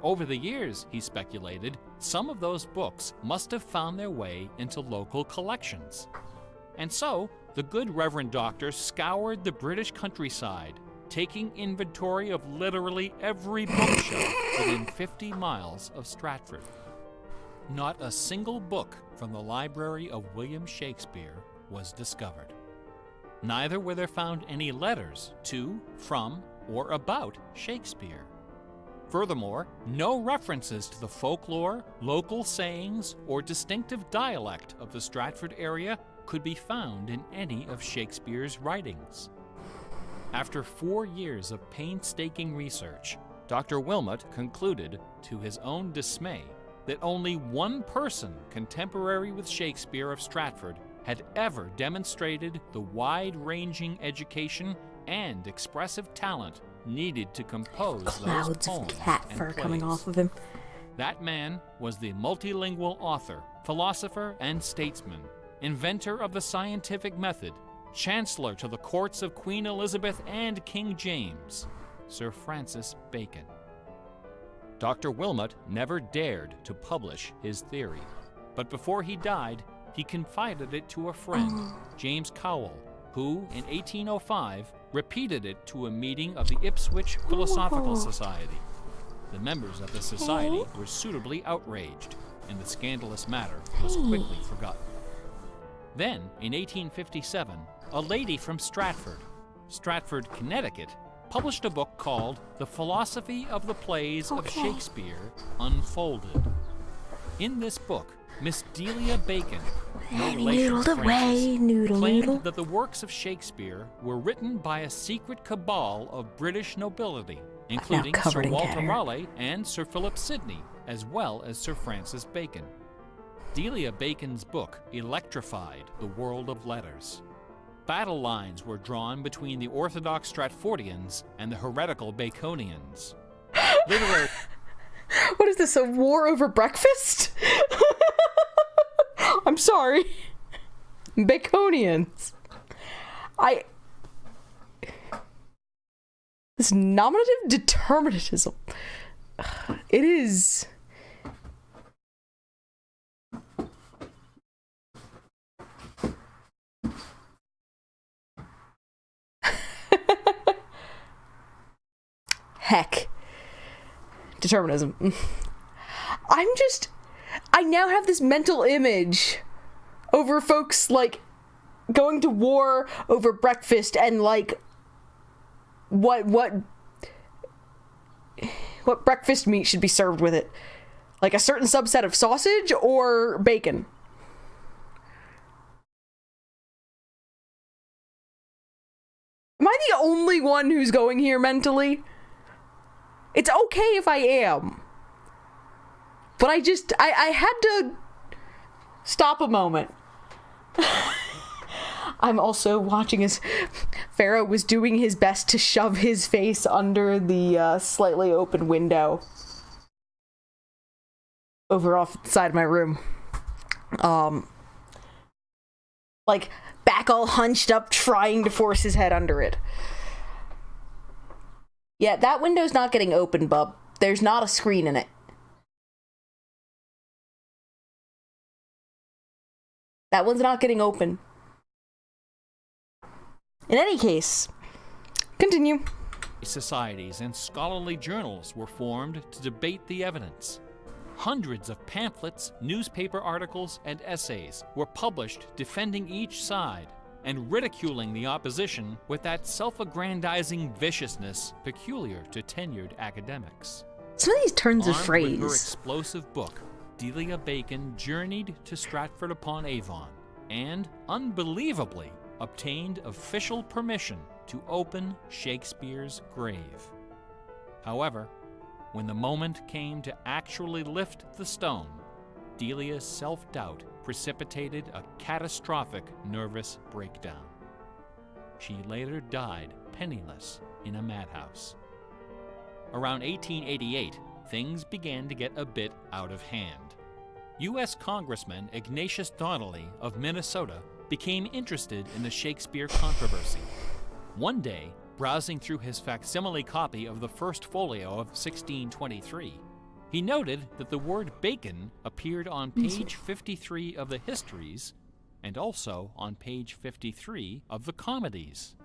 Over the years, he speculated, some of those books must have found their way into local collections. And so, the good Reverend Doctor scoured the British countryside, taking inventory of literally every bookshelf within 50 miles of Stratford. Not a single book from the library of William Shakespeare was discovered. Neither were there found any letters to, from, or about Shakespeare. Furthermore, no references to the folklore, local sayings, or distinctive dialect of the Stratford area could be found in any of Shakespeare's writings. After 4 years of painstaking research, Dr. Wilmot concluded, to his own dismay, that only one person contemporary with Shakespeare of Stratford had ever demonstrated the wide-ranging education and expressive talent needed to compose Clouds those poems of cat and fur plays. coming off of him. That man was the multilingual author, philosopher, and statesman, inventor of the scientific method, chancellor to the courts of Queen Elizabeth and King James, Sir Francis Bacon. Dr. Wilmot never dared to publish his theory, but before he died, he confided it to a friend, James Cowell, who, in 1805, repeated it to a meeting of the Ipswich Philosophical Society. The members of the society were suitably outraged, and the scandalous matter was quickly forgotten. Then, in 1857, a lady from Stratford, Connecticut, published a book called The Philosophy of the Plays of Shakespeare Unfolded. In this book, Miss Delia Bacon, no relation to Francis, claimed that the works of Shakespeare were written by a secret cabal of British nobility, including Sir Walter Raleigh and Sir Philip Sidney, as well as Sir Francis Bacon. Delia Bacon's book electrified the world of letters. Battle lines were drawn between the orthodox Stratfordians and the heretical Baconians. Literary... What is this, a war over breakfast? I'm sorry. Baconians. This nominative determinism. It is... Heck. Determinism. I now have this mental image over folks, like, going to war over breakfast and, like, what breakfast meat should be served with it. Like a certain subset of sausage or bacon. Am I the only one who's going here mentally? It's okay if I am. But I had to stop a moment. I'm also watching as Pharaoh was doing his best to shove his face under the slightly open window over off the side of my room. Like, back all hunched up, trying to force his head under it. Yeah, that window's not getting open, bub. There's not a screen in it. That one's not getting open. In any case, continue. Societies and scholarly journals were formed to debate the evidence. Hundreds of pamphlets, newspaper articles, and essays were published defending each side and ridiculing the opposition with that self-aggrandizing viciousness peculiar to tenured academics. Some of these turns of phrase. Armed with her explosive book, Delia Bacon journeyed to Stratford-upon-Avon and, unbelievably, obtained official permission to open Shakespeare's grave. However, when the moment came to actually lift the stone, Delia's self-doubt precipitated a catastrophic nervous breakdown. She later died penniless in a madhouse. Around 1888, things began to get a bit out of hand. U.S. Congressman Ignatius Donnelly of Minnesota became interested in the Shakespeare controversy. One day, browsing through his facsimile copy of the First Folio of 1623, he noted that the word bacon appeared on page 53 of the histories and also on page 53 of the comedies.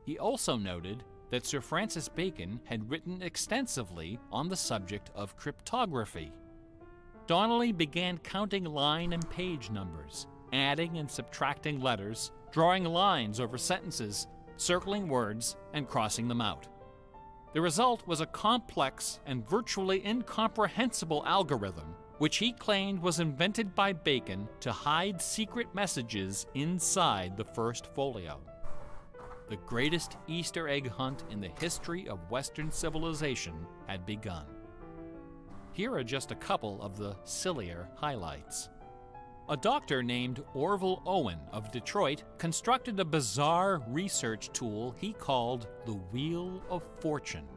He also noted that Sir Francis Bacon had written extensively on the subject of cryptography. Donnelly began counting line and page numbers, adding and subtracting letters, drawing lines over sentences, circling words, and crossing them out. The result was a complex and virtually incomprehensible algorithm, which he claimed was invented by Bacon to hide secret messages inside the First Folio. The greatest Easter egg hunt in the history of Western civilization had begun. Here are just a couple of the sillier highlights. A doctor named Orville Owen of Detroit constructed a bizarre research tool he called the Wheel of Fortune.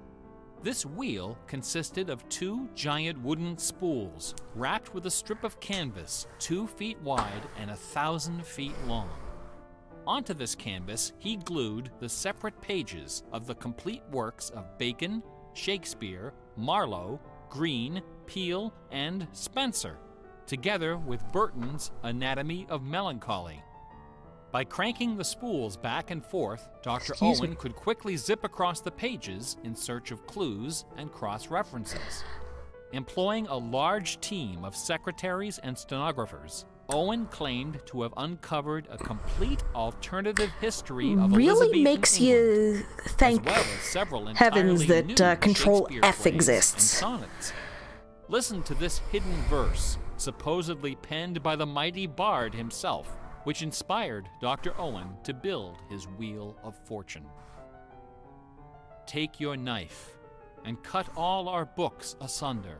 This wheel consisted of 2 giant wooden spools wrapped with a strip of canvas 2 feet wide and 1,000 feet long. Onto this canvas, he glued the separate pages of the complete works of Bacon, Shakespeare, Marlowe, Greene, Peele, and Spenser, together with Burton's Anatomy of Melancholy. By cranking the spools back and forth, Dr. Owen could quickly zip across the pages in search of clues and cross-references. Employing a large team of secretaries and stenographers, Owen claimed to have uncovered a complete alternative history of really Elizabethan makes England, you thank as well as several heavens entirely that new Control Shakespeare F plays and exists. sonnets. Listen to this hidden verse, supposedly penned by the mighty bard himself, which inspired Dr. Owen to build his Wheel of Fortune. Take your knife and cut all our books asunder,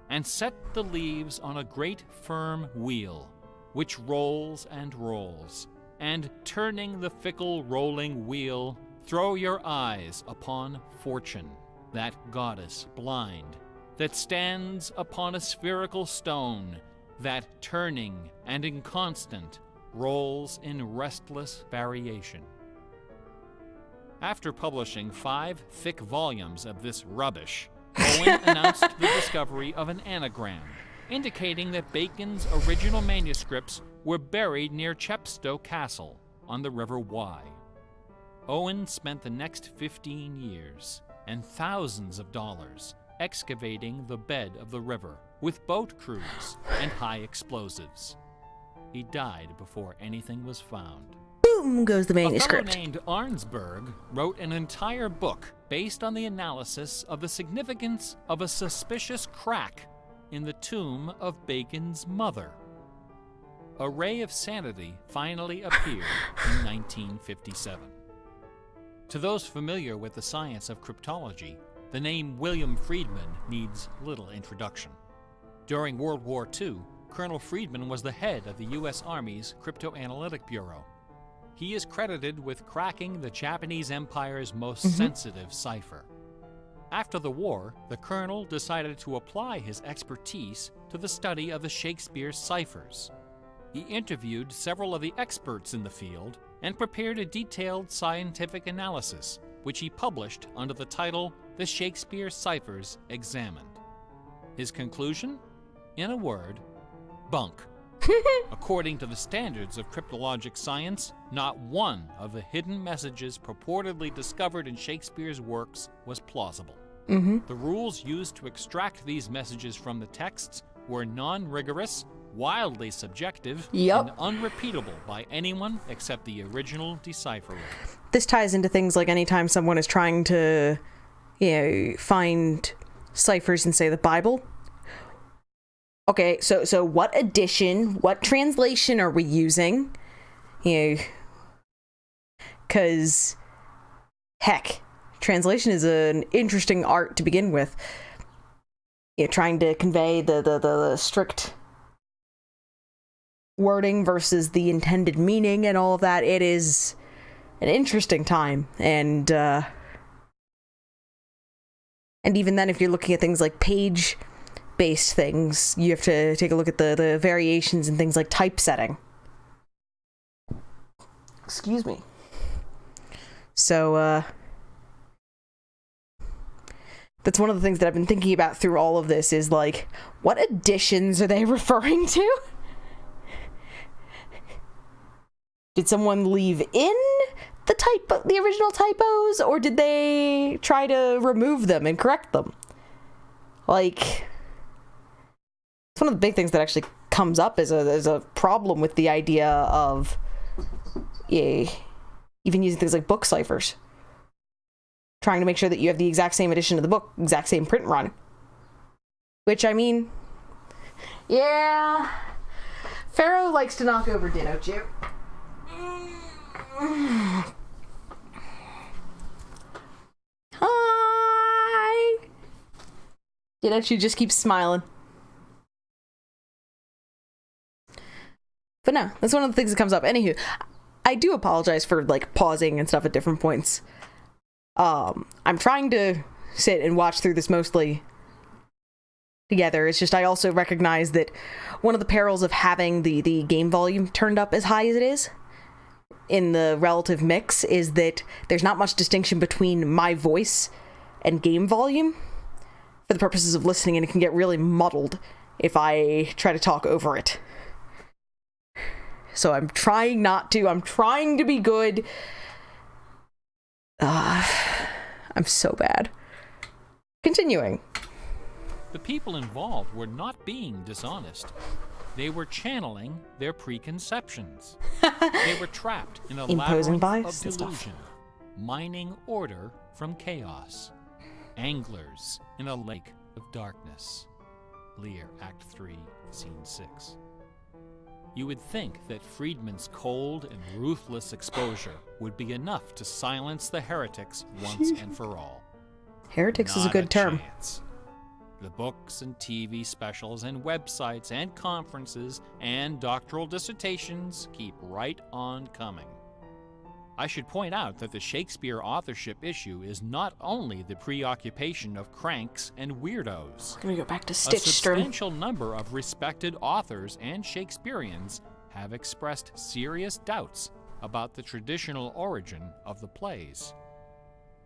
and set the leaves on a great firm wheel, which rolls and rolls, and turning the fickle rolling wheel, throw your eyes upon Fortune, that goddess blind, that stands upon a spherical stone, that turning and inconstant rolls in restless variation. After publishing 5 thick volumes of this rubbish, Owen announced the discovery of an anagram, indicating that Bacon's original manuscripts were buried near Chepstow Castle on the River Wye. Owen spent the next 15 years and thousands of dollars excavating the bed of the river with boat crews and high explosives. He died before anything was found. Boom goes the A fellow manuscript. named Arnsberg wrote an entire book based on the analysis of the significance of a suspicious crack in the tomb of Bacon's mother. A Ray of Sanity finally appeared in 1957. To those familiar with the science of cryptology, the name William Friedman needs little introduction. During World War II, Colonel Friedman was the head of the U.S. Army's Cryptoanalytic Bureau. He is credited with cracking the Japanese Empire's most sensitive cipher. After the war, the colonel decided to apply his expertise to the study of the Shakespeare ciphers. He interviewed several of the experts in the field and prepared a detailed scientific analysis, which he published under the title The Shakespeare Ciphers Examined. His conclusion? In a word, bunk. According to the standards of cryptologic science, not one of the hidden messages purportedly discovered in Shakespeare's works was plausible. The rules used to extract these messages from the texts were non-rigorous, wildly subjective, and unrepeatable by anyone except the original decipherer. This ties into things like anytime someone is trying to, find ciphers in, say, the Bible. Okay, so what edition, what translation are we using? Because, heck, translation is an interesting art to begin with. Trying to convey the strict wording versus the intended meaning and all of that. It is an interesting time, and even then, if you're looking at things like page-based things, you have to take a look at the variations and things like typesetting. Excuse me. So, that's one of the things that I've been thinking about through all of this is, like, what editions are they referring to? Did someone leave in the original typos, or did they try to remove them and correct them? Like, it's one of the big things that actually comes up as a problem with the idea of even using things like book ciphers. Trying to make sure that you have the exact same edition of the book, exact same print run. Which, I mean, yeah, Pharaoh likes to knock over Ditto, don't you? Hi! Ditto, you just keep smiling. But no, that's one of the things that comes up. Anywho, I do apologize for, like, pausing and stuff at different points. I'm trying to sit and watch through this mostly together. It's just I also recognize that one of the perils of having the game volume turned up as high as it is in the relative mix is that there's not much distinction between my voice and game volume for the purposes of listening, and it can get really muddled if I try to talk over it. So I'm trying not to. I'm trying to be good. I'm so bad. Continuing. The people involved were not being dishonest. They were channeling their preconceptions. They were trapped in a Imposing labyrinth bias of and stuff. delusion, mining order from chaos. Anglers in a lake of darkness. Lear, Act 3, Scene 6. You would think that Friedman's cold and ruthless exposure would be enough to silence the heretics once and for all. Heretics is a Not good term. chance. The books and TV specials and websites and conferences and doctoral dissertations keep right on coming. I should point out that the Shakespeare authorship issue is not only the preoccupation of cranks and weirdos. We're gonna go back to A Stitch Stern. substantial number of respected authors and Shakespeareans have expressed serious doubts about the traditional origin of the plays.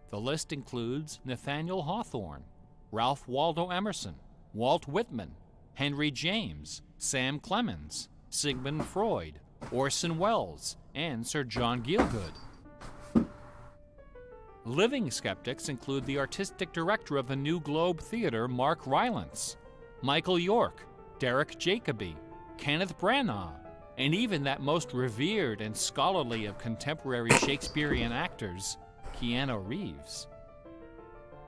The list includes Nathaniel Hawthorne, Ralph Waldo Emerson, Walt Whitman, Henry James, Sam Clemens, Sigmund Freud, Orson Welles, and Sir John Gielgud. Living skeptics include the artistic director of the New Globe Theatre, Mark Rylance, Michael York, Derek Jacobi, Kenneth Branagh, and even that most revered and scholarly of contemporary Shakespearean actors, Keanu Reeves.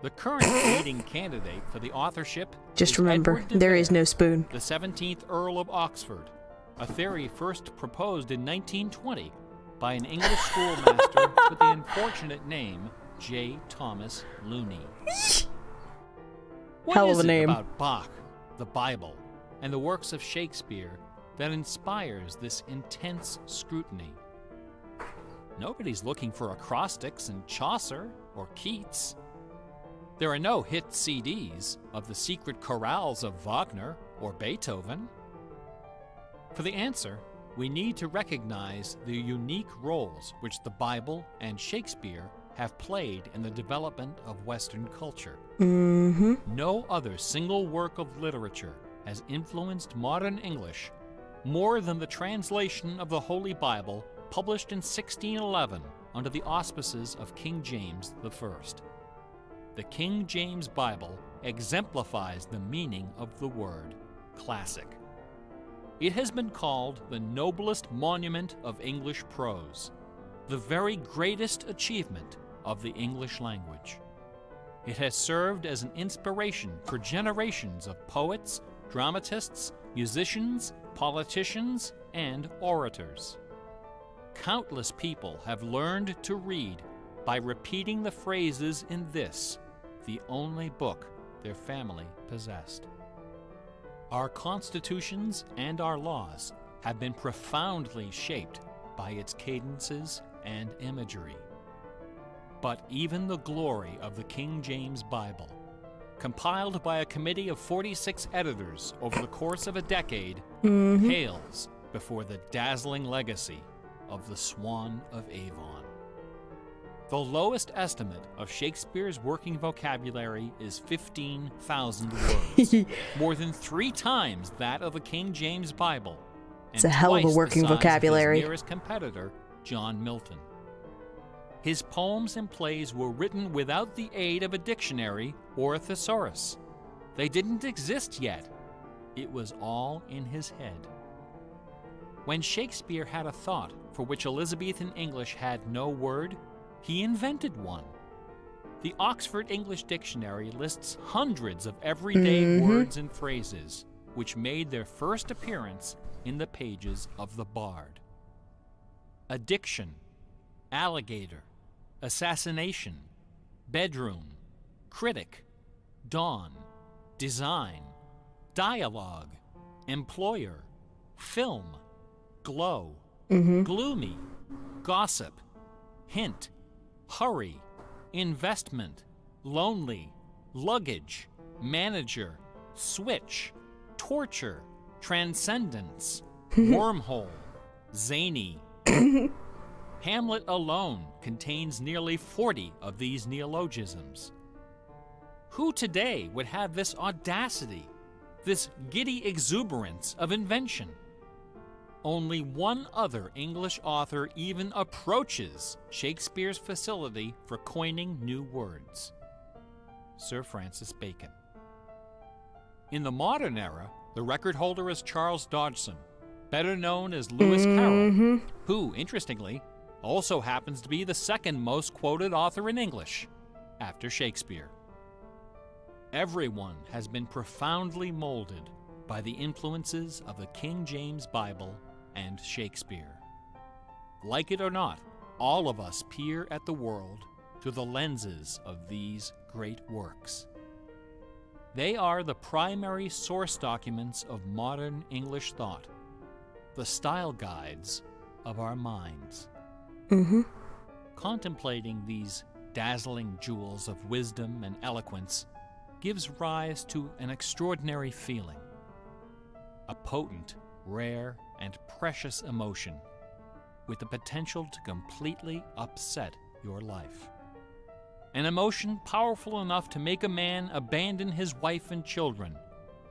The current leading candidate for the authorship Just is remember, Edward de there is Vere, no spoon. the 17th Earl of Oxford, a theory first proposed in 1920 by an English schoolmaster with the unfortunate name J. Thomas Looney. What Hell is of a it name. about Bach, the Bible, and the works of Shakespeare that inspires this intense scrutiny? Nobody's looking for acrostics in Chaucer or Keats. There are no hit CDs of the secret chorales of Wagner or Beethoven. For the answer, we need to recognize the unique roles which the Bible and Shakespeare have played in the development of Western culture. No other single work of literature has influenced modern English more than the translation of the Holy Bible published in 1611 under the auspices of King James I. The King James Bible exemplifies the meaning of the word classic. It has been called the noblest monument of English prose, the very greatest achievement of the English language. It has served as an inspiration for generations of poets, dramatists, musicians, politicians, and orators. Countless people have learned to read by repeating the phrases in this, the only book their family possessed. Our constitutions and our laws have been profoundly shaped by its cadences and imagery. But even the glory of the King James Bible, compiled by a committee of 46 editors over the course of a decade, pales before the dazzling legacy of the Swan of Avon. The lowest estimate of Shakespeare's working vocabulary is 15,000 words, more than 3 times that of the King James Bible, and It's a hell of a twice the working size of vocabulary. his nearest competitor, John Milton. His poems and plays were written without the aid of a dictionary or a thesaurus. They didn't exist yet. It was all in his head. When Shakespeare had a thought for which Elizabethan English had no word, he invented one. The Oxford English Dictionary lists hundreds of everyday words and phrases which made their first appearance in the pages of the Bard. Addiction, alligator, assassination, bedroom, critic, dawn, design, dialogue, employer, film, glow, gloomy, gossip, hint, hurry, investment, lonely, luggage, manager, switch, torture, transcendence, wormhole, zany. Hamlet alone contains nearly 40 of these neologisms. Who today would have this audacity, this giddy exuberance of invention? Only one other English author even approaches Shakespeare's facility for coining new words: Sir Francis Bacon. In the modern era, the record holder is Charles Dodgson, better known as Lewis Carroll, who, interestingly, also happens to be the second most quoted author in English, after Shakespeare. Everyone has been profoundly molded by the influences of the King James Bible and Shakespeare. Like it or not, all of us peer at the world through the lenses of these great works. They are the primary source documents of modern English thought, the style guides of our minds. Contemplating these dazzling jewels of wisdom and eloquence gives rise to an extraordinary feeling, a potent, rare, and precious emotion with the potential to completely upset your life. An emotion powerful enough to make a man abandon his wife and children,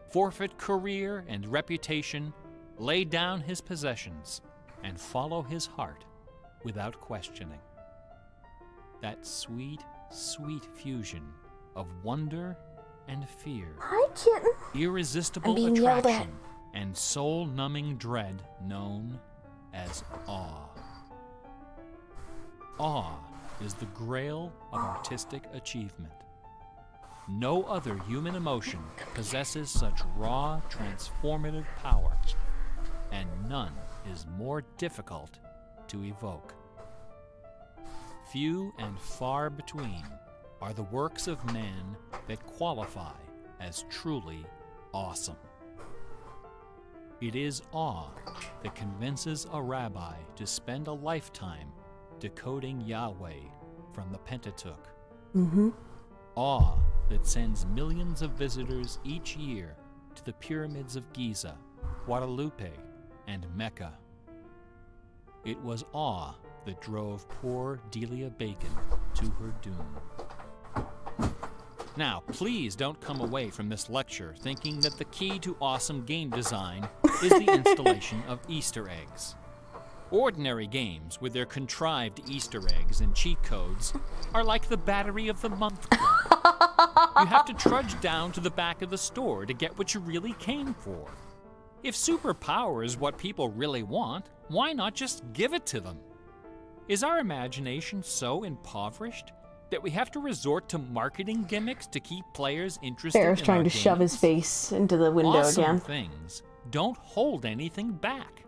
forfeit career and reputation, lay down his possessions, and follow his heart without questioning. That sweet, sweet fusion of wonder and fear, Hi, kitten. irresistible I'm being yelled at. attraction, and soul-numbing dread known as awe. Awe is the grail of artistic achievement. No other human emotion possesses such raw, transformative power, and none is more difficult to evoke. Few and far between are the works of man that qualify as truly awesome. It is awe that convinces a rabbi to spend a lifetime decoding Yahweh from the Pentateuch. Awe that sends millions of visitors each year to the pyramids of Giza, Guadalupe, and Mecca. It was awe that drove poor Delia Bacon to her doom. Now, please don't come away from this lecture thinking that the key to awesome game design is the installation of Easter eggs. Ordinary games with their contrived Easter eggs and cheat codes are like the Battery of the Month club. You have to trudge down to the back of the store to get what you really came for. If superpower is what people really want, why not just give it to them? Is our imagination so impoverished that we have to resort to marketing gimmicks to keep players interested Bear's in trying our to shove his games? face into the window Awesome again. things don't hold anything back.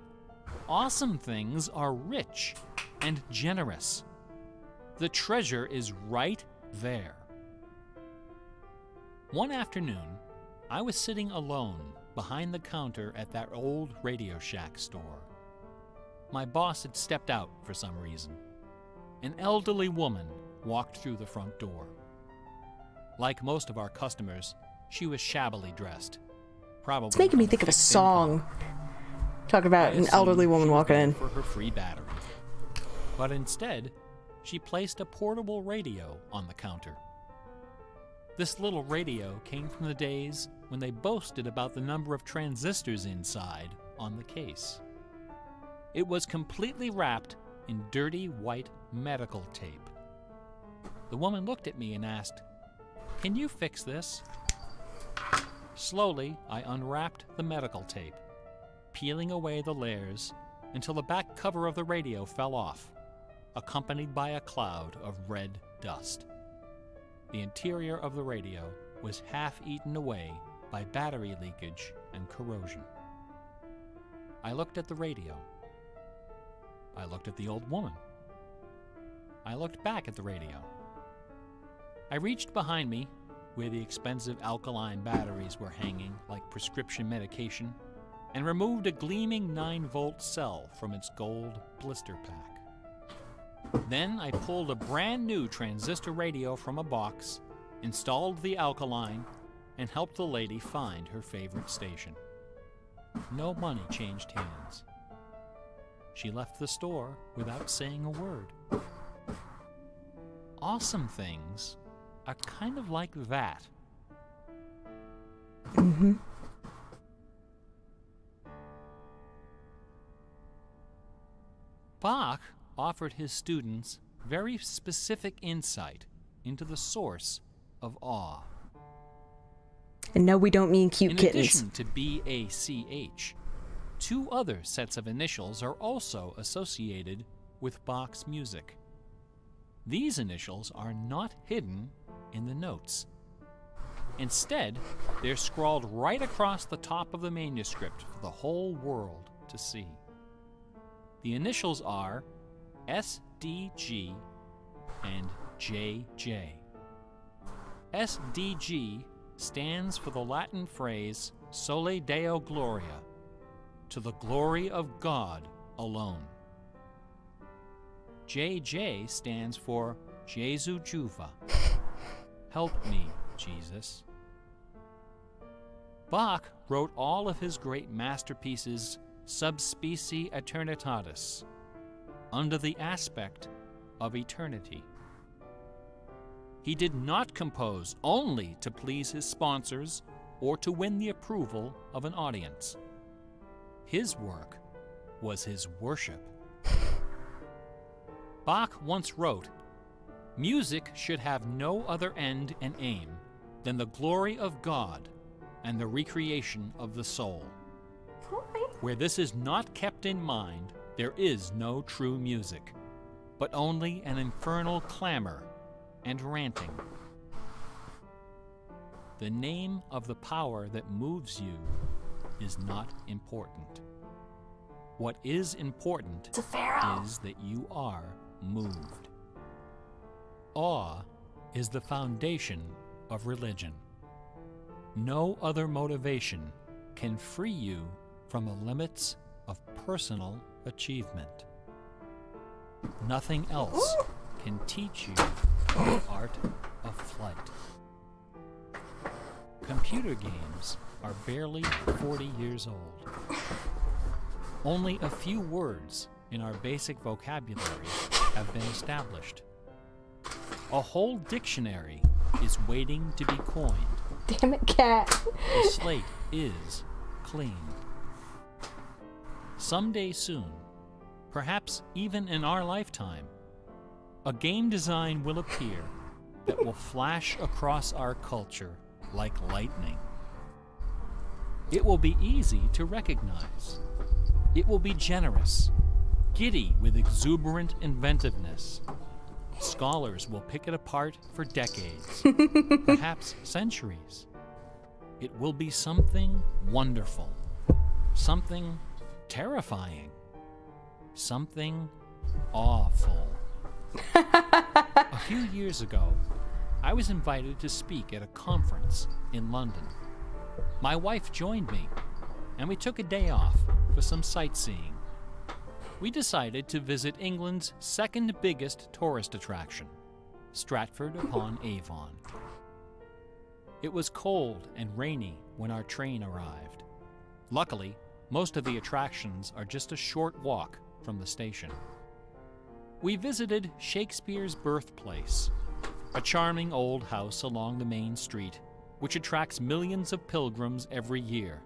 Awesome things are rich and generous. The treasure is right there. One afternoon, I was sitting alone behind the counter at that old Radio Shack store. My boss had stepped out for some reason. An elderly woman walked through the front door. Like most of our customers, she was shabbily dressed. Probably It's making me from think of a thick, thin song. cotton. Talk about I an assumed elderly woman she was walking going in. for her free battery. But instead, she placed a portable radio on the counter. This little radio came from the days when they boasted about the number of transistors inside on the case. It was completely wrapped in dirty white medical tape. The woman looked at me and asked, "Can you fix this?" Slowly, I unwrapped the medical tape, peeling away the layers until the back cover of the radio fell off, accompanied by a cloud of red dust. The interior of the radio was half eaten away by battery leakage and corrosion. I looked at the radio. I looked at the old woman. I looked back at the radio. I reached behind me, where the expensive alkaline batteries were hanging like prescription medication, and removed a gleaming 9-volt cell from its gold blister pack. Then I pulled a brand new transistor radio from a box installed the alkaline, and helped the lady find her favorite station. No money changed hands. She left the store without saying a word. Awesome things are kind of like that. Mm-hmm. Bach offered his students very specific insight into the source of awe. And no, we don't mean cute kittens. In addition to B.A.C.H., 2 other sets of initials are also associated with Bach's music. These initials are not hidden in the notes. Instead, they're scrawled right across the top of the manuscript for the whole world to see. The initials are S.D.G. and J.J. S.D.G. stands for the Latin phrase Sole Deo Gloria, to the glory of God alone. J.J. stands for Jesu Juva, help me, Jesus. Bach wrote all of his great masterpieces sub specie eternitatis, under the aspect of eternity. He did not compose only to please his sponsors or to win the approval of an audience. His work was his worship. Bach once wrote, "Music should have no other end and aim than the glory of God and the recreation of the soul. Where this is not kept in mind, there is no true music, but only an infernal clamor and ranting." The name of the power that moves you is not important. What is important is that you are moved. Awe is the foundation of religion. No other motivation can free you from the limits of personal achievement. Nothing else can teach you the art of flight. Computer games are barely 40 years old. Only a few words in our basic vocabulary have been established. A whole dictionary is waiting to be coined. Damn it, cat. The slate is clean. Someday soon, perhaps even in our lifetime, a game design will appear that will flash across our culture like lightning. It will be easy to recognize. It will be generous, giddy with exuberant inventiveness. Scholars will pick it apart for decades, perhaps centuries. It will be something wonderful, something terrifying, something awful. A few years ago, I was invited to speak at a conference in London. My wife joined me, and we took a day off for some sightseeing. We decided to visit England's second biggest tourist attraction, Stratford-upon-Avon. It was cold and rainy when our train arrived. Luckily, most of the attractions are just a short walk from the station. We visited Shakespeare's birthplace, a charming old house along the main street, which attracts millions of pilgrims every year,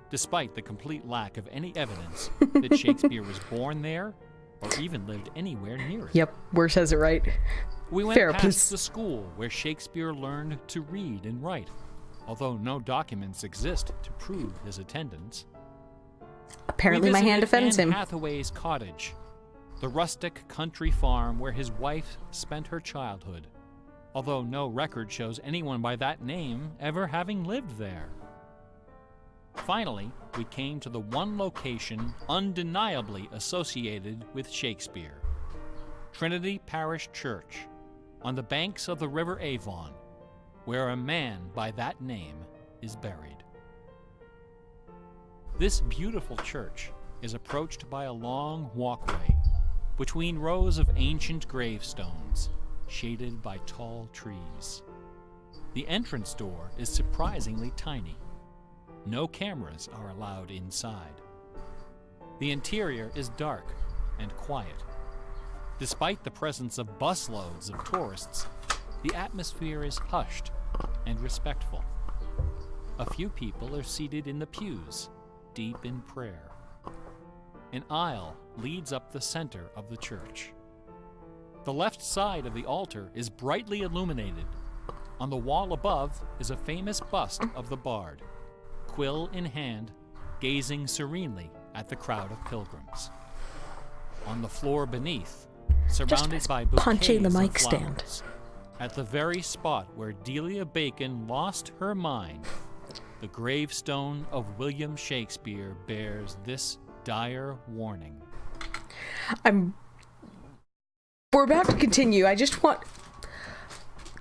despite the complete lack of any evidence that Shakespeare was born there or even lived anywhere near it. Yep, Word says it right. We went past Therapist. the school where Shakespeare learned to read and write, although no documents exist to prove his attendance. Apparently We my hand visited defends Anne him. Hathaway's cottage, the rustic country farm where his wife spent her childhood, although no record shows anyone by that name ever having lived there. Finally, we came to the one location undeniably associated with Shakespeare, Trinity Parish Church, on the banks of the River Avon, where a man by that name is buried. This beautiful church is approached by a long walkway between rows of ancient gravestones shaded by tall trees. The entrance door is surprisingly tiny. No cameras are allowed inside. The interior is dark and quiet. Despite the presence of busloads of tourists, the atmosphere is hushed and respectful. A few people are seated in the pews, deep in prayer. An aisle leads up the center of the church. The left side of the altar is brightly illuminated. On the wall above is a famous bust of the bard, quill in hand, gazing serenely at the crowd of pilgrims. On the floor beneath, surrounded by bouquets punching the mic of stand. flowers, at the very spot where Delia Bacon lost her mind, the gravestone of William Shakespeare bears this dire warning. We're about to continue. I just want...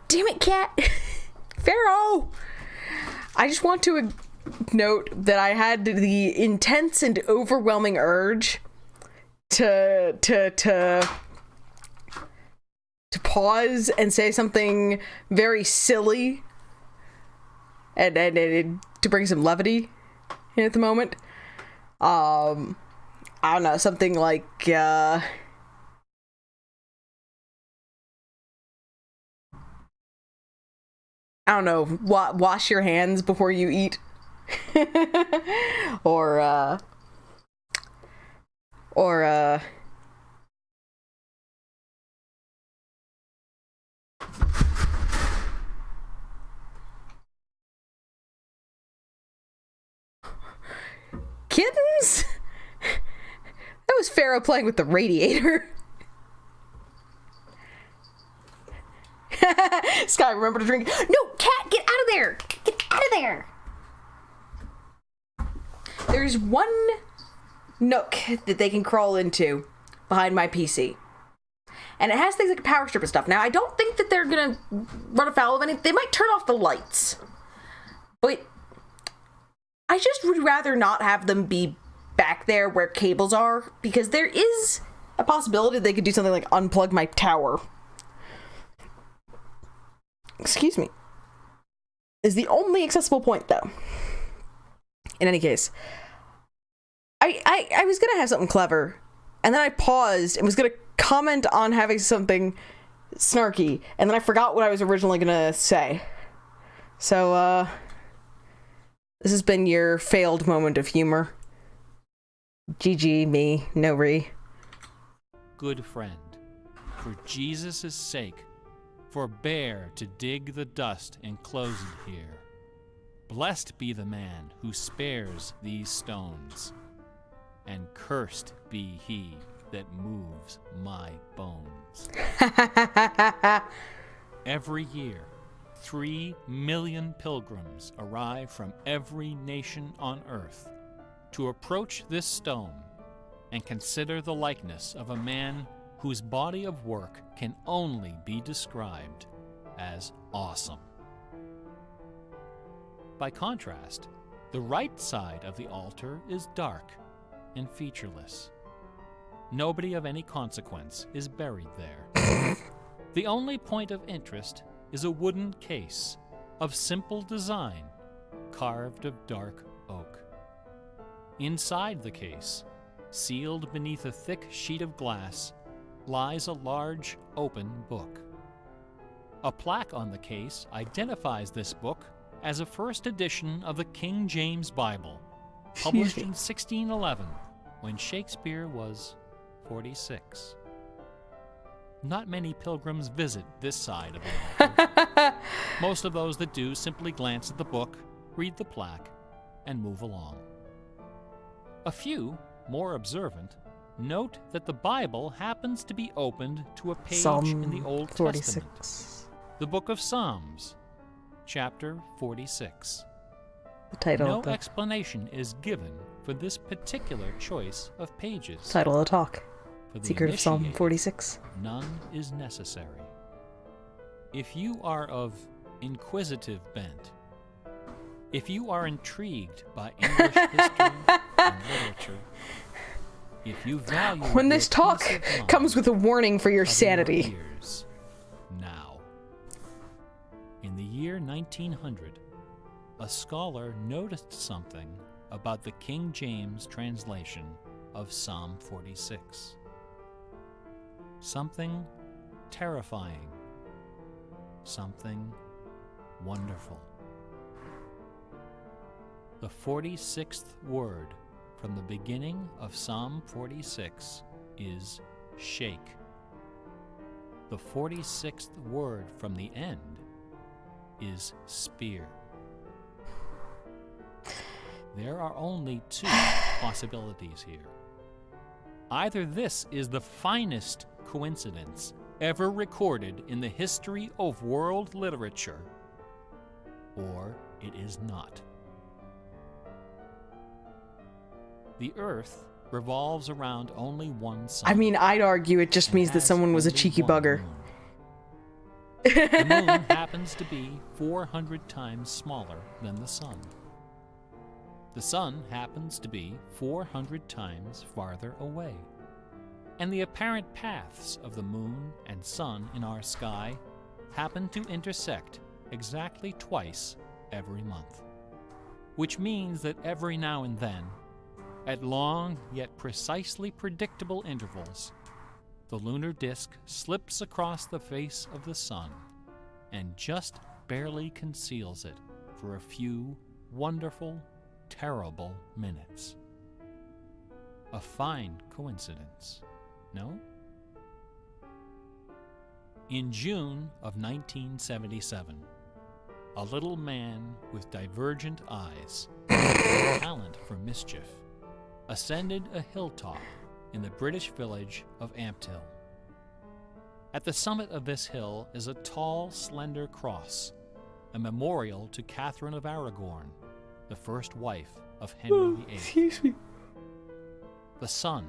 Damn it, cat! Pharaoh! I just want to note that I had the intense and overwhelming urge to pause and say something very silly and to bring some levity in at the moment. I don't know, something like I don't know, wash your hands before you eat. or kittens? That was Pharaoh playing with the radiator. Sky, remember to drink. No, cat, get out of there! Get out of there! There's one nook that they can crawl into behind my PC. And it has things like a power strip and stuff. Now, I don't think that they're gonna run afoul of anything. They might turn off the lights. But I just would rather not have them be back there where cables are, because there is a possibility they could do something like unplug my tower. Excuse me. Is the only accessible point, though. In any case, I was gonna have something clever, and then I paused and was gonna comment on having something snarky, and then I forgot what I was originally gonna say. So, this has been your failed moment of humor. GG, me, no re. Good friend, for Jesus' sake, forbear to dig the dust enclosed here. Blessed be the man who spares these stones, and cursed be he that moves my bones. Every year, 3 million pilgrims arrive from every nation on earth to approach this stone and consider the likeness of a man whose body of work can only be described as awesome. By contrast, the right side of the altar is dark and featureless. Nobody of any consequence is buried there. The only point of interest is a wooden case of simple design, carved of dark oak. Inside the case, sealed beneath a thick sheet of glass, lies a large, open book. A plaque on the case identifies this book as a first edition of the King James Bible, published in 1611, when Shakespeare was 46. Not many pilgrims visit this side of the altar. Most of those that do simply glance at the book, read the plaque, and move along. A few, more observant, note that the Bible happens to be opened to a page in the Old 46. Testament, the book of Psalms, chapter 46. The title No of the explanation is given for this particular choice of pages. title of the talk. For the Secret of Psalm initiated, 46. None is necessary. If you are of inquisitive bent, if you are intrigued by English history and literature, if you value When this your talk peace of mind, comes with a warning for your cover sanity. ears now. In the year 1900, a scholar noticed something about the King James translation of Psalm 46. Something terrifying, something wonderful. The 46th word from the beginning of Psalm 46 is shake. The 46th word from the end is spear. There are only two possibilities here. Either this is the finest coincidence ever recorded in the history of world literature, or it is not. The Earth revolves around only one sun. I mean, I'd argue it just means that someone was a cheeky bugger. The moon happens to be 400 times smaller than the sun. The sun happens to be 400 times farther away. And the apparent paths of the moon and sun in our sky happen to intersect exactly twice every month. Which means that every now and then, at long yet precisely predictable intervals, the lunar disk slips across the face of the sun and just barely conceals it for a few wonderful, terrible minutes. A fine coincidence, no? In June of 1977, a little man with divergent eyes, and talent for mischief, ascended a hilltop in the British village of Ampthill. At the summit of this hill is a tall, slender cross, a memorial to Catherine of Aragon, the first wife of Henry VIII. Excuse me. The sun,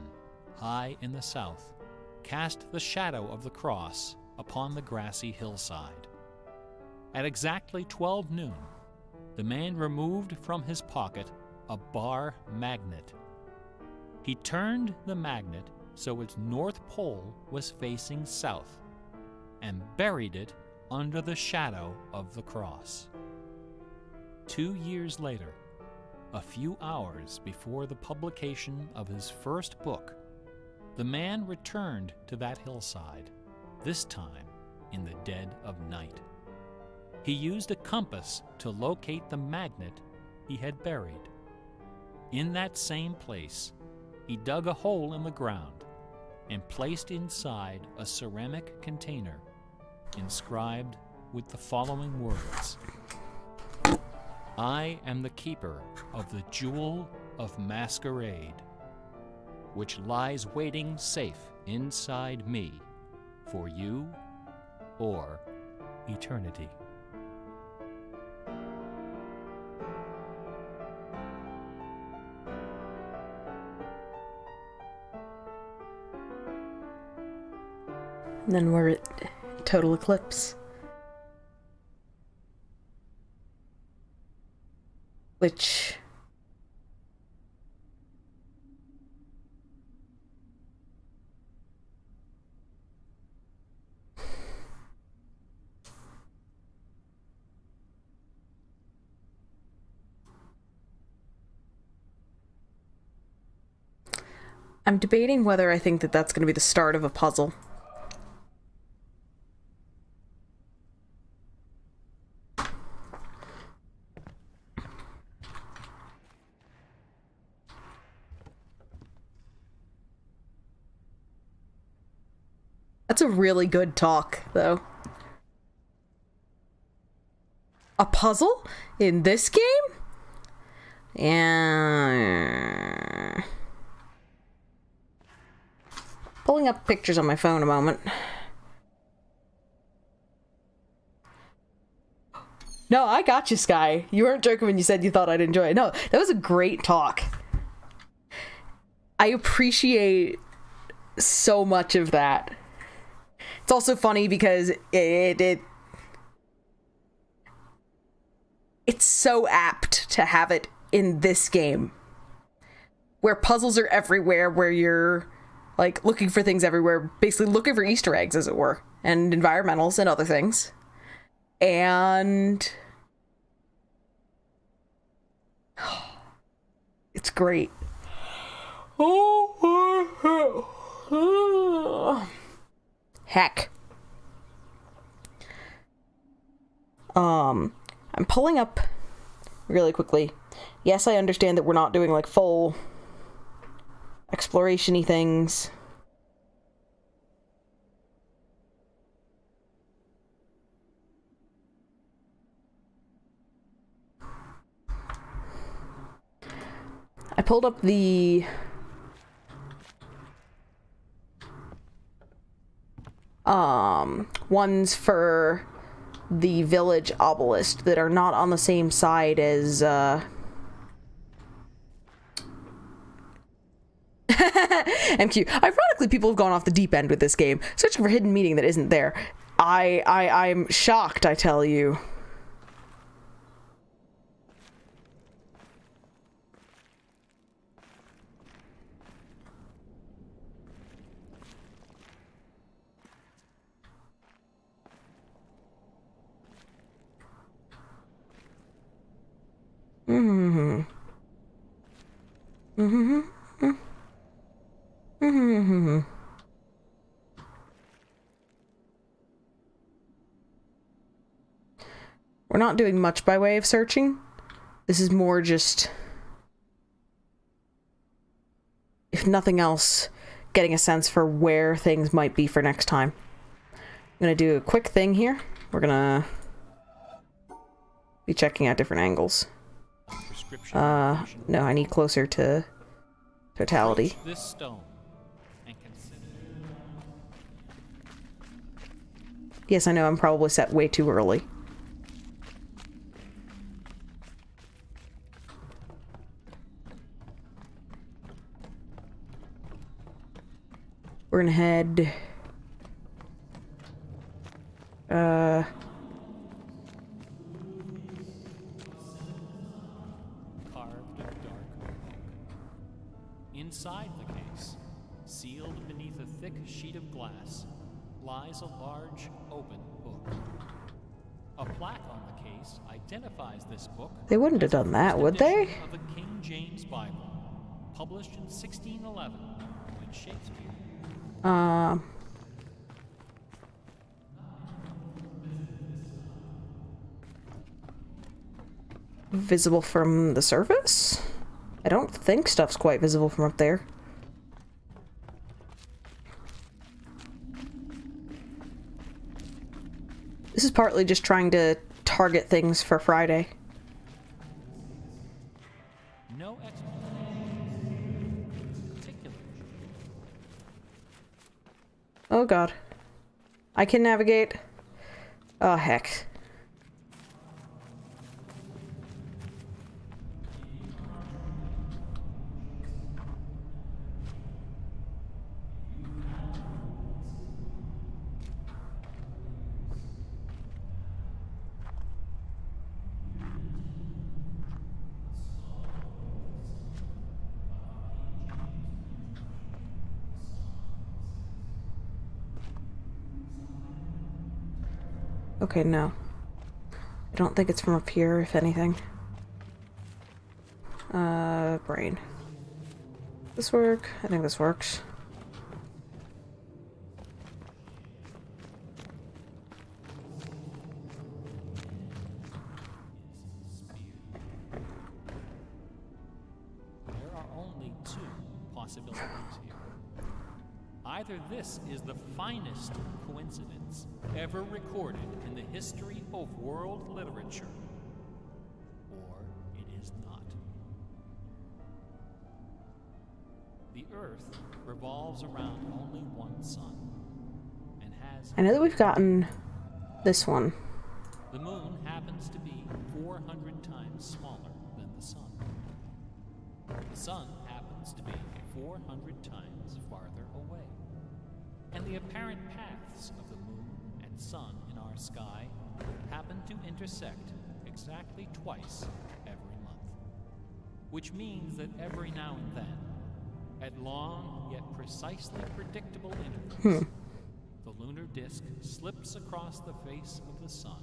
high in the south, cast the shadow of the cross upon the grassy hillside. At exactly 12 noon, the man removed from his pocket a bar magnet. He turned the magnet so its north pole was facing south and buried it under the shadow of the cross. 2 years later, a few hours before the publication of his first book, the man returned to that hillside, this time in the dead of night. He used a compass to locate the magnet he had buried. In that same place, he dug a hole in the ground and placed inside a ceramic container inscribed with the following words: I am the keeper of the jewel of masquerade, which lies waiting safe inside me for you or eternity. And then we're at total eclipse. Which... I'm debating whether I think that that's going to be the start of a puzzle. That's a really good talk, though. A puzzle? In this game? Yeah. Pulling up pictures on my phone a moment. No, I got you, Sky. You weren't joking when you said you thought I'd enjoy it. No, that was a great talk. I appreciate so much of that. It's also funny because it's so apt to have it in this game, where puzzles are everywhere, where you're like looking for things everywhere, basically looking for Easter eggs, as it were, and environmentals and other things. And it's great. Heck. I'm pulling up really quickly. Yes, I understand that we're not doing like full exploration-y things. I pulled up the ones for the village obelisk that are not on the same side as MQ. Ironically, people have gone off the deep end with this game, searching for hidden meaning that isn't there. I'm shocked, I tell you. We're not doing much by way of searching. This is more just, if nothing else, getting a sense for where things might be for next time. I'm gonna do a quick thing here. We're gonna be checking out different angles. No, I need closer to totality. This stone and consider. Yes, I know I'm probably set way too early. We're gonna head Carved of dark oak. Inside the case, sealed beneath a thick sheet of glass, lies a large open book. A plaque on the case identifies this book. They wouldn't have done that, would they? Of the King James Bible, published in 1611, when Shakespeare. Visible from the surface? I don't think stuff's quite visible from up there. This is partly just trying to target things for Friday. No explanation. Particular. Oh god. I can navigate. Oh heck. Okay, no. I don't think it's from up here, if anything. Brain. This work? I think this works. There are only two possibilities here. Either this is the finest coincidence ever recorded in the history of world literature, or it is not. The Earth revolves around only one sun, and has... I know that we've gotten this one. The moon happens to be 400 times smaller than the sun. The sun happens to be 400 times farther away. And the apparent paths of the moon and sun in our sky happen to intersect exactly twice every month. Which means that every now and then, at long yet precisely predictable intervals, the lunar disk slips across the face of the sun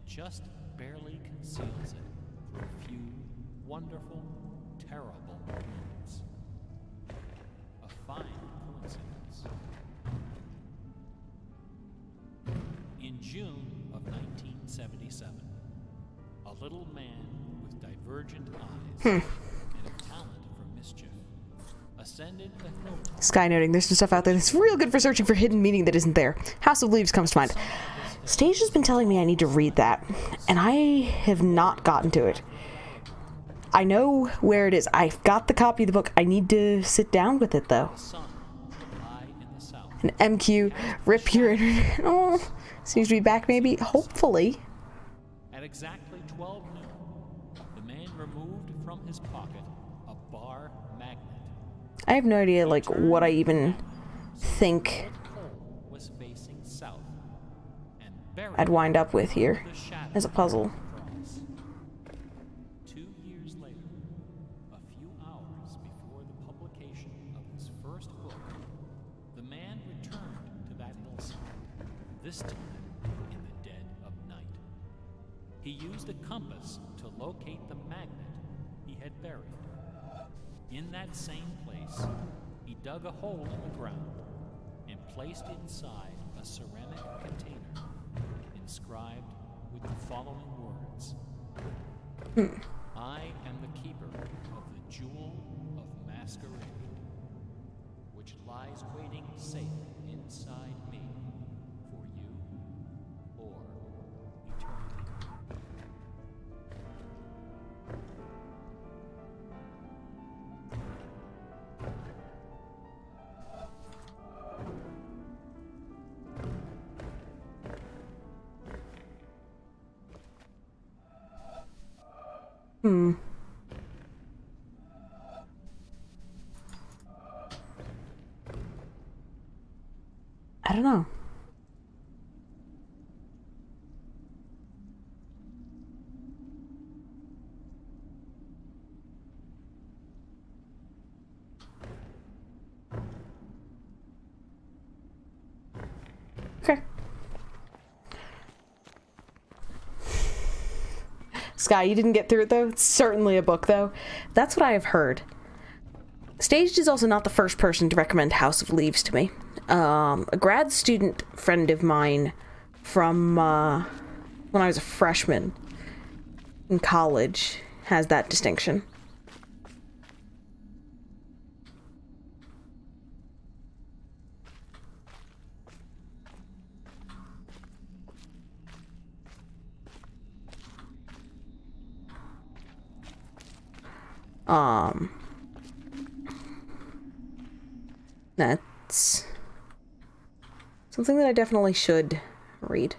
just barely conceals it for a few wonderful, terrible moments. A fine coincidence. In June of 1977, a little man with divergent eyes and a talent for mischief ascended a hill. Sky noting, there's some stuff out there that's real good for searching for hidden meaning that isn't there. House of Leaves comes to mind. Stage has been telling me I need to read that, and I have not gotten to it. I know where it is. I've got the copy of the book. I need to sit down with it, though. An MQ, rip your internet. Oh, seems to be back, maybe. Hopefully. At exactly 12 noon, the man removed from his pocket a bar magnet. I have no idea, like, what I even think Was facing south and buried I'd wind up with here the shadow as a puzzle. cross. 2 years later, a few hours before the publication of his first book, the man returned to that hillside, this time in the dead of night. He used a compass to locate the magnet he had buried. In that same place, he dug a hole in the ground and placed inside a ceramic container inscribed with the following words. I am the keeper of the jewel of masquerade, which lies waiting safe inside me for you or eternity. I don't know. Okay. Sky, you didn't get through it though? It's certainly a book though. That's what I have heard. Staged is also not the first person to recommend House of Leaves to me. A grad student friend of mine from when I was a freshman in college has that distinction. That's something that I definitely should read.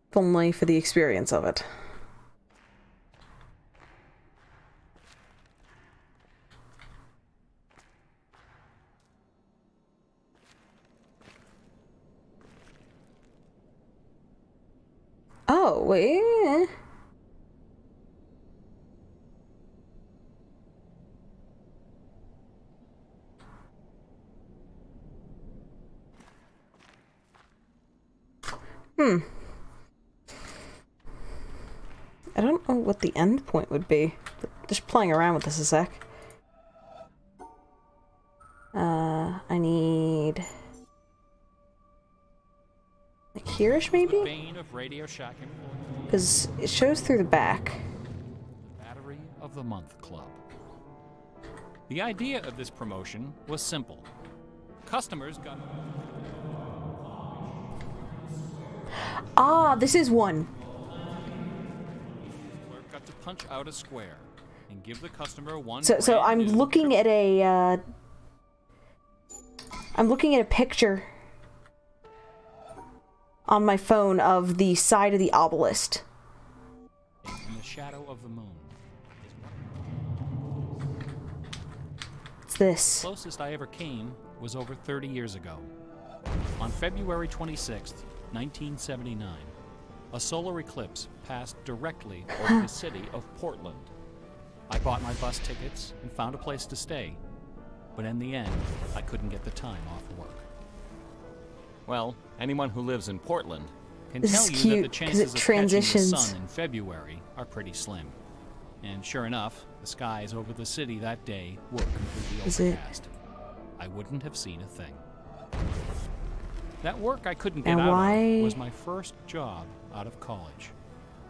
If only for the experience of it. Oh, wait. I don't know what the end point would be. Just playing around with this a sec. I need... like here-ish, maybe? Bane of Radio Shack employees. Because it shows through the back. The Battery of the Month Club. The idea of this promotion was simple. Customers got... Ah, this is one. Clerk got to punch out a square and give the customer one. So I'm brand new looking at a, I'm looking at a picture on my phone of the side of the obelisk. In the shadow of the moon. It's this. The closest I ever came was over 30 years ago. On February 26th, 1979, a solar eclipse passed directly over the city of Portland. I bought my bus tickets and found a place to stay, but in the end, I couldn't get the time off work. Well, anyone who lives in Portland can This tell is you cute, that the 'cause chances it of catching the transitions. sun in February are pretty slim. And sure enough, the skies over the city that day were completely Is it? overcast. I wouldn't have seen a thing. That work I couldn't Now get out why- of was my first job out of college.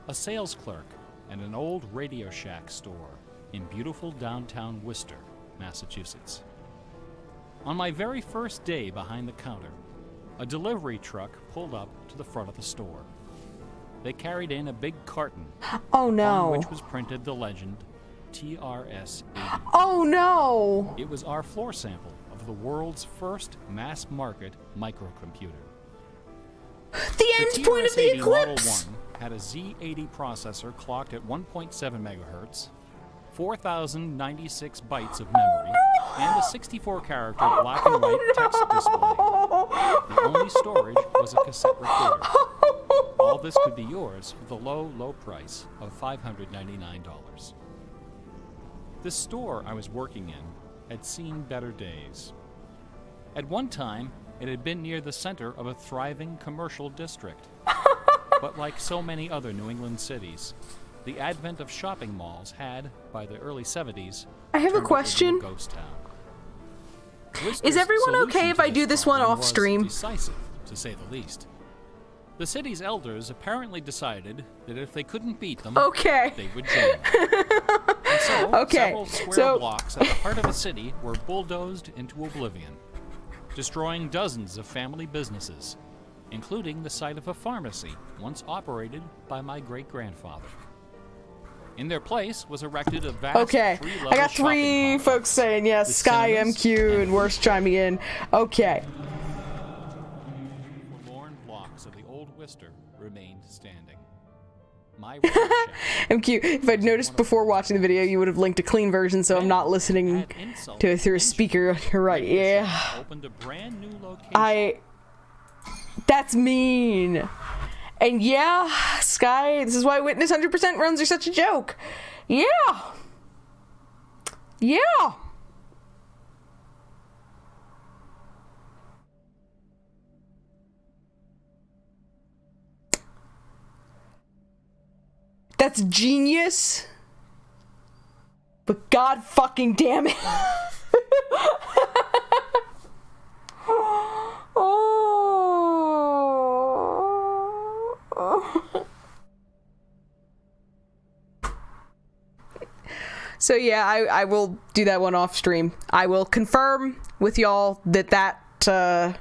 A sales clerk at an old Radio Shack store in beautiful downtown Worcester, Massachusetts. On my very first day behind the counter, a delivery truck pulled up to the front of the store. They carried in a big carton Oh on no. which was printed the legend TRS-80. Oh no. It was our floor sample of the world's first mass-market microcomputer. The end point of the TRS-80 Model eclipse. 1 had a Z80 processor clocked at 1.7 megahertz, 4,096 bytes of memory, and a 64-character black and white text display. The only storage was a cassette recorder. All this could be yours for the low, low price of $599. The store I was working in had seen better days. At one time, it had been near the center of a thriving commercial district. But like so many other New England cities, the advent of shopping malls had, by the early 70s, I have a turned it question. into a ghost town. Is Worcester's everyone okay solution if to I do this one problem off was stream? Decisive, to say the least. The city's elders apparently decided that if they couldn't beat them, Okay. they would join. And so, Okay, several square so- blocks at the heart of the city were bulldozed into oblivion, destroying dozens of family businesses, including the site of a pharmacy once operated by my great-grandfather. In their place was erected a vast Okay. three-level I got shopping 3 complex folks saying yes. with Sky cinemas MQ and Worst chiming in. Okay. forlorn blocks of the old Worcester remained standing. My Radio Shack MQ, if I'd noticed before watching the video, you would have linked a clean version, so I'm not listening had insult to it through a injury. speaker. You're right. Radio Yeah. Shack opened a brand new location. That's mean. And yeah, Sky, this is why Witness 100% runs are such a joke. Yeah. Yeah. That's genius. But god fucking damn it. So yeah, I will do that one off stream. I will confirm with y'all that that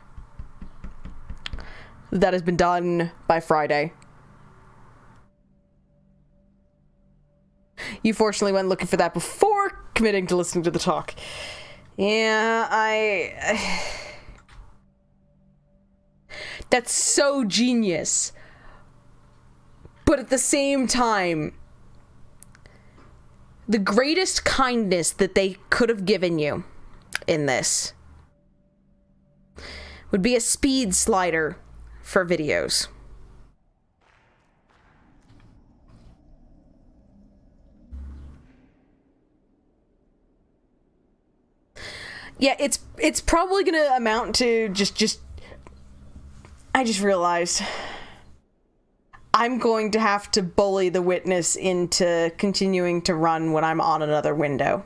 has been done by Friday. You fortunately went looking for that before committing to listening to the talk. Yeah, that's so genius. But at the same time, the greatest kindness that they could have given you in this would be a speed slider for videos. Yeah, it's probably gonna amount to just I just realized I'm going to have to bully the Witness into continuing to run when I'm on another window.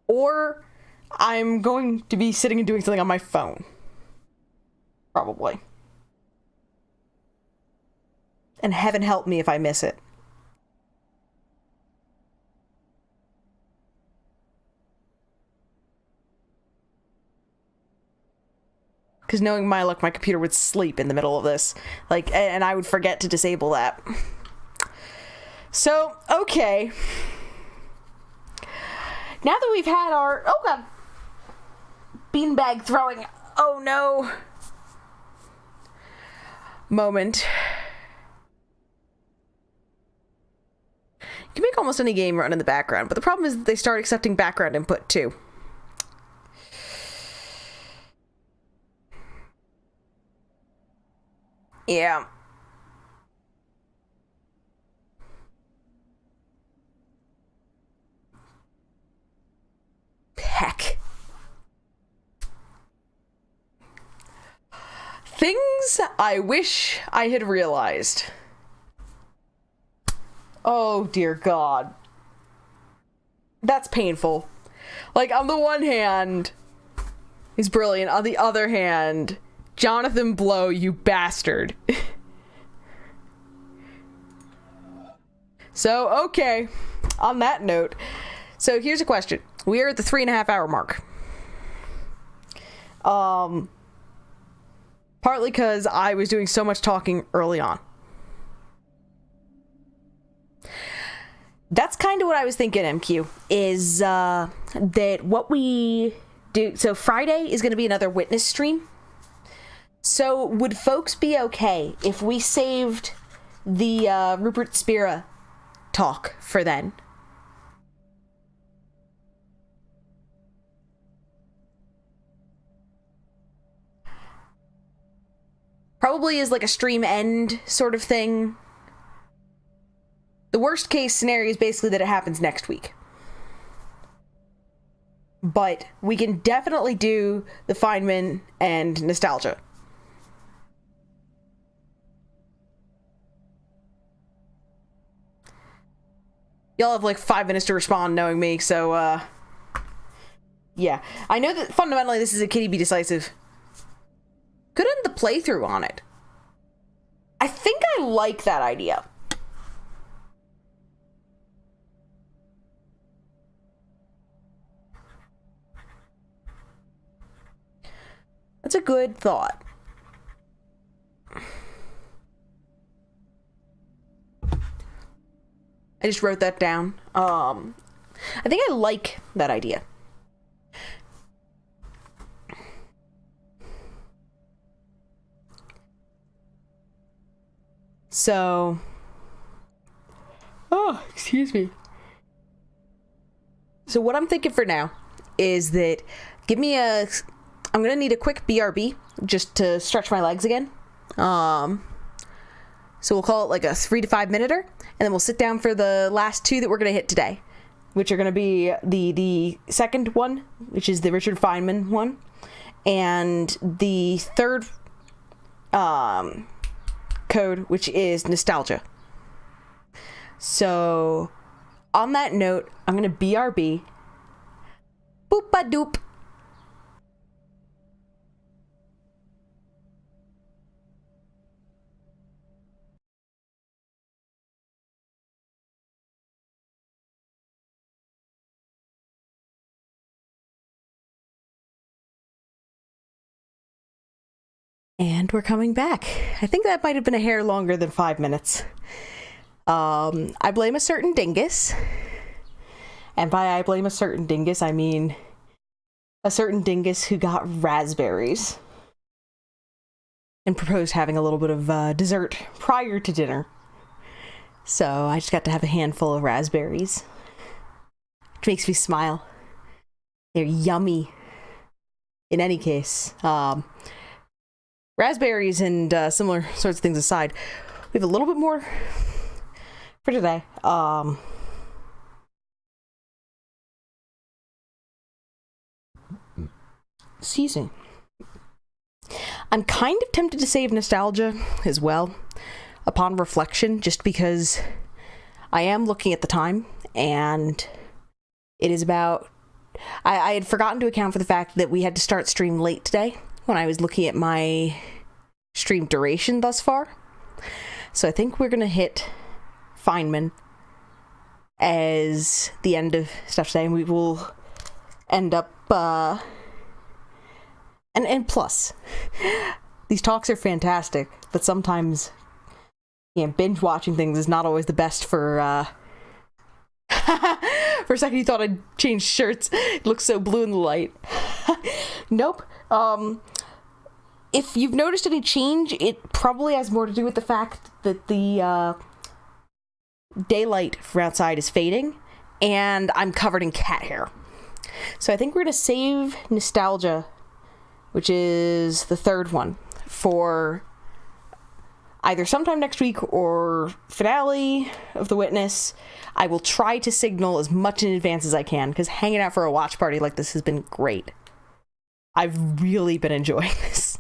Or I'm going to be sitting and doing something on my phone. Probably. And heaven help me if I miss it. Because knowing my luck, my computer would sleep in the middle of this. Like, and I would forget to disable that. So, okay. Now that we've had our... Oh, God. Beanbag throwing... Oh, no. Moment. You can make almost any game run in the background, but the problem is that they start accepting background input, too. Yeah. Heck. things I wish I had realized. Oh, dear God. That's painful. Like, on the one hand, he's brilliant. On the other hand, Jonathan Blow, you bastard. So, okay. On that note, so here's a question. We are at the 3.5 hour mark. Partly because I was doing so much talking early on. That's kind of what I was thinking, MQ, is that what we do... So Friday is going to be another witness stream. So would folks be okay if we saved the Rupert Spira talk for then? Probably is like a stream end sort of thing. The worst case scenario is basically that it happens next week. But we can definitely do the Feynman and nostalgia. Y'all have like 5 minutes to respond knowing me, so yeah. I know that fundamentally this is a Kitty Be Decisive. Could end the playthrough on it. I think I like that idea. That's a good thought. I just wrote that down. I think I like that idea. So, excuse me. So what I'm thinking for now is that I'm gonna need a quick BRB just to stretch my legs again. So we'll call it like a 3 to 5 minute-er, and then we'll sit down for the last 2 that we're gonna hit today, which are gonna be the second one, which is the Richard Feynman one, and the third code, which is nostalgia. So on that note, I'm gonna BRB. Boop-a-doop. And we're coming back. I think that might have been a hair longer than 5 minutes. I blame a certain dingus. And by I blame a certain dingus, I mean a certain dingus who got raspberries and proposed having a little bit of dessert prior to dinner. So I just got to have a handful of raspberries, which makes me smile. They're yummy. In any case, raspberries and similar sorts of things aside, we have a little bit more for today. Excuse me. I'm kind of tempted to save nostalgia as well, upon reflection, just because I am looking at the time, and it is about... I had forgotten to account for the fact that we had to start stream late today, when I was looking at my stream duration thus far. So I think we're going to hit Feynman as the end of stuff today, and we will end up, and plus, these talks are fantastic, but sometimes, binge watching things is not always the best for, for a second you thought I'd change shirts. It looks so blue in the light. Nope. If you've noticed any change, it probably has more to do with the fact that the daylight from outside is fading, and I'm covered in cat hair. So I think we're going to save nostalgia, which is the third one, for either sometime next week or finale of The Witness. I will try to signal as much in advance as I can, because hanging out for a watch party like this has been great. I've really been enjoying this.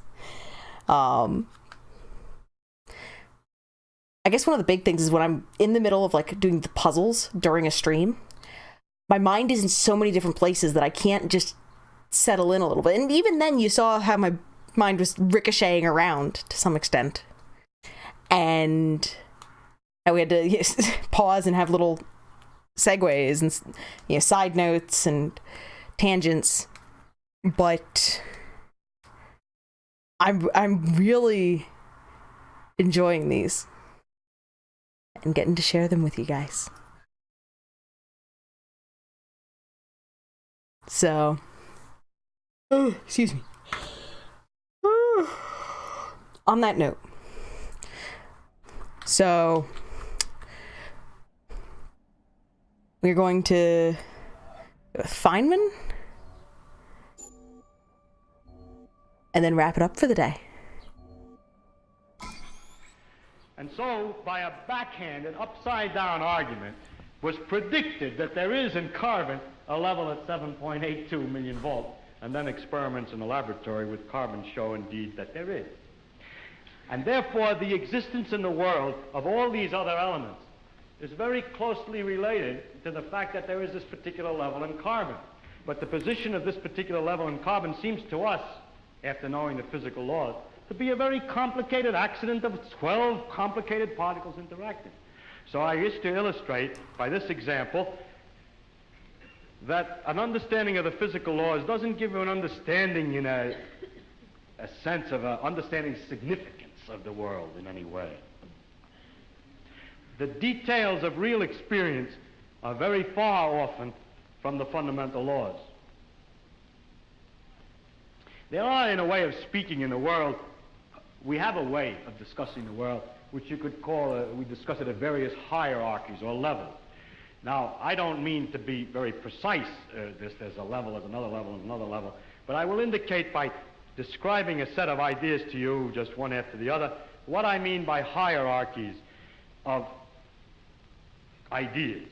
I guess one of the big things is when I'm in the middle of like doing the puzzles during a stream, my mind is in so many different places that I can't just settle in a little bit. And even then you saw how my mind was ricocheting around to some extent. And we had to pause and have little segues and side notes and tangents. But I'm really enjoying these and getting to share them with you guys. So, excuse me. On that note, so we're going to Feynman and then wrap it up for the day. And so, by a backhand and upside-down argument, was predicted that there is in carbon a level at 7.82 million volts, and then experiments in the laboratory with carbon show indeed that there is. And therefore, the existence in the world of all these other elements is very closely related to the fact that there is this particular level in carbon. But the position of this particular level in carbon seems to us, after knowing the physical laws, to be a very complicated accident of 12 complicated particles interacting. So I wish to illustrate by this example that an understanding of the physical laws doesn't give you an understanding in a sense of understanding significance of the world in any way. The details of real experience are very far often from the fundamental laws. There are, in a way of speaking in the world, we have a way of discussing the world which you could call, we discuss it at various hierarchies or levels. Now, I don't mean to be very precise, there's a level, there's another level, and another level, but I will indicate by describing a set of ideas to you, just one after the other, what I mean by hierarchies of ideas.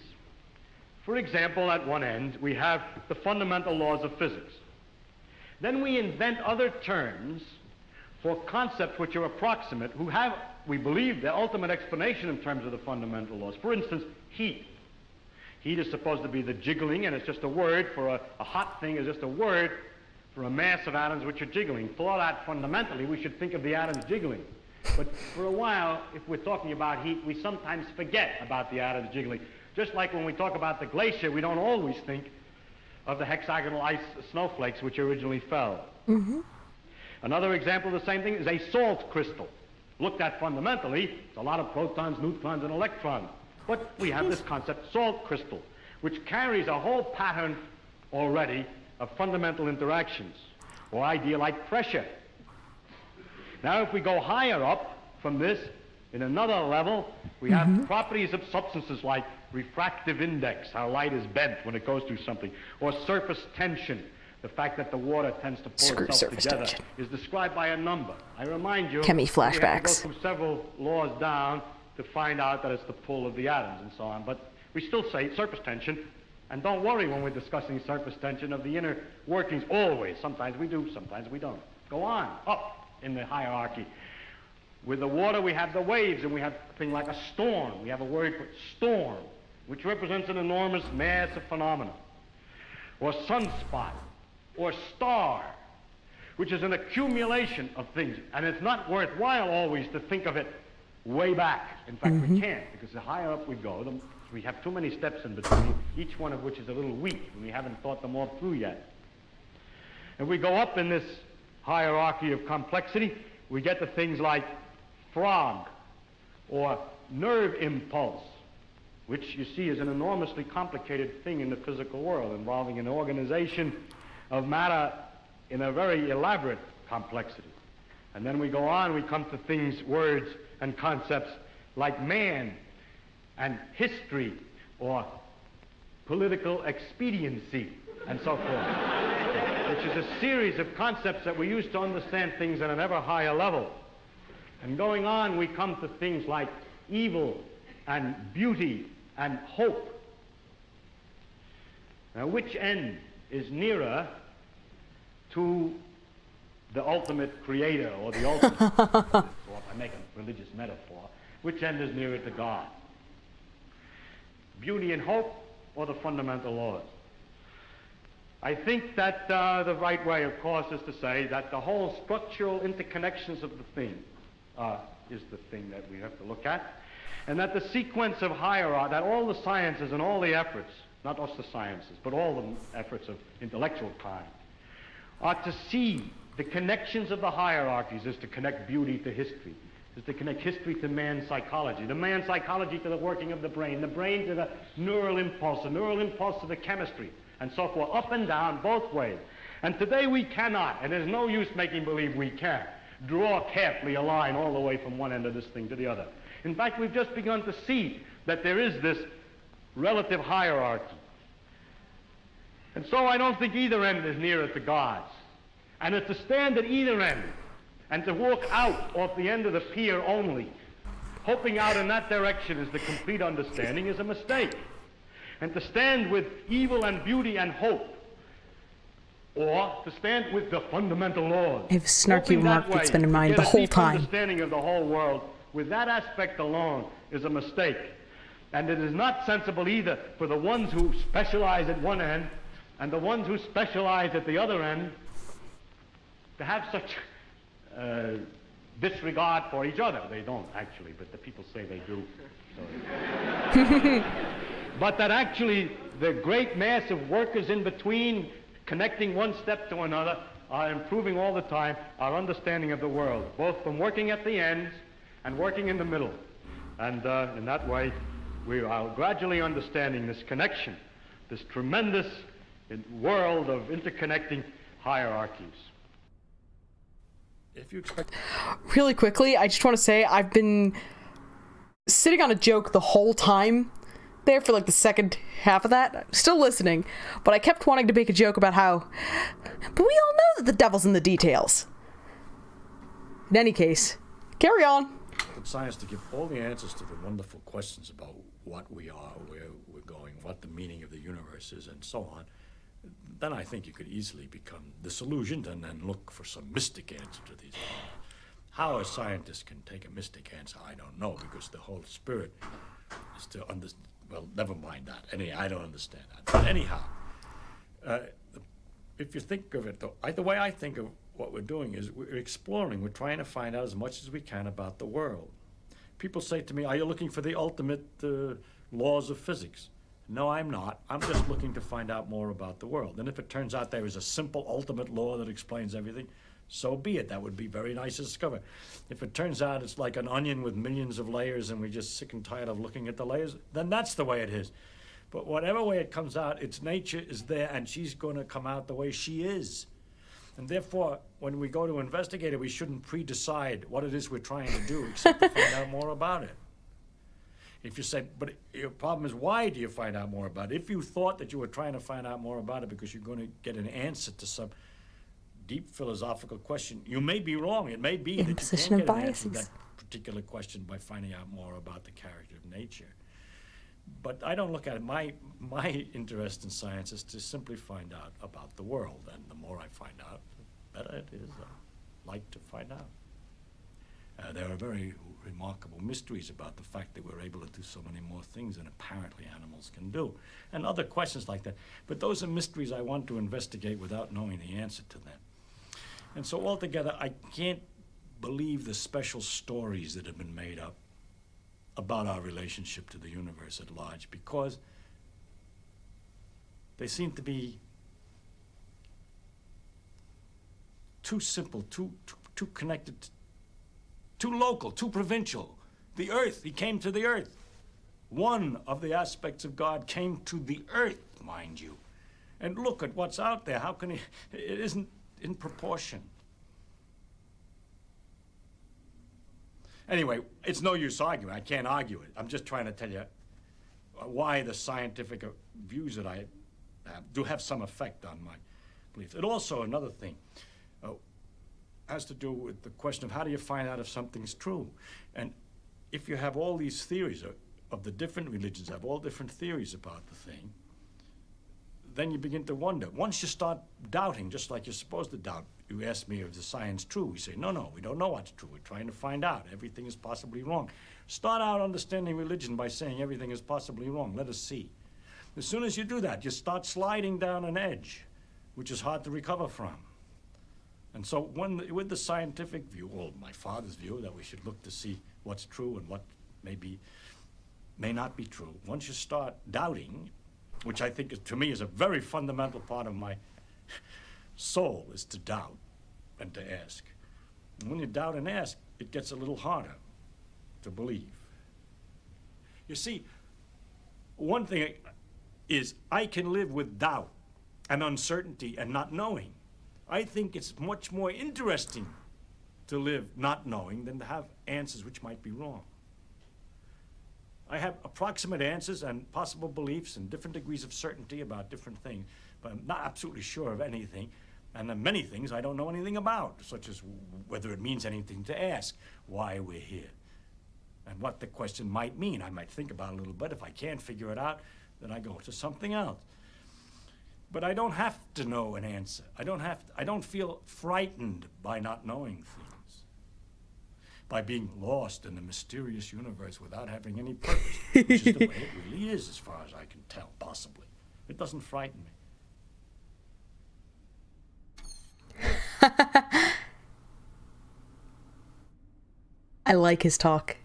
For example, at one end, we have the fundamental laws of physics. Then we invent other terms for concepts which are approximate, who have, we believe, the ultimate explanation in terms of the fundamental laws. For instance, heat. Heat is supposed to be the jiggling, and it's just a word for a hot thing is just a word for a mass of atoms which are jiggling. For that, fundamentally, we should think of the atoms jiggling. But for a while, if we're talking about heat, we sometimes forget about the atoms jiggling. Just like when we talk about the glacier, we don't always think of the hexagonal ice snowflakes which originally fell. Mm-hmm. Another example of the same thing is a salt crystal. Looked at fundamentally, it's a lot of protons, neutrons, and electrons. But we have this concept, salt crystal, which carries a whole pattern already of fundamental interactions, or idea like pressure. Now, if we go higher up from this, in another level, we have properties of substances like refractive index, how light is bent when it goes through something, or surface tension, the fact that the water tends to pull itself together, is described by a number. I remind you, Chemi flashbacks. We have to go through several laws down to find out that it's the pull of the atoms and so on, but we still say surface tension, and don't worry when we're discussing surface tension of the inner workings, always. Sometimes we do, sometimes we don't. Go on, up in the hierarchy. With the water, we have the waves, and we have a thing like a storm. We have a word for storm, which represents an enormous mass of phenomena. Or sunspot, or star, which is an accumulation of things. And it's not worthwhile always to think of it way back. In fact, we can't, because the higher up we go, we have too many steps in between, each one of which is a little weak, and we haven't thought them all through yet. If we go up in this hierarchy of complexity, we get to things like frog, or nerve impulse, which you see is an enormously complicated thing in the physical world, involving an organization of matter in a very elaborate complexity. And then we go on, we come to things, words, and concepts like man, and history, or political expediency, and so forth, which is a series of concepts that we use to understand things at an ever higher level. And going on, we come to things like evil and beauty and hope. Now, which end is nearer to the ultimate creator, or the ultimate, or if I make a religious metaphor, Which end is nearer to God? Beauty and hope, or the fundamental laws? I think that the right way, of course, is to say that the whole structural interconnections of the thing is the thing that we have to look at, and that the sequence of hierarchy, that all the sciences and all the efforts, not just the sciences, but all the efforts of intellectual kind, are to see the connections of the hierarchies is to connect beauty to history, is to connect history to man's psychology, the man's psychology to the working of the brain to the neural impulse to the chemistry, and so forth, up and down, both ways. And today we cannot, and there's no use making believe we can, draw carefully a line all the way from one end of this thing to the other. In fact, we've just begun to see that there is this relative hierarchy. And so I don't think either end is nearer to God's. And to stand at either end and to walk out off the end of the pier only, hoping out in that direction is the complete understanding, is a mistake. And to stand with evil and beauty and hope, or to stand with the fundamental laws, I have a snarky remark that's been in mind the whole time. Understanding of the whole world with that aspect alone is a mistake. And it is not sensible either for the ones who specialize at one end and the ones who specialize at the other end to have such disregard for each other. They don't actually, but the people say they do. So. But that actually the great mass of workers in between, connecting one step to another, are improving all the time our understanding of the world, both from working at the ends and working in the middle. And in that way, we are gradually understanding this connection, this tremendous world of interconnecting hierarchies. If you expect... Really quickly, I just want to say I've been sitting on a joke the whole time there for like the second half of that. I'm still listening, but I kept wanting to make a joke about how, but we all know that the devil's in the details. In any case, carry on. Science to give all the answers to the wonderful questions about what we are, where we're going, what the meaning of the universe is, and so on, then I think you could easily become disillusioned and then look for some mystic answer to these problems. How a scientist can take a mystic answer, I don't know, because the whole spirit is to understand. Well, never mind that. I don't understand that. But anyhow, if you think of it, though, the way I think of what we're doing is we're exploring. We're trying to find out as much as we can about the world. People say to me, are you looking for the ultimate laws of physics? No, I'm not. I'm just looking to find out more about the world. And if it turns out there is a simple ultimate law that explains everything, so be it. That would be very nice to discover. If it turns out it's like an onion with millions of layers and we're just sick and tired of looking at the layers, then that's the way it is. But whatever way it comes out, its nature is there and she's going to come out the way she is. And therefore, when we go to investigate it, we shouldn't pre-decide what it is we're trying to do, except to find out more about it. If you say, but your problem is, why do you find out more about it? If you thought that you were trying to find out more about it because you're going to get an answer to some deep philosophical question, you may be wrong. It may be that you can't get an answer to that particular question by finding out more about the character of nature. But I don't look at it. My interest in science is to simply find out about the world, and the more I find out, the better it is. I like to find out. There are very remarkable mysteries about the fact that we're able to do so many more things than apparently animals can do, and other questions like that. But those are mysteries I want to investigate without knowing the answer to them. And so altogether, I can't believe the special stories that have been made up about our relationship to the universe at large, because they seem to be too simple, too connected, too local, too provincial. The earth, he came to the earth. One of the aspects of God came to the earth, mind you. And look at what's out there. How can he, it isn't in proportion. Anyway, it's no use arguing. I can't argue it. I'm just trying to tell you why the scientific views that I have do have some effect on my beliefs. And also another thing has to do with the question of how do you find out if something's true? And if you have all these theories of the different religions have all different theories about the thing, then you begin to wonder. Once you start doubting, just like you're supposed to doubt, you ask me, is the science true? We say, no, we don't know what's true. We're trying to find out. Everything is possibly wrong. Start out understanding religion by saying everything is possibly wrong. Let us see. As soon as you do that, you start sliding down an edge, which is hard to recover from. And so with the scientific view, or my father's view, that we should look to see what's true and what may not be true, once you start doubting, which I think to me is a very fundamental part of my soul, is to doubt and to ask. And when you doubt and ask, it gets a little harder to believe. You see, one thing is I can live with doubt and uncertainty and not knowing. I think it's much more interesting to live not knowing than to have answers which might be wrong. I have approximate answers and possible beliefs and different degrees of certainty about different things, but I'm not absolutely sure of anything. And then many things I don't know anything about, such as whether it means anything to ask, why we're here, and what the question might mean. I might think about it a little bit. If I can't figure it out, then I go to something else. But I don't have to know an answer. I don't feel frightened by not knowing things, by being lost in the mysterious universe without having any purpose, which is the way it really is, as far as I can tell, possibly. It doesn't frighten me. I like his talk.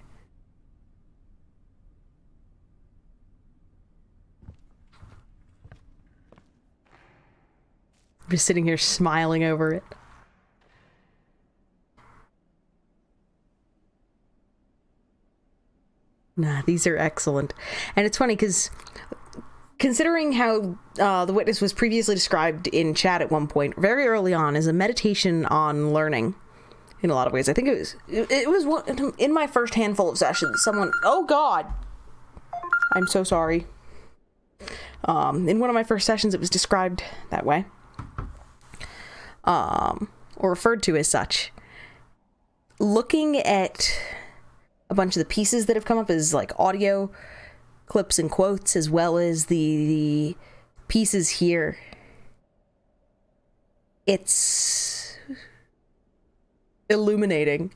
I'm just sitting here smiling over it. Nah, these are excellent. And it's funny because considering how The Witness was previously described in chat at one point, very early on, as a meditation on learning in a lot of ways. I think it was one, in my first handful of sessions, someone, oh God, I'm so sorry. In one of my first sessions, it was described that way. Or referred to as such. Looking at a bunch of the pieces that have come up as like audio clips and quotes, as well as the pieces here, it's illuminating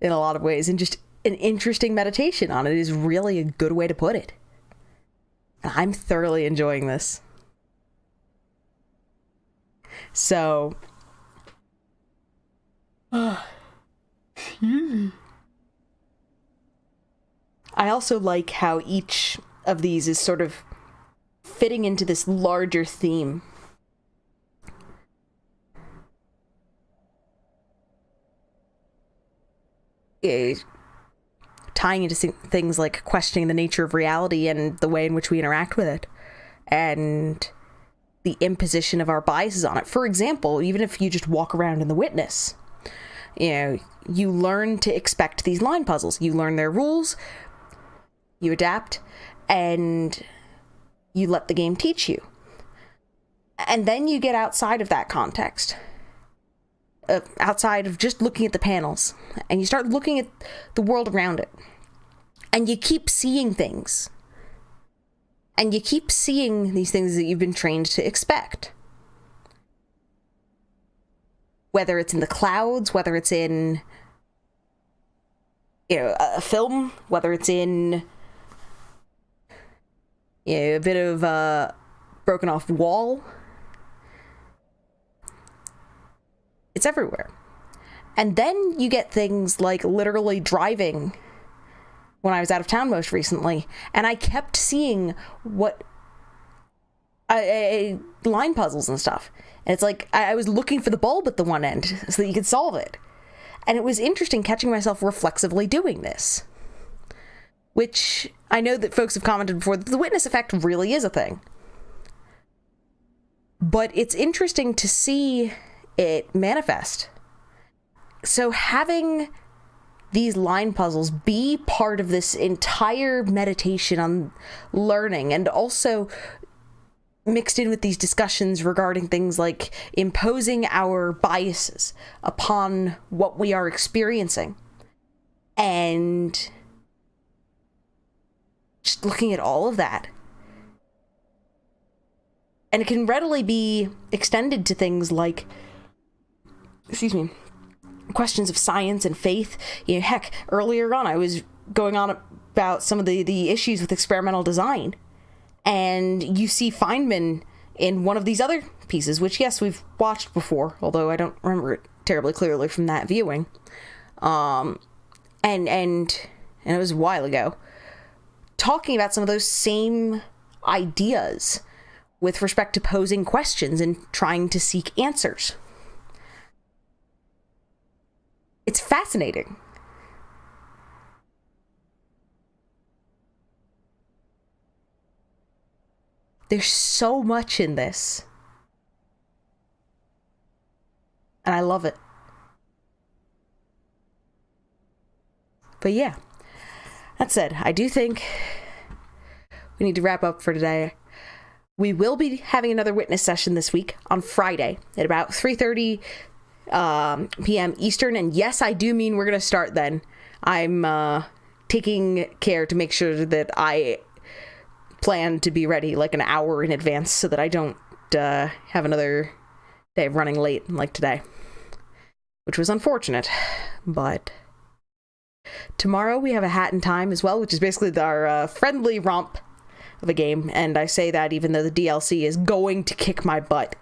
in a lot of ways, and just an interesting meditation on it is really a good way to put it. I'm thoroughly enjoying this. So I also like how each of these is sort of fitting into this larger theme. Tying into things like questioning the nature of reality and the way in which we interact with it, and the imposition of our biases on it. For example, even if you just walk around in The Witness, you learn to expect these line puzzles. You learn their rules, you adapt, and you let the game teach you. And then you get outside of that context, outside of just looking at the panels, and you start looking at the world around it. And you keep seeing things. And you keep seeing these things that you've been trained to expect. Whether it's in the clouds, whether it's in a film, whether it's in a bit of a broken off wall. It's everywhere. And then you get things like literally driving when I was out of town most recently, and I kept seeing what line puzzles and stuff. And it's like I was looking for the bulb at the one end so that you could solve it. And it was interesting catching myself reflexively doing this. Which I know that folks have commented before that the witness effect really is a thing. But it's interesting to see it manifest. So having these line puzzles be part of this entire meditation on learning, and also mixed in with these discussions regarding things like imposing our biases upon what we are experiencing, and just looking at all of that, And it can readily be extended to things like, questions of science and faith. Heck, earlier on I was going on about some of the issues with experimental design. And you see Feynman in one of these other pieces, which, yes, we've watched before, although I don't remember it terribly clearly from that viewing. And it was a while ago, talking about some of those same ideas with respect to posing questions and trying to seek answers. It's fascinating. There's so much in this. And I love it. But yeah, that said, I do think we need to wrap up for today. We will be having another witness session this week on Friday at about 3:30 p.m. Eastern. And yes, I do mean we're going to start then. I'm taking care to make sure that I plan to be ready like an hour in advance so that I don't have another day of running late like today, which was unfortunate. But tomorrow we have a Hat in Time as well, which is basically our friendly romp of a game, and I say that even though the DLC is going to kick my butt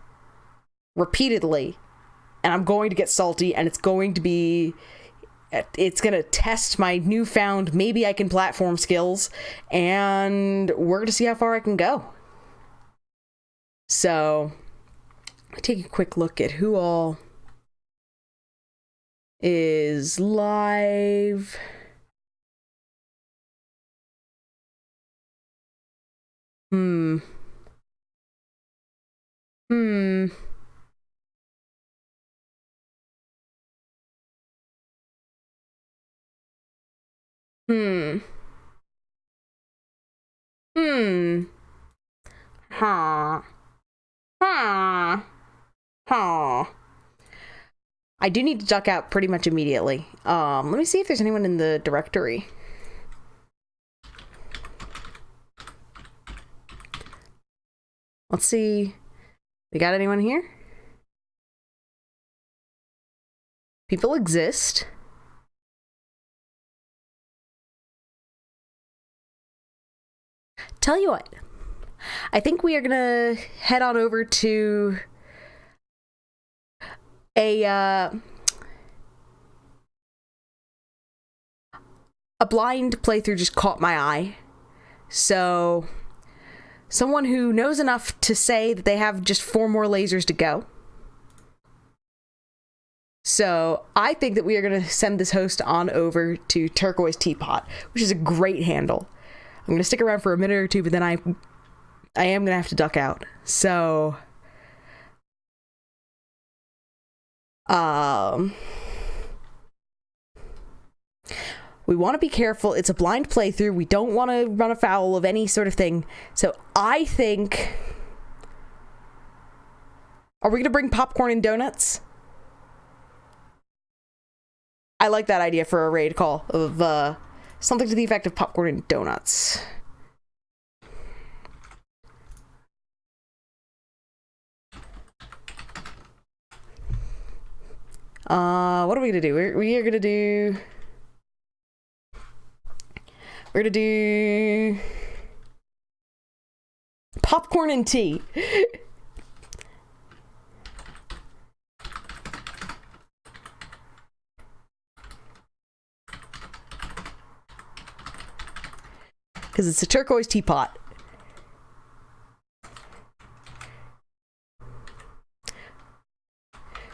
repeatedly, and I'm going to get salty, and it's going to test my newfound maybe I can platform skills, and we're going to see how far I can go. So, I'll take a quick look at who all is live. Hmm. Hmm. Huh. Huh. Huh. I do need to duck out pretty much immediately. Let me see if there's anyone in the directory. Let's see. We got anyone here? People exist. Tell you what. I think we are gonna head on over to a blind playthrough just caught my eye. So, someone who knows enough to say that they have just 4 more lasers to go. So, I think that we are going to send this host on over to Turquoise Teapot, which is a great handle. I'm going to stick around for a minute or two, but then I am going to have to duck out. So, we want to be careful. It's a blind playthrough. We don't want to run afoul of any sort of thing. So I think... Are we going to bring popcorn and donuts? I like that idea for a raid call of something to the effect of popcorn and donuts. What are we going to do? We're going to do... We're going to do... popcorn and tea. Because it's a turquoise teapot.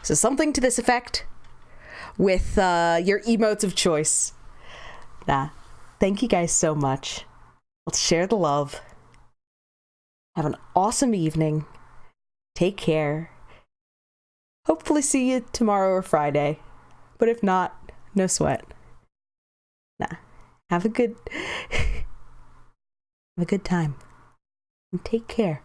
So something to this effect with your emotes of choice. Thank you guys so much. Let's share the love. Have an awesome evening. Take care. Hopefully see you tomorrow or Friday. But if not, no sweat. Have a good time. And take care.